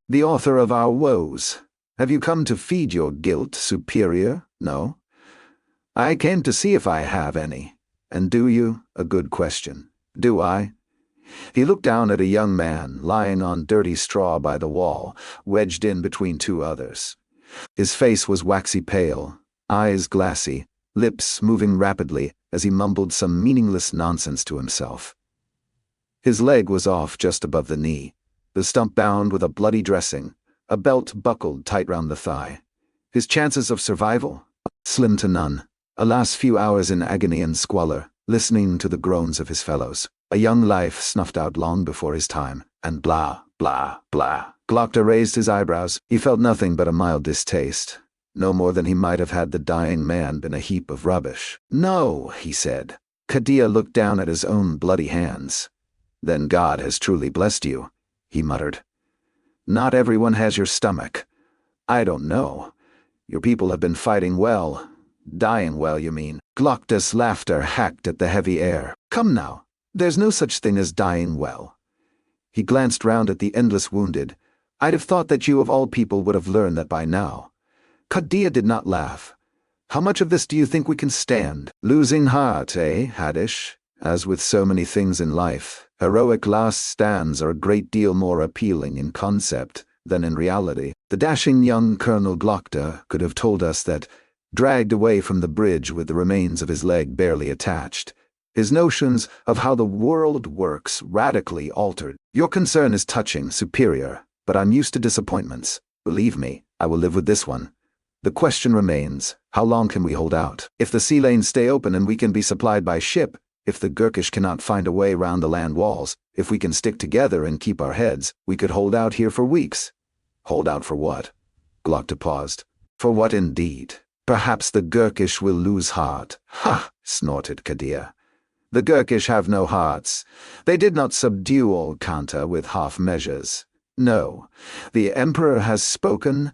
the author of our woes. Have you come to feed your guilt, superior? No? I came to see if I have any. And do you? A good question. Do I?" He looked down at a young man lying on dirty straw by the wall, wedged in between two others. His face was waxy pale, eyes glassy, lips moving rapidly as he mumbled some meaningless nonsense to himself. His leg was off just above the knee, the stump bound with a bloody dressing, a belt buckled tight round the thigh. His chances of survival? Slim to none. A last few hours in agony and squalor, listening to the groans of his fellows. A young life snuffed out long before his time, and blah, blah, blah. Glokta raised his eyebrows. He felt nothing but a mild distaste. No more than he might have had the dying man been a heap of rubbish. "No," he said. Kadia looked down at his own bloody hands. "Then God has truly blessed you," he muttered. "Not everyone has your stomach. I don't know. Your people have been fighting well. Dying well, you mean." Glokta's laughter hacked at the heavy air. "Come now. There's no such thing as dying well. He glanced round at the endless wounded. I'd have thought that you of all people would have learned that by now. Ardee did not laugh. How much of this do you think we can stand? Losing heart, eh, Haddish? As with so many things in life, heroic last stands are a great deal more appealing in concept than in reality. The dashing young Colonel Glokta could have told us that, dragged away from the bridge with the remains of his leg barely attached, his notions of how the world works radically altered. Your concern is touching, superior, but I'm used to disappointments. Believe me, I will live with this one. The question remains, how long can we hold out? If the sea lanes stay open and we can be supplied by ship, if the Gurkish cannot find a way round the land walls, if we can stick together and keep our heads, we could hold out here for weeks. Hold out for what? Glokta paused. For what indeed? Perhaps the Gurkish will lose heart. Ha! Snorted Ardee. The Gurkish have no hearts. They did not subdue old Kanta with half measures. No, the Emperor has spoken,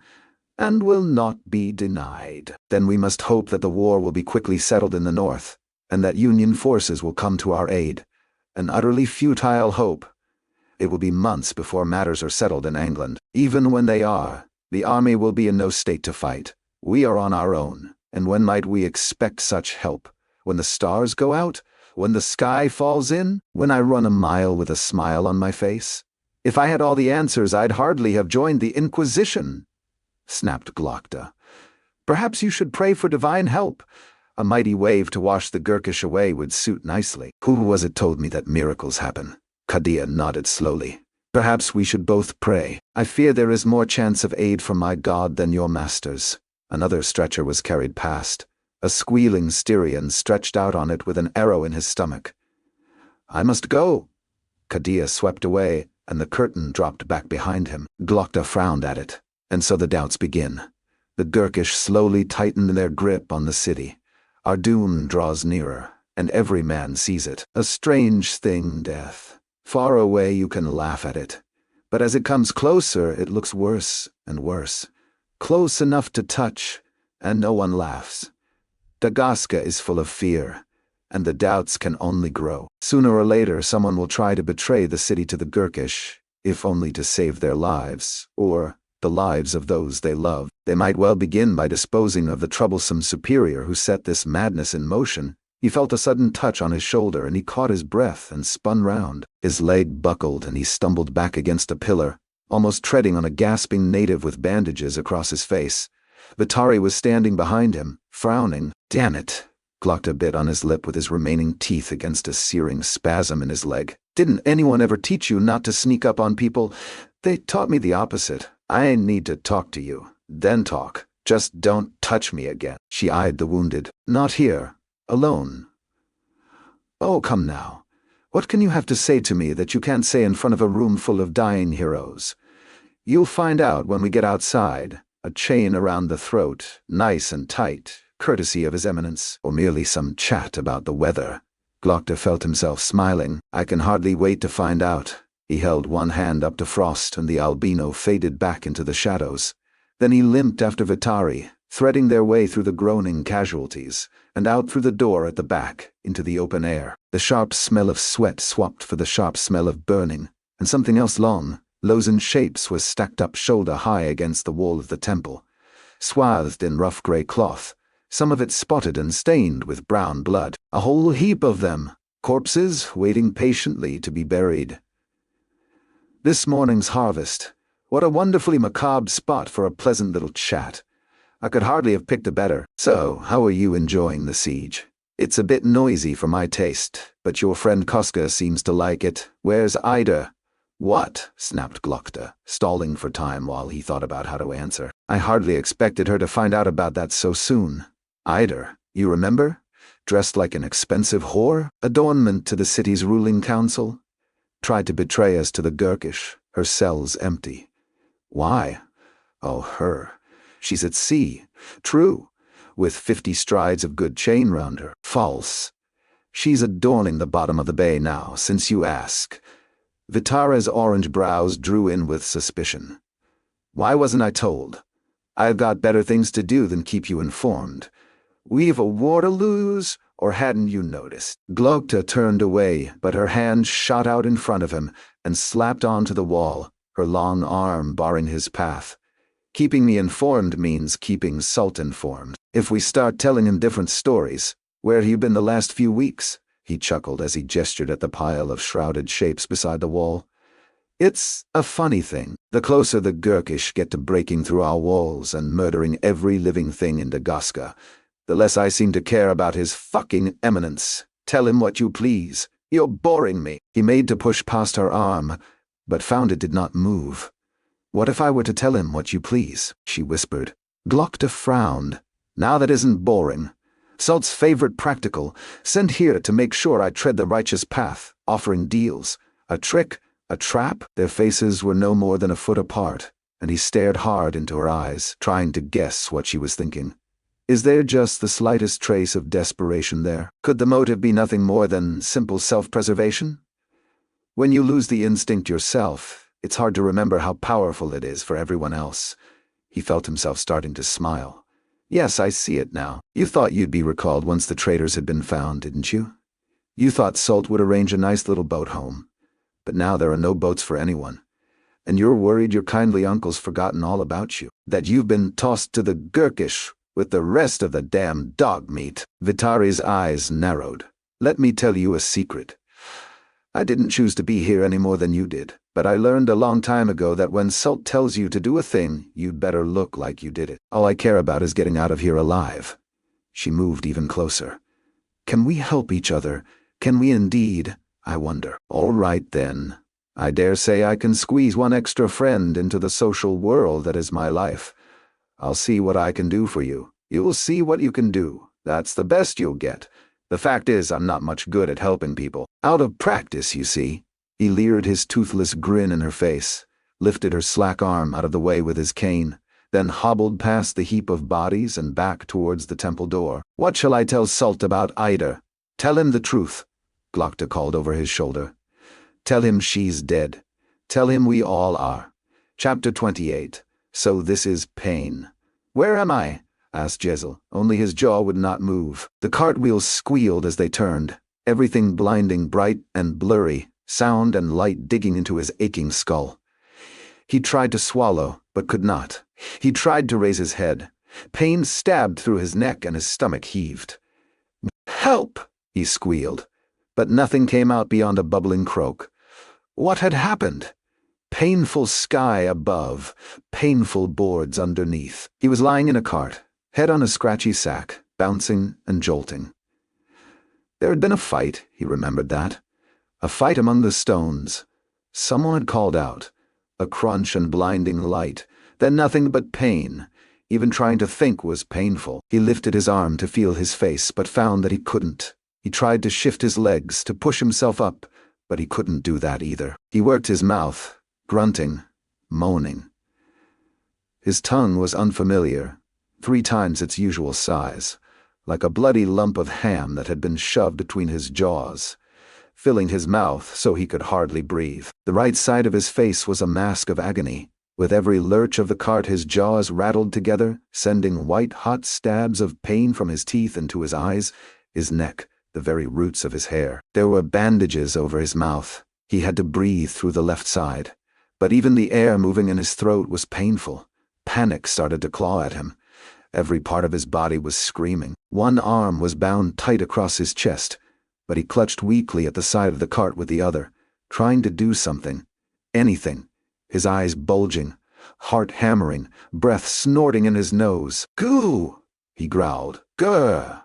and will not be denied. Then we must hope that the war will be quickly settled in the north, and that Union forces will come to our aid. An utterly futile hope. It will be months before matters are settled in Angland. Even when they are, the army will be in no state to fight. We are on our own, and when might we expect such help? When the stars go out? When the sky falls in? When I run a mile with a smile on my face? If I had all the answers, I'd hardly have joined the Inquisition, snapped Glokta. Perhaps you should pray for divine help. A mighty wave to wash the Gurkish away would suit nicely. Who was it told me that miracles happen? Ardee nodded slowly. Perhaps we should both pray. I fear there is more chance of aid from my god than your master's. Another stretcher was carried past. A squealing Styrian stretched out on it with an arrow in his stomach. I must go. Ardee swept away, and the curtain dropped back behind him. Glokta frowned at it. And so the doubts begin. The Gurkish slowly tighten their grip on the city. Our doom draws nearer, and every man sees it. A strange thing, death. Far away you can laugh at it. But as it comes closer, it looks worse and worse. Close enough to touch, and no one laughs. Dagaska is full of fear, and the doubts can only grow. Sooner or later, someone will try to betray the city to the Gurkish, if only to save their lives, or the lives of those they love. They might well begin by disposing of the troublesome superior who set this madness in motion. He felt a sudden touch on his shoulder, and he caught his breath and spun round. His leg buckled, and he stumbled back against a pillar, almost treading on a gasping native with bandages across his face. Vitari was standing behind him, frowning. Damn it! Glokta bit on his lip with his remaining teeth against a searing spasm in his leg. Didn't anyone ever teach you not to sneak up on people? They taught me the opposite. I need to talk to you. Then talk. Just don't touch me again. She eyed the wounded. Not here. Alone. Oh, come now. What can you have to say to me that you can't say in front of a room full of dying heroes? You'll find out when we get outside. A chain around the throat, nice and tight, courtesy of His Eminence, or merely some chat about the weather. Glokta felt himself smiling. I can hardly wait to find out. He held one hand up to Frost, and the albino faded back into the shadows. Then he limped after Vitari, threading their way through the groaning casualties, and out through the door at the back, into the open air. The sharp smell of sweat swapped for the sharp smell of burning, and something else long, lozenge shapes was stacked up shoulder-high against the wall of the temple, swathed in rough grey cloth, some of it spotted and stained with brown blood. A whole heap of them, corpses waiting patiently to be buried. This morning's harvest. What a wonderfully macabre spot for a pleasant little chat. I could hardly have picked a better. So, how are you enjoying the siege? It's a bit noisy for my taste, but your friend Koska seems to like it. Where's Ida? What? Snapped Glokta, stalling for time while he thought about how to answer. I hardly expected her to find out about that so soon. Ida, you remember? Dressed like an expensive whore? Adornment to the city's ruling council? Tried to betray us to the Gurkish, her cells empty. Why? Oh, her. She's at sea. True. With 50 strides of good chain round her. False. She's adorning the bottom of the bay now, since you ask. Vitara's orange brows drew in with suspicion. Why wasn't I told? I've got better things to do than keep you informed. We've a war to lose, Or hadn't you noticed? Glokta turned away, but her hand shot out in front of him and slapped onto the wall, her long arm barring his path. Keeping me informed means keeping Salt informed. If we start telling him different stories, where have you been the last few weeks? He chuckled as he gestured at the pile of shrouded shapes beside the wall. It's a funny thing. The closer the Gurkish get to breaking through our walls and murdering every living thing in Dagaska, the less I seem to care about his fucking eminence. Tell him what you please. You're boring me. He made to push past her arm, but found it did not move. What if I were to tell him what you please? She whispered. Glokta frowned. Now that isn't boring. Salt's favorite practical, sent here to make sure I tread the righteous path, offering deals. A trick, a trap. Their faces were no more than a foot apart, and he stared hard into her eyes, trying to guess what she was thinking. Is there just the slightest trace of desperation there? Could the motive be nothing more than simple self-preservation? When you lose the instinct yourself, it's hard to remember how powerful it is for everyone else. He felt himself starting to smile. Yes, I see it now. You thought you'd be recalled once the traitors had been found, didn't you? You thought Salt would arrange a nice little boat home. But now there are no boats for anyone. And you're worried your kindly uncle's forgotten all about you. That you've been tossed to the Gurkish with the rest of the damn dog meat. Vitari's eyes narrowed. Let me tell you a secret. I didn't choose to be here any more than you did, but I learned a long time ago that when Salt tells you to do a thing, you'd better look like you did it. All I care about is getting out of here alive. She moved even closer. Can we help each other? Can we indeed? I wonder. All right then. I dare say I can squeeze one extra friend into the social world that is my life. I'll see what I can do for you. You'll see what you can do. That's the best you'll get. The fact is, I'm not much good at helping people. Out of practice, you see. He leered his toothless grin in her face, lifted her slack arm out of the way with his cane, then hobbled past the heap of bodies and back towards the temple door. What shall I tell Salt about Ida? Tell him the truth, Glokta called over his shoulder. Tell him she's dead. Tell him we all are. Chapter 28. So this is pain. Where am I? Asked Jezal, only his jaw would not move. The cartwheels squealed as they turned, everything blinding bright and blurry, sound and light digging into his aching skull. He tried to swallow, but could not. He tried to raise his head. Pain stabbed through his neck and his stomach heaved. Help! He squealed, but nothing came out beyond a bubbling croak. What had happened? Painful sky above, painful boards underneath. He was lying in a cart, head on a scratchy sack, bouncing and jolting. There had been a fight, he remembered that. A fight among the stones. Someone had called out. A crunch and blinding light, then nothing but pain. Even trying to think was painful. He lifted his arm to feel his face, but found that he couldn't. He tried to shift his legs, to push himself up, but he couldn't do that either. He worked his mouth, grunting, moaning. His tongue was unfamiliar, 3 times its usual size, like a bloody lump of ham that had been shoved between his jaws, filling his mouth so he could hardly breathe. The right side of his face was a mask of agony. With every lurch of the cart his jaws rattled together, sending white-hot stabs of pain from his teeth into his eyes, his neck, the very roots of his hair. There were bandages over his mouth. He had to breathe through the left side. But even the air moving in his throat was painful. Panic started to claw at him. Every part of his body was screaming. One arm was bound tight across his chest, but he clutched weakly at the side of the cart with the other, trying to do something. Anything. His eyes bulging, heart hammering, breath snorting in his nose. Goo! He growled. Grr!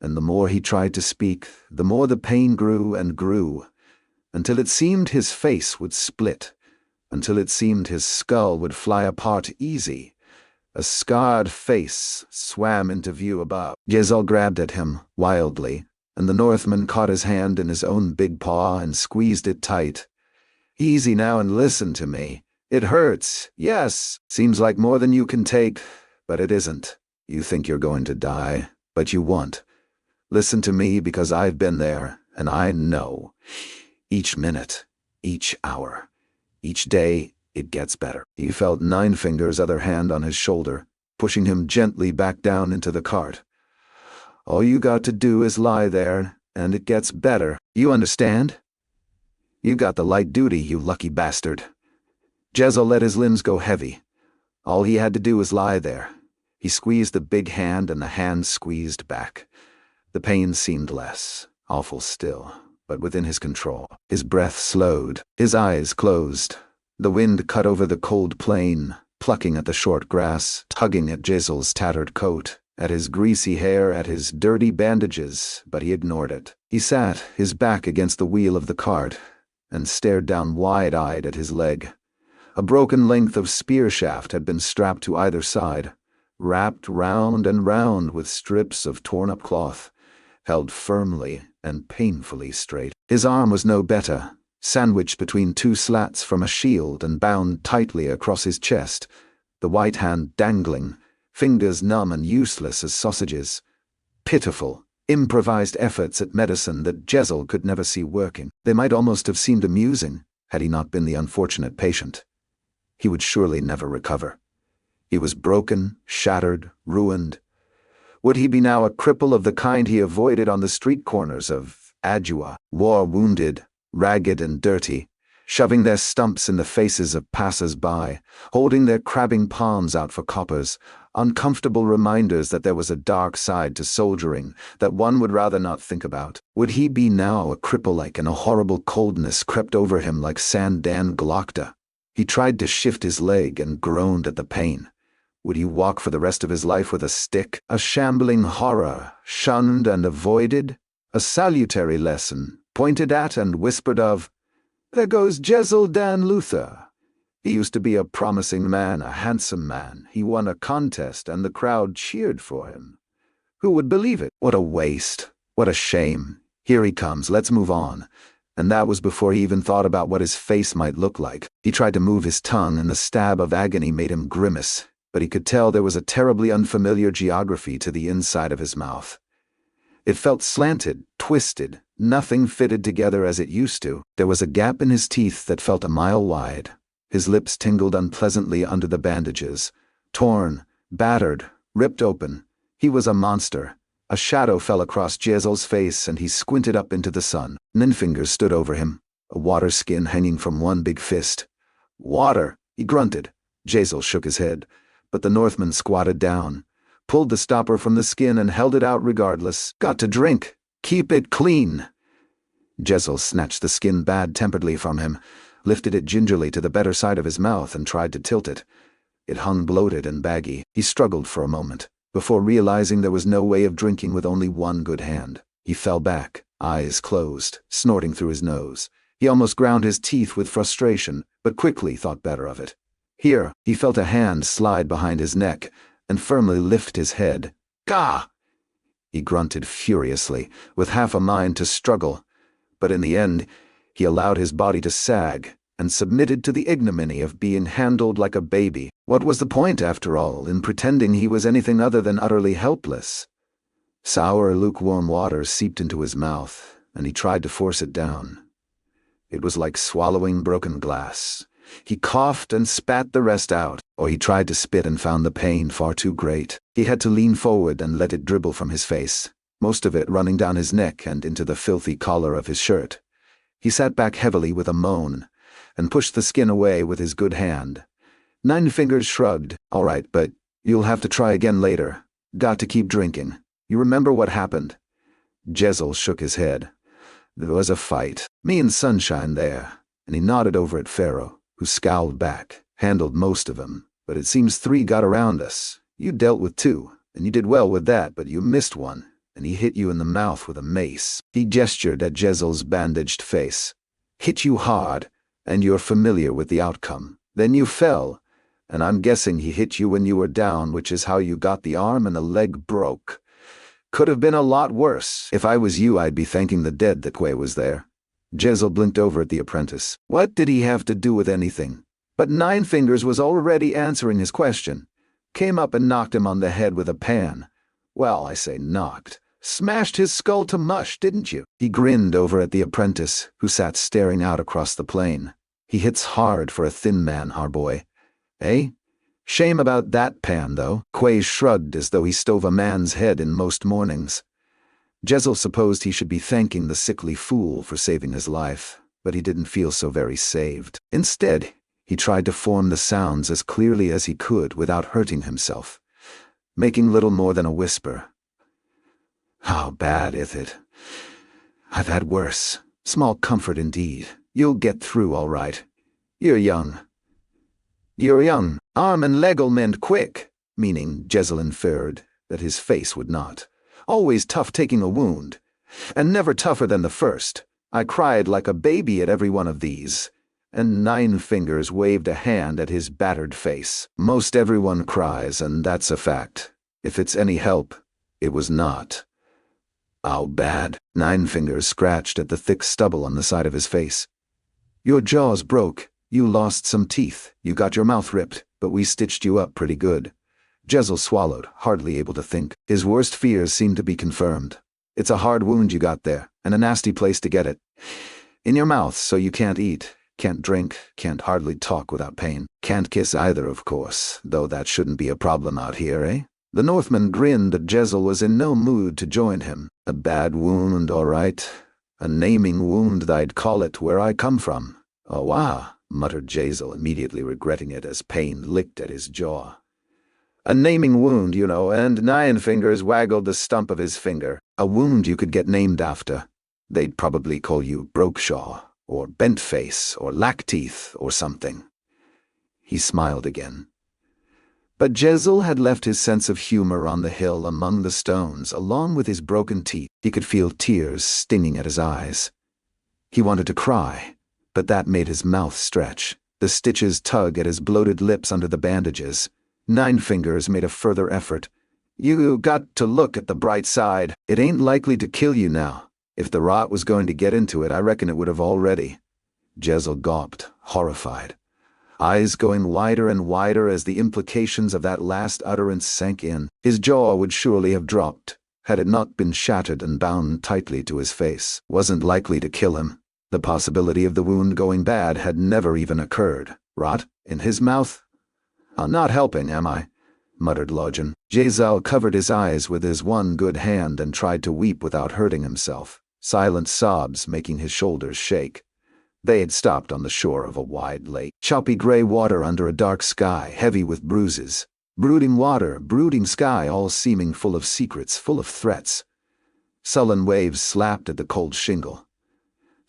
And the more he tried to speak, the more the pain grew and grew, until it seemed his face would split, until it seemed his skull would fly apart easy. A scarred face swam into view above. Jezal grabbed at him, wildly, and the Northman caught his hand in his own big paw and squeezed it tight. Easy now and listen to me. It hurts, yes. Seems like more than you can take, but it isn't. You think you're going to die, but you won't. Listen to me because I've been there, and I know. Each minute, each hour, each day, it gets better. He felt Ninefinger's other hand on his shoulder, pushing him gently back down into the cart. All you got to do is lie there, and it gets better. You understand? You got the light duty, you lucky bastard. Jezal let his limbs go heavy. All he had to do was lie there. He squeezed the big hand, and the hand squeezed back. The pain seemed less, awful still, but within his control. His breath slowed. His eyes closed. The wind cut over the cold plain, plucking at the short grass, tugging at Jezal's tattered coat, at his greasy hair, at his dirty bandages, but he ignored it. He sat, his back against the wheel of the cart, and stared down wide-eyed at his leg. A broken length of spear shaft had been strapped to either side, wrapped round and round with strips of torn-up cloth, held firmly and painfully straight. His arm was no better, sandwiched between two slats from a shield and bound tightly across his chest, the white hand dangling, fingers numb and useless as sausages. Pitiful, improvised efforts at medicine that Jezal could never see working. They might almost have seemed amusing, had he not been the unfortunate patient. He would surely never recover. He was broken, shattered, ruined. Would he be now a cripple of the kind he avoided on the street corners of Adua, war-wounded, ragged and dirty, shoving their stumps in the faces of passers-by, holding their crabbing palms out for coppers, uncomfortable reminders that there was a dark side to soldiering that one would rather not think about? Would he be now a cripple-like, and a horrible coldness crept over him like Sandan Glokta? He tried to shift his leg and groaned at the pain. Would he walk for the rest of his life with a stick, a shambling horror, shunned and avoided? A salutary lesson, pointed at and whispered of, "There goes Jezal Dan Luther. He used to be a promising man, a handsome man. He won a contest and the crowd cheered for him. Who would believe it? What a waste. What a shame. Here he comes, let's move on." And that was before he even thought about what his face might look like. He tried to move his tongue, and the stab of agony made him grimace, but he could tell there was a terribly unfamiliar geography to the inside of his mouth. It felt slanted, twisted, nothing fitted together as it used to. There was a gap in his teeth that felt a mile wide. His lips tingled unpleasantly under the bandages. Torn, battered, ripped open. He was a monster. A shadow fell across Jezal's face, and he squinted up into the sun. Ninfingers stood over him, a water skin hanging from one big fist. "Water," he grunted. Jezal shook his head, but the Northman squatted down, pulled the stopper from the skin and held it out regardless. "Got to drink. Keep it clean." Jezal snatched the skin bad-temperedly from him, lifted it gingerly to the better side of his mouth and tried to tilt it. It hung bloated and baggy. He struggled for a moment, before realizing there was no way of drinking with only one good hand. He fell back, eyes closed, snorting through his nose. He almost ground his teeth with frustration, but quickly thought better of it. Here, he felt a hand slide behind his neck and firmly lift his head. "Gah!" He grunted furiously, with half a mind to struggle, but in the end, he allowed his body to sag and submitted to the ignominy of being handled like a baby. What was the point, after all, in pretending he was anything other than utterly helpless? Sour, lukewarm water seeped into his mouth, and he tried to force it down. It was like swallowing broken glass. He coughed and spat the rest out, or he tried to spit and found the pain far too great. He had to lean forward and let it dribble from his face, most of it running down his neck and into the filthy collar of his shirt. He sat back heavily with a moan, and pushed the skin away with his good hand. Ninefingers shrugged. "All right, but you'll have to try again later. Got to keep drinking. You remember what happened?" Jezal shook his head. "There was a fight. Me and Sunshine there," and he nodded over at Pharaoh, who scowled back, handled most of them. "But it seems 3 got around us. You dealt with 2, and you did well with that, but you missed one, and he hit you in the mouth with a mace." He gestured at Jezal's bandaged face. "Hit you hard, and you're familiar with the outcome. Then you fell, and I'm guessing he hit you when you were down, which is how you got the arm and the leg broke. Could have been a lot worse. If I was you, I'd be thanking the dead that Quay was there." Jezal blinked over at the apprentice. What did he have to do with anything? But Ninefingers was already answering his question. "Came up and knocked him on the head with a pan. Well, I say knocked. Smashed his skull to mush, didn't you?" He grinned over at the apprentice, who sat staring out across the plain. "He hits hard for a thin man, our boy. Eh? Shame about that pan, though." Quay shrugged as though he stove a man's head in most mornings. Jezal supposed he should be thanking the sickly fool for saving his life, but he didn't feel so very saved. Instead, he tried to form the sounds as clearly as he could without hurting himself, making little more than a whisper. "How bad is it? I've had worse. Small comfort indeed. You'll get through all right. You're young. You're young. Arm and leg'll mend quick," meaning Jezal inferred that his face would not. "Always tough taking a wound, and never tougher than the first. I cried like a baby at every one of these." And Nine Fingers waved a hand at his battered face. "Most everyone cries, and that's a fact. If it's any help, it was not." "How bad?" Nine Fingers scratched at the thick stubble on the side of his face. "Your jaws broke. You lost some teeth. You got your mouth ripped, but we stitched you up pretty good." Jezal swallowed, hardly able to think. His worst fears seemed to be confirmed. "It's a hard wound you got there, and a nasty place to get it. In your mouth, so you can't eat, can't drink, can't hardly talk without pain. Can't kiss either, of course, though that shouldn't be a problem out here, eh?" The Northman grinned, but Jezal was in no mood to join him. "A bad wound, all right. A naming wound, they'd call it where I come from." "Oh, wow," muttered Jezal, immediately regretting it as pain licked at his jaw. "A naming wound, you know," and Nine Fingers waggled the stump of his finger. "A wound you could get named after. They'd probably call you Brokeshaw, or Bentface, or Lackteeth, or something." He smiled again. But Jezal had left his sense of humor on the hill among the stones, along with his broken teeth. He could feel tears stinging at his eyes. He wanted to cry, but that made his mouth stretch. The stitches tug at his bloated lips under the bandages. Nine Fingers made a further effort. "You got to look at the bright side. It ain't likely to kill you now. If the rot was going to get into it, I reckon it would have already." Jezal gawped, horrified, eyes going wider and wider as the implications of that last utterance sank in. His jaw would surely have dropped, had it not been shattered and bound tightly to his face. Wasn't likely to kill him. The possibility of the wound going bad had never even occurred. Rot in his mouth? "I'm not helping, am I?" muttered Logan. Jezal covered his eyes with his one good hand and tried to weep without hurting himself, silent sobs making his shoulders shake. They had stopped on the shore of a wide lake. Choppy gray water under a dark sky, heavy with bruises. Brooding water, brooding sky, all seeming full of secrets, full of threats. Sullen waves slapped at the cold shingle.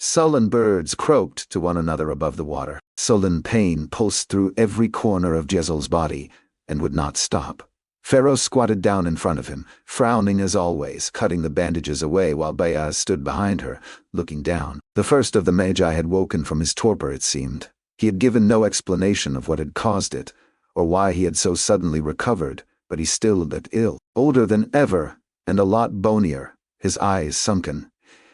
Sullen birds croaked to one another above the water. Sullen pain pulsed through every corner of Jezal's body and would not stop. Pharaoh squatted down in front of him, frowning as always, cutting the bandages away while Bayaz stood behind her, looking down. The first of the Magi had woken from his torpor, it seemed. He had given no explanation of what had caused it, or why he had so suddenly recovered, but he still looked ill, older than ever, and a lot bonier, his eyes sunken,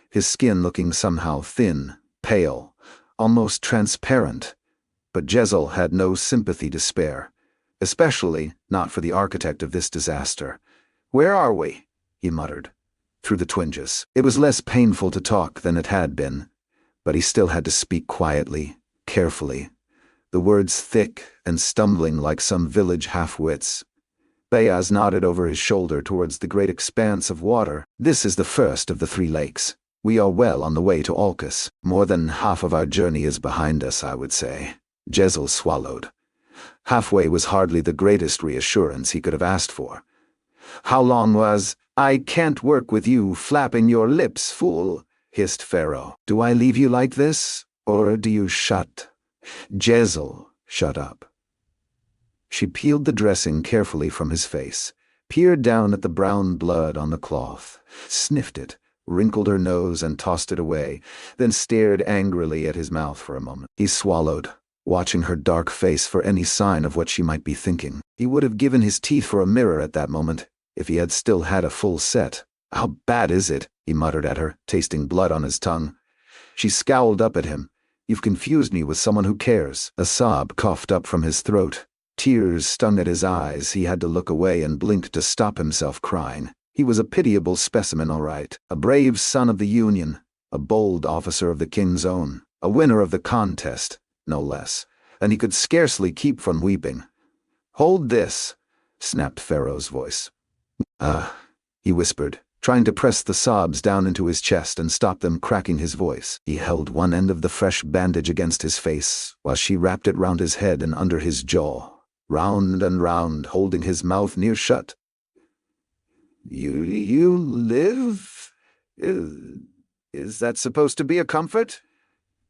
his skin looking somehow thin, pale, almost transparent. But Jezal had no sympathy to spare, especially not for the architect of this disaster. "Where are we?" he muttered, through the twinges. It was less painful to talk than it had been, but he still had to speak quietly, carefully, the words thick and stumbling like some village half-wits. Bayaz nodded over his shoulder towards the great expanse of water. "This is the first of the 3 lakes. We are well on the way to Alcus. More than half of our journey is behind us, I would say." Jezal swallowed. Halfway was hardly the greatest reassurance he could have asked for. "How long was—" "I can't work with you flapping your lips, fool," hissed Pharaoh. "Do I leave you like this, or do you shut?" Jezal, shut up. She peeled the dressing carefully from his face, peered down at the brown blood on the cloth, sniffed it, wrinkled her nose and tossed it away, then stared angrily at his mouth for a moment. He swallowed, watching her dark face for any sign of what she might be thinking. He would have given his teeth for a mirror at that moment, if he had still had a full set. "How bad is it?" he muttered at her, tasting blood on his tongue. She scowled up at him. "You've confused me with someone who cares." A sob coughed up from his throat. Tears stung at his eyes. He had to look away and blink to stop himself crying. He was a pitiable specimen, all right. A brave son of the Union, a bold officer of the King's Own, a winner of the contest, no less, and he could scarcely keep from weeping. "Hold this," snapped Pharaoh's voice. He whispered, trying to press the sobs down into his chest and stop them cracking his voice. He held one end of the fresh bandage against his face, while she wrapped it round his head and under his jaw, round and round, holding his mouth near shut. You live? Is that supposed to be a comfort?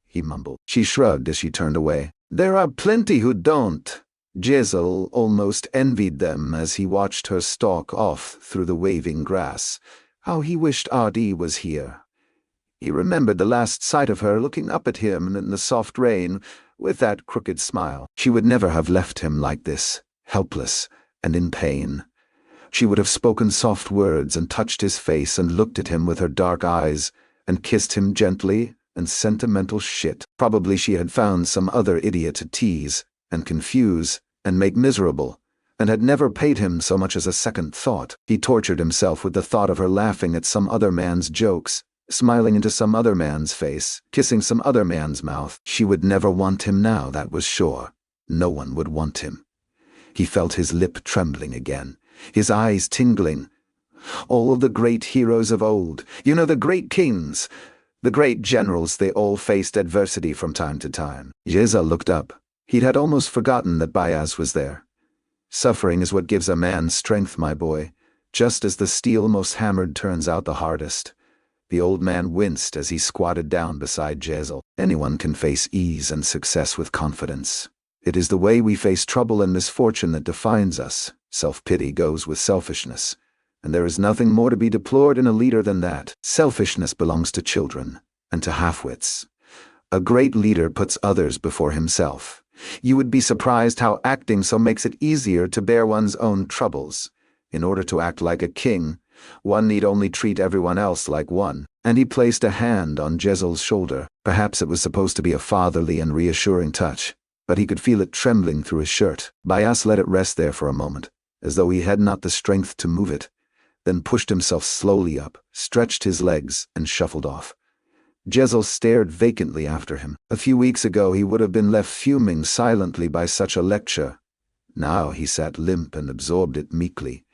He mumbled. She shrugged as she turned away. There are plenty who don't. Jezal almost envied them as he watched her stalk off through the waving grass. How he wished Ardee was here. He remembered the last sight of her looking up at him in the soft rain with that crooked smile. She would never have left him like this, helpless and in pain. She would have spoken soft words and touched his face and looked at him with her dark eyes and kissed him gently and sentimental shit. Probably she had found some other idiot to tease and confuse and make miserable, and had never paid him so much as a second thought. He tortured himself with the thought of her laughing at some other man's jokes, smiling into some other man's face, kissing some other man's mouth. She would never want him now, that was sure. No one would want him. He felt his lip trembling again, his eyes tingling. All the great heroes of old, the great kings, the great generals, they all faced adversity from time to time. Jezal looked up. He had almost forgotten that Bayaz was there. Suffering is what gives a man strength, my boy, just as the steel most hammered turns out the hardest. The old man winced as he squatted down beside Jezal. Anyone can face ease and success with confidence. It is the way we face trouble and misfortune that defines us. Self-pity goes with selfishness, and there is nothing more to be deplored in a leader than that. Selfishness belongs to children and to half-wits. A great leader puts others before himself. You would be surprised how acting so makes it easier to bear one's own troubles. In order to act like a king, one need only treat everyone else like one. And he placed a hand on Jezal's shoulder. Perhaps it was supposed to be a fatherly and reassuring touch, but he could feel it trembling through his shirt. Bayaz let it rest there for a moment, as though he had not the strength to move it, then pushed himself slowly up, stretched his legs, and shuffled off. Jezal stared vacantly after him. A few weeks ago he would have been left fuming silently by such a lecture. Now he sat limp and absorbed it meekly.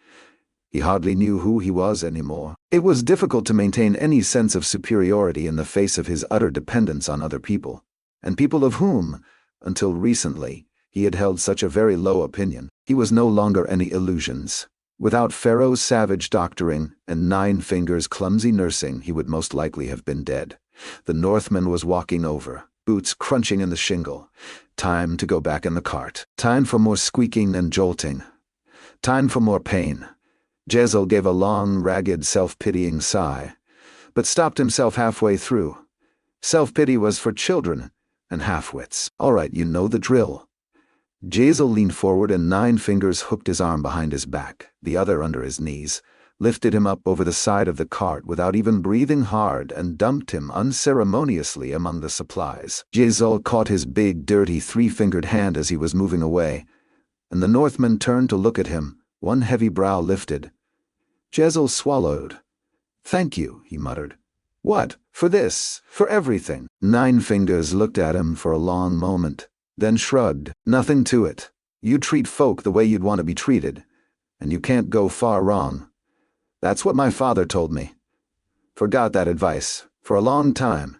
He hardly knew who he was anymore. It was difficult to maintain any sense of superiority in the face of his utter dependence on other people, and people of whom, until recently, he had held such a very low opinion. He was no longer any illusions. Without Pharaoh's savage doctoring and Nine Fingers' clumsy nursing, he would most likely have been dead. The Northman was walking over, boots crunching in the shingle. Time to go back in the cart. Time for more squeaking and jolting. Time for more pain. Jezal gave a long, ragged, self-pitying sigh, but stopped himself halfway through. Self-pity was for children and half-wits. All right, you know the drill. Jezal leaned forward and Nine Fingers hooked his arm behind his back, the other under his knees, lifted him up over the side of the cart without even breathing hard, and dumped him unceremoniously among the supplies. Jezal caught his big, dirty, three-fingered hand as he was moving away, and the Northman turned to look at him, one heavy brow lifted. Jezal swallowed. "Thank you," he muttered. "What? For this? For everything?" Nine Fingers looked at him for a long moment, then shrugged. "Nothing to it. You treat folk the way you'd want to be treated, and you can't go far wrong. That's what my father told me. Forgot that advice for a long time,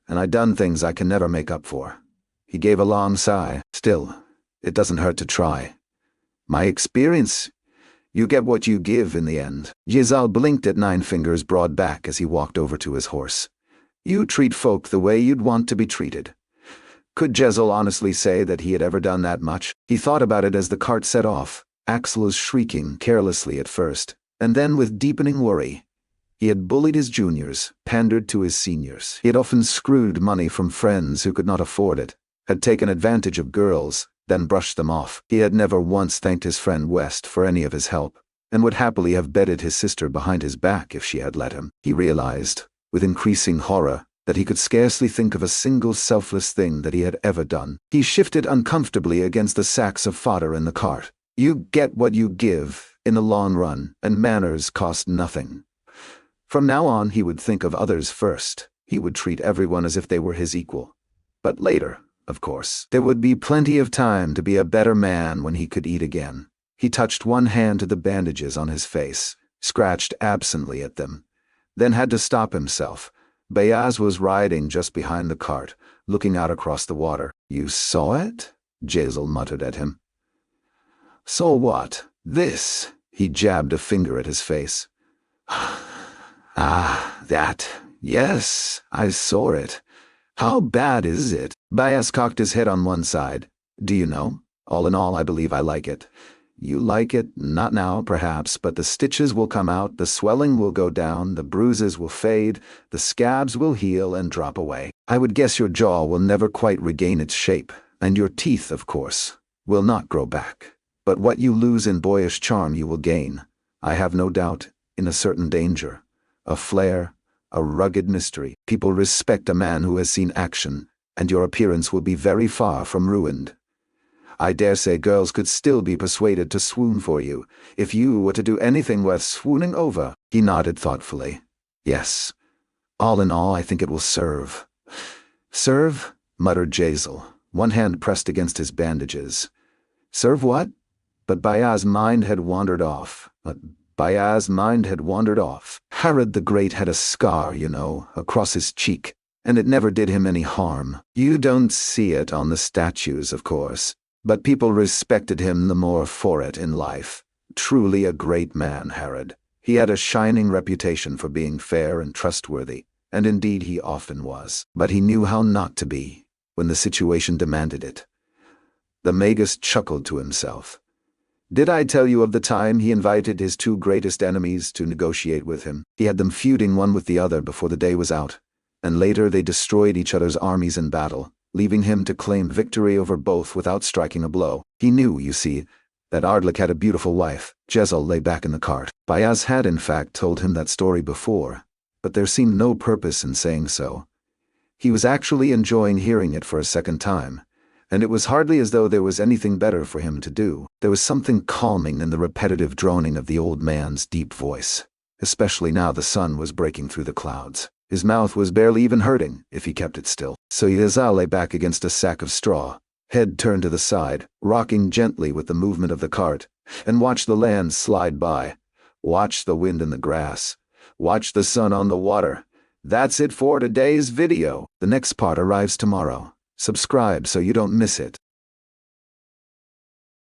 and I done things I can never make up for." He gave a long sigh. "Still, it doesn't hurt to try. My experience, you get what you give in the end." Jezal blinked at Nine Fingers' broad back as he walked over to his horse. "You treat folk the way you'd want to be treated." Could Jezal honestly say that he had ever done that much? He thought about it as the cart set off, Axel's shrieking carelessly at first, and then with deepening worry. He had bullied his juniors, pandered to his seniors. He had often screwed money from friends who could not afford it, had taken advantage of girls, then brushed them off. He had never once thanked his friend West for any of his help, and would happily have bedded his sister behind his back if she had let him. He realized, with increasing horror, that he could scarcely think of a single selfless thing that he had ever done. He shifted uncomfortably against the sacks of fodder in the cart. You get what you give in the long run, and manners cost nothing. From now on he would think of others first. He would treat everyone as if they were his equal. But later, of course, there would be plenty of time to be a better man when he could eat again. He touched one hand to the bandages on his face, scratched absently at them, then had to stop himself. Bayaz was riding just behind the cart, looking out across the water. "You saw it?" Jezal muttered at him. "Saw what? This?" He jabbed a finger at his face. "Ah, that. Yes, I saw it. How bad is it?" Bayaz cocked his head on one side. "Do you know? All in all, I believe I like it. You like it, not now, perhaps, but the stitches will come out, the swelling will go down, the bruises will fade, the scabs will heal and drop away. I would guess your jaw will never quite regain its shape, and your teeth, of course, will not grow back. But what you lose in boyish charm you will gain, I have no doubt, in a certain danger, a flair, a rugged mystery. People respect a man who has seen action, and your appearance will be very far from ruined. I dare say girls could still be persuaded to swoon for you, if you were to do anything worth swooning over." He nodded thoughtfully. "Yes. All in all, I think it will serve." "Serve?" muttered Jezal, one hand pressed against his bandages. "Serve what?" But Bayaz's mind had wandered off. Herod the Great had a scar, you know, across his cheek, and it never did him any harm. You don't see it on the statues, of course, but people respected him the more for it in life. Truly a great man, Herod. He had a shining reputation for being fair and trustworthy, and indeed he often was. But he knew how not to be, when the situation demanded it. The Magus chuckled to himself. "Did I tell you of the time he invited his two greatest enemies to negotiate with him? He had them feuding one with the other before the day was out, and later they destroyed each other's armies in battle, leaving him to claim victory over both without striking a blow. He knew, you see, that Ardee had a beautiful wife." Jezal lay back in the cart. Bayaz had in fact told him that story before, but there seemed no purpose in saying so. He was actually enjoying hearing it for a second time, and it was hardly as though there was anything better for him to do. There was something calming in the repetitive droning of the old man's deep voice, especially now the sun was breaking through the clouds. His mouth was barely even hurting, if he kept it still. So Jezal lay back against a sack of straw, head turned to the side, rocking gently with the movement of the cart, and watched the land slide by. Watched the wind in the grass. Watched the sun on the water. That's it for today's video. The next part arrives tomorrow. Subscribe so you don't miss it.